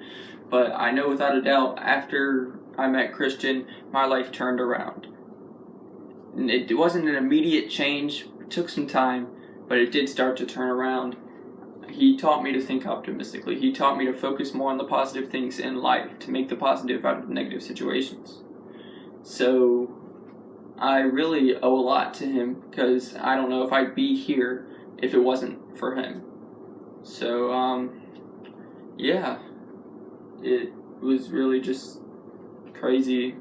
But I know without a doubt, after I met Christian, my life turned around. And it wasn't an immediate change, it took some time, but it did start to turn around. He taught me to think optimistically. He taught me to focus more on the positive things in life, to make the positive out of negative situations. So I really owe a lot to him, because I don't know if I'd be here if it wasn't for him. So, yeah, it was really just crazy.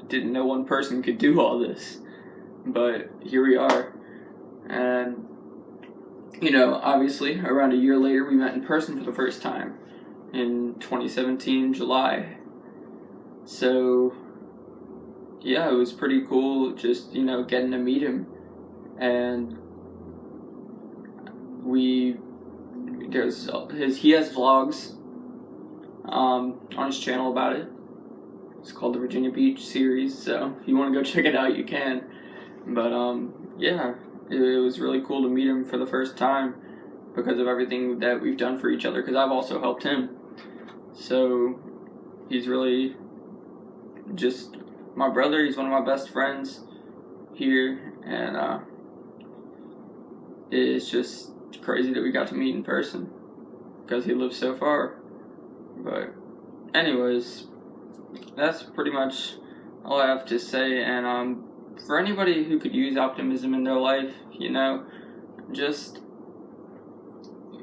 Didn't know one person could do all this, but here we are. And, you know, obviously, around a year later, we met in person for the first time in 2017, July. So, yeah, it was pretty cool just, you know, getting to meet him. And he has vlogs on his channel about it. It's called the Virginia Beach series, so if you want to go check it out, you can. But, yeah, it was really cool to meet him for the first time because of everything that we've done for each other, because I've also helped him. So, he's really just my brother. He's one of my best friends here, and it's just crazy that we got to meet in person because he lives so far. But anyways, that's pretty much all I have to say. And for anybody who could use optimism in their life, you know, just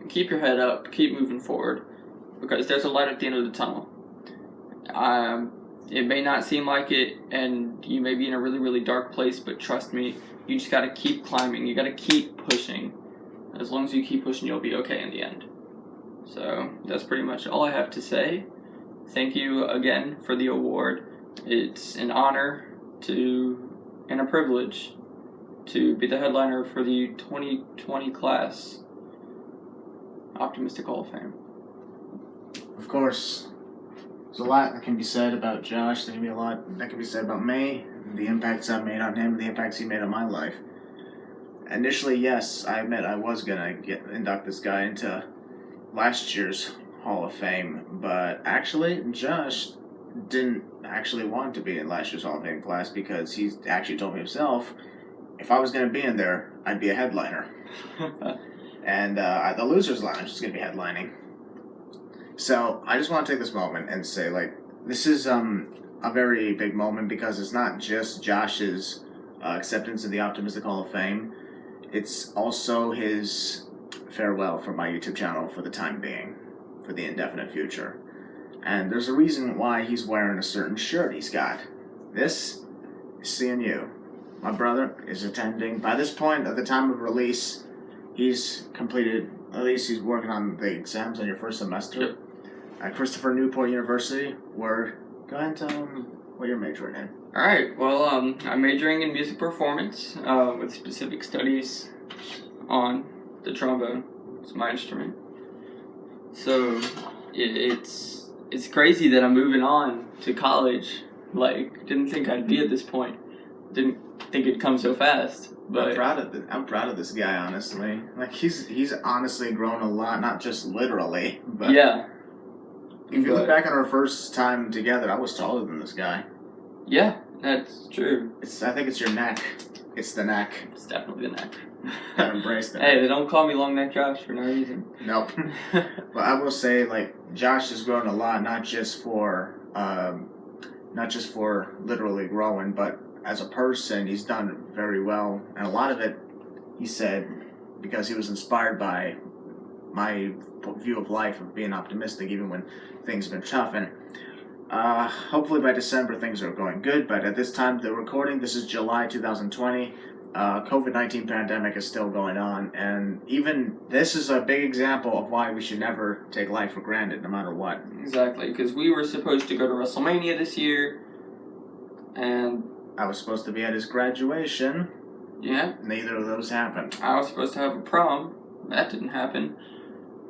keep your head up, keep moving forward, because there's a light at the end of the tunnel. It may not seem like it, and you may be in a really, really dark place, but trust me, you just gotta keep climbing, you gotta keep pushing. As long as you keep pushing, you'll be okay in the end. So, that's pretty much all I have to say. Thank you again for the award. It's an honor and a privilege to be the headliner for the 2020 class Optimistic Hall of Fame. Of course, there's a lot that can be said about Josh. There can be a lot that can be said about me, the impacts I've made on him, the impacts he made on my life. Initially, yes, I admit I was gonna induct this guy into last year's Hall of Fame, but actually, Josh didn't actually want to be in last year's Hall of Fame class because he actually told me himself, if I was going to be in there, I'd be a headliner. And the Losers Lounge is going to be headlining. So I just want to take this moment and say, like, this is a very big moment because it's not just Josh's acceptance of the Optimistic Hall of Fame. It's also his farewell from my YouTube channel for the time being, for the indefinite future. And there's a reason why he's wearing a certain shirt he's got. This is seeing you. My brother is attending. By this point, at the time of release, he's completed, at least he's working on the exams on your first semester at Christopher Newport University. Go ahead and tell him what you're majoring in. Alright, well, I'm majoring in music performance with specific studies on the trombone. It's my instrument. So, it's crazy that I'm moving on to college. Like, didn't think I'd be at this point. Didn't think it'd come so fast. But I'm proud of this guy, honestly. Like, he's honestly grown a lot, not just literally, but yeah. If you look back on our first time together, I was taller than this guy. Yeah, that's true. I think it's your neck. It's the neck. It's definitely the neck. Gotta embrace that. Hey, they don't call me Long Neck Josh for no reason. Nope. But I will say, like, Josh has grown a lot, not just for literally growing, but as a person, he's done very well. And a lot of it, he said, because he was inspired by my view of life, of being optimistic, even when things have been tough. And hopefully by December, things are going good. But at this time, the recording, this is July 2020. COVID-19 pandemic is still going on, and even this is a big example of why we should never take life for granted, no matter what. Exactly, because we were supposed to go to WrestleMania this year, and I was supposed to be at his graduation. Yeah. Neither of those happened. I was supposed to have a prom. That didn't happen.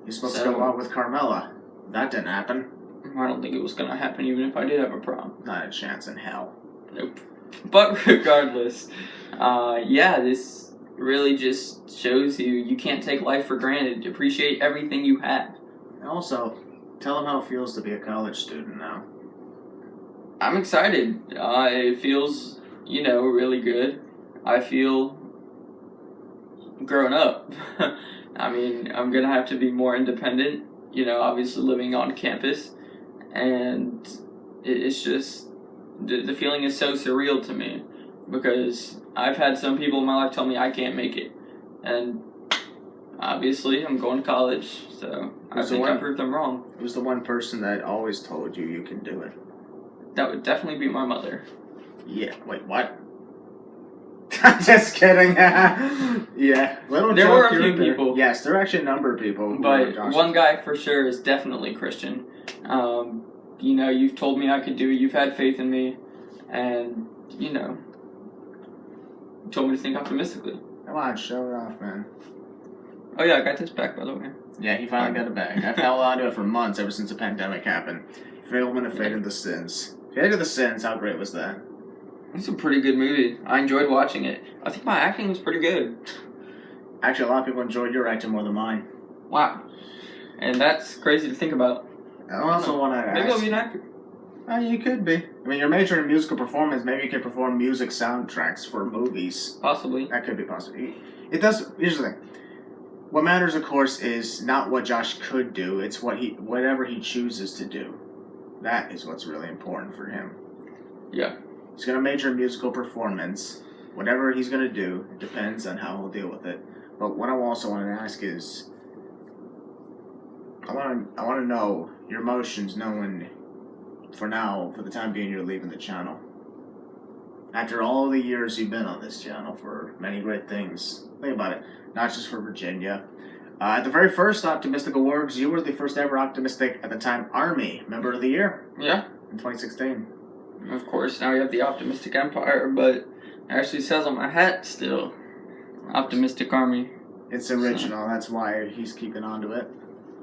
You're supposed to go out with Carmella. That didn't happen. I don't think it was gonna happen even if I did have a prom. Not a chance in hell. Nope. But regardless, yeah, this really just shows you can't take life for granted. Appreciate everything you have. And also, tell them how it feels to be a college student now. I'm excited. It feels, really good. I feel grown up. I mean, I'm gonna have to be more independent, obviously living on campus, and it's just, the feeling is so surreal to me, because I've had some people in my life tell me I can't make it, and obviously I'm going to college, so I think I proved them wrong. Who's the one person that always told you can do it? That would definitely be my mother. Yeah, wait, what? Just kidding. Yeah. There were a few people. Yes, there are actually a number of people. But one guy for sure is definitely Christian. You've told me I could do it. You've had faith in me. And, you told me to think optimistically. Come on, show it off, man. Oh, yeah, I got this back, by the way. Yeah, he finally got it back. I've held on to it for months, ever since the pandemic happened. Phillip and Fate of the Sins. Fate of the Sins, how great was that? It's a pretty good movie. I enjoyed watching it. I think my acting was pretty good. Actually, a lot of people enjoyed your acting more than mine. Wow. And that's crazy to think about. I also want to ask. Maybe I'll be an actor. You could be. I mean, you're majoring in musical performance. Maybe you could perform music soundtracks for movies. Possibly. That could be possible. It does. Here's the thing. What matters, of course, is not what Josh could do. It's whatever he chooses to do. That is what's really important for him. Yeah. He's going to major in musical performance. Whatever he's going to do, it depends on how he'll deal with it. But what I also want to ask is, I want to know your emotions, knowing for the time being, you're leaving the channel. After all the years you've been on this channel for many great things. Think about it. Not just for Virginia. At the very first Optimistic Awards, you were the first ever Optimistic, at the time, Army Member of the Year. Yeah. In 2016. Of course, now we have the Optimistic Empire, but it actually says on my hat still, Optimistic Army. It's original, that's why he's keeping on to it.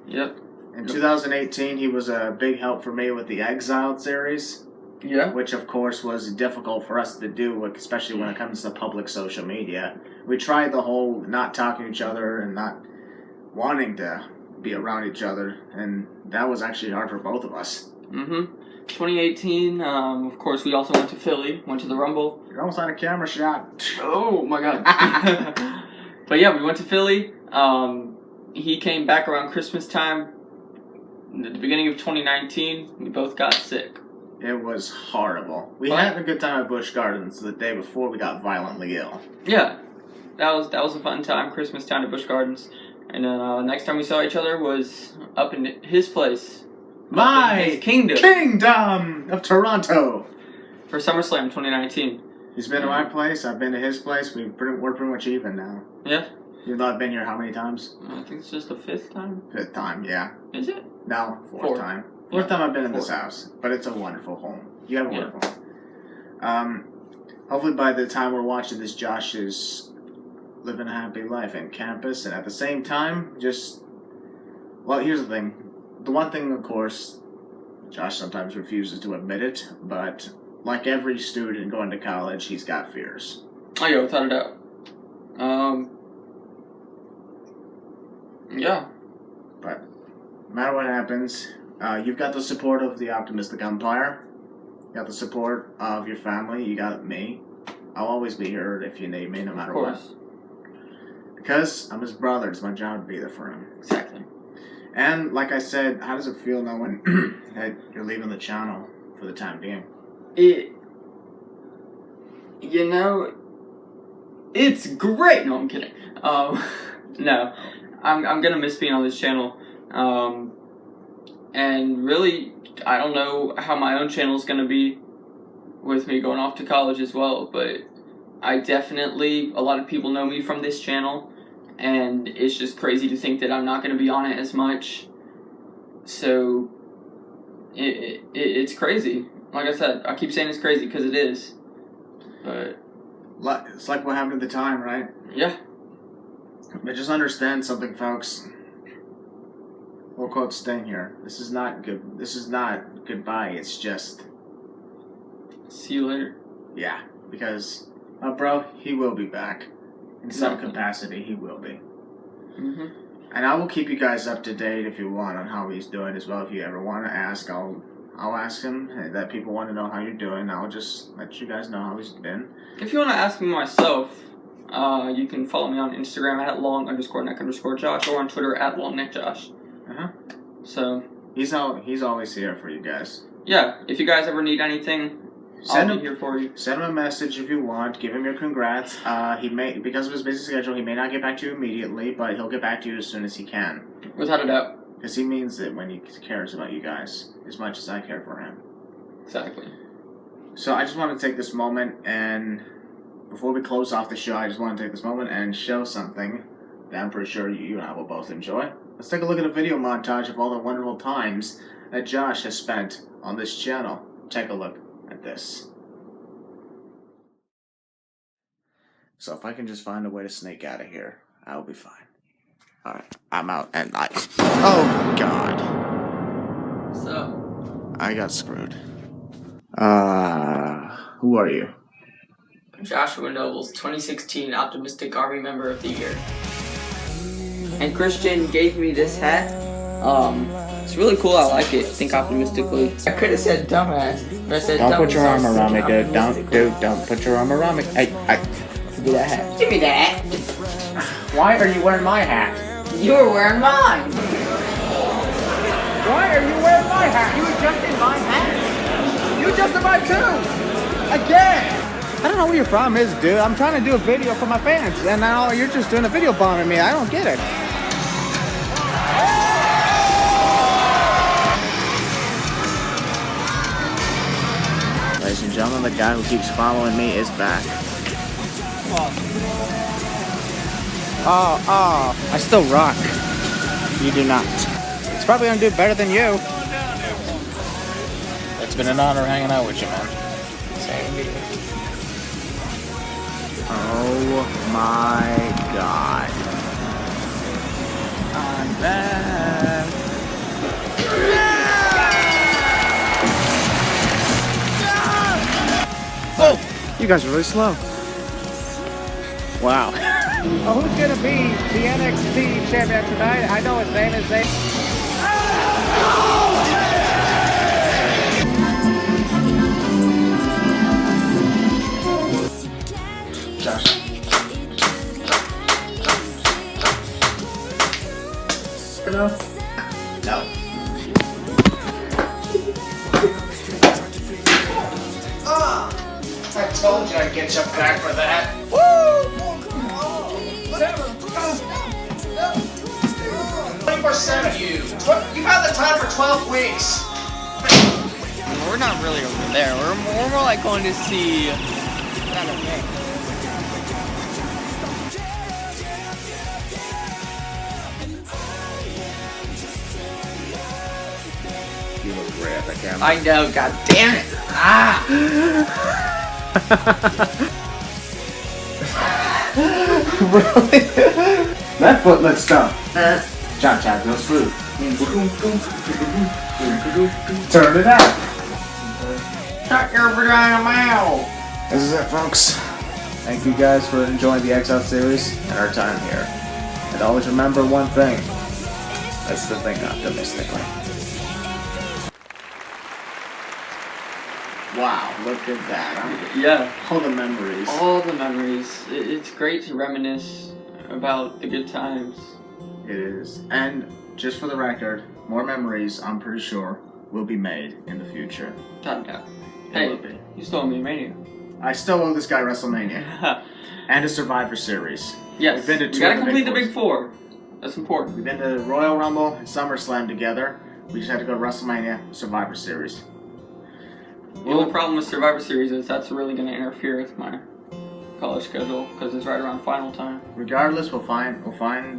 Yep. In 2018, he was a big help for me with the Exiled series. Yeah. Which, of course, was difficult for us to do, especially when it comes to public social media. We tried the whole not talking to each other and not wanting to be around each other, and that was actually hard for both of us. Mm-hmm. 2018, of course, we also went to Philly, went to the Rumble. You're almost on a camera shot. Oh, my God. But yeah, we went to Philly. He came back around Christmas time. At the beginning of 2019, we both got sick. It was horrible. We had a good time at Busch Gardens the day before we got violently ill. Yeah, that was a fun time, Christmas time at Busch Gardens. And then next time we saw each other was up in his place. My kingdom of Toronto. For SummerSlam 2019. He's been to my place, I've been to his place. We're pretty much even now. Yeah. Even though I've been here how many times? I think it's just the fifth time. Fifth time, yeah. Is it? No, fourth time. Fourth time I've been in this house, but it's a wonderful home. You have a wonderful home. Hopefully by the time we're watching this, Josh is living a happy life in campus, and at the same time, here's the thing. The one thing, of course, Josh sometimes refuses to admit it, but like every student going to college, he's got fears. Oh yeah, without a doubt. Yeah. But no matter what happens, you've got the support of the Optimistic Empire. You got the support of your family. You got me. I'll always be here if you need me, no matter what. Because I'm his brother. It's my job to be there for him. Exactly. And like I said, how does it feel knowing that you're leaving the channel for the time being? It's great. No, I'm kidding. No, I'm gonna miss being on this channel. And really, I don't know how my own channel is gonna be with me going off to college as well, but a lot of people know me from this channel, and it's just crazy to think that I'm not gonna be on it as much. So, it's crazy. Like I said, I keep saying it's crazy because it is. But it's like what happened at the time, right? Yeah. But just understand something, folks. we'll quote Sting here. This is not good. This is not goodbye. It's just see you later. Yeah, because bro, he will be back in some capacity. He will be. Mhm. And I will keep you guys up to date if you want on how he's doing as well. If you ever want to ask, I'll ask him. That people want to know how you're doing. I'll just let you guys know how he's been. If you want to ask me myself, you can follow me on Instagram at long_neck_Josh or on Twitter at longneckjosh. So he's always here for you guys. Yeah, if you guys ever need anything, I'll be here for you. Send him a message if you want. Give him your congrats. He may, because of his busy schedule, he may not get back to you immediately, but he'll get back to you as soon as he can. Without a doubt. Because he means it when he cares about you guys as much as I care for him. Exactly. So I just want to take this moment and, before we close off the show, I just want to take this moment and show something that I'm pretty sure you and I will both enjoy. Let's take a look at a video montage of all the wonderful times that Josh has spent on this channel. Take a look at this. So if I can just find a way to snake out of here, I'll be fine. Alright, I'm out and oh god. So I got screwed. Who are you? Joshua Noble's 2016 Optimistic Army Member of the Year. And Christian gave me this hat. It's really cool. I like it. Think optimistically. I could have said dumbass, but I said don't put your arm around me, dude. Don't put your arm around me. Hey, give me that hat. Give me that. Why are you wearing my hat? You were wearing mine. Why are you wearing my hat? You adjusted my hat. You adjusted mine too. Again. I don't know what your problem is, dude. I'm trying to do a video for my fans, and now you're just doing a video bombing me. I don't get it. Ladies and gentlemen, the guy who keeps following me is back. I still rock. You do not. It's probably gonna do better than you. It's been an honor hanging out with you, man. Same here. Oh my god. I'm back. Oh! You guys are really slow. Wow. Oh, who's gonna be the NXT champion tonight? I know his name is Josh. No. No. I told you I'd get you back for that. Woo! 24/7, you've had the time for 12 weeks. We're not really over there. We're more like going to see that event. You look great at the camera. I know, god damn it! Really? That foot looks tough. Chop chop goes smooth. Turn it out. Shut your vagina mouth! This is it, folks. Thank you guys for enjoying the Exile series and our time here. And always remember one thing. That's the thing optimistically. Wow, look at that. Huh? Yeah. All the memories. All the memories. It's great to reminisce about the good times. It is. And just for the record, more memories, I'm pretty sure, will be made in the future. Yeah. Hey, you stole me Mania. I still owe this guy WrestleMania. And a Survivor Series. Yes. We've been to two we gotta of the complete big the Big Four. That's important. We've been to Royal Rumble and SummerSlam together. We just had to go to WrestleMania, Survivor Series. The only problem with Survivor Series is that's really going to interfere with my college schedule because it's right around final time. Regardless, we'll find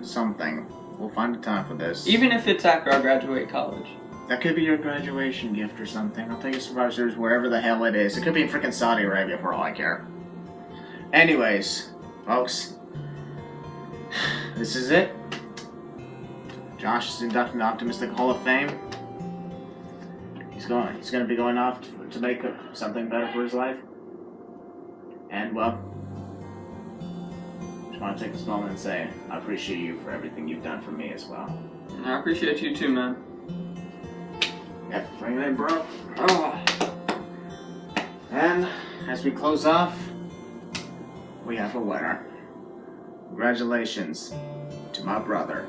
something. We'll find a time for this. Even if it's after I graduate college. That could be your graduation gift or something. I'll take a Survivor Series wherever the hell it is. It could be in freaking Saudi Arabia for all I care. Anyways, folks, this is it. Josh is inducted into Optimistic Hall of Fame. He's going to be going off to make something better for his life. And, well, just want to take this moment and say I appreciate you for everything you've done for me as well. I appreciate you too, man. Yep, bring it in, bro. Oh. And as we close off, we have a winner. Congratulations to my brother,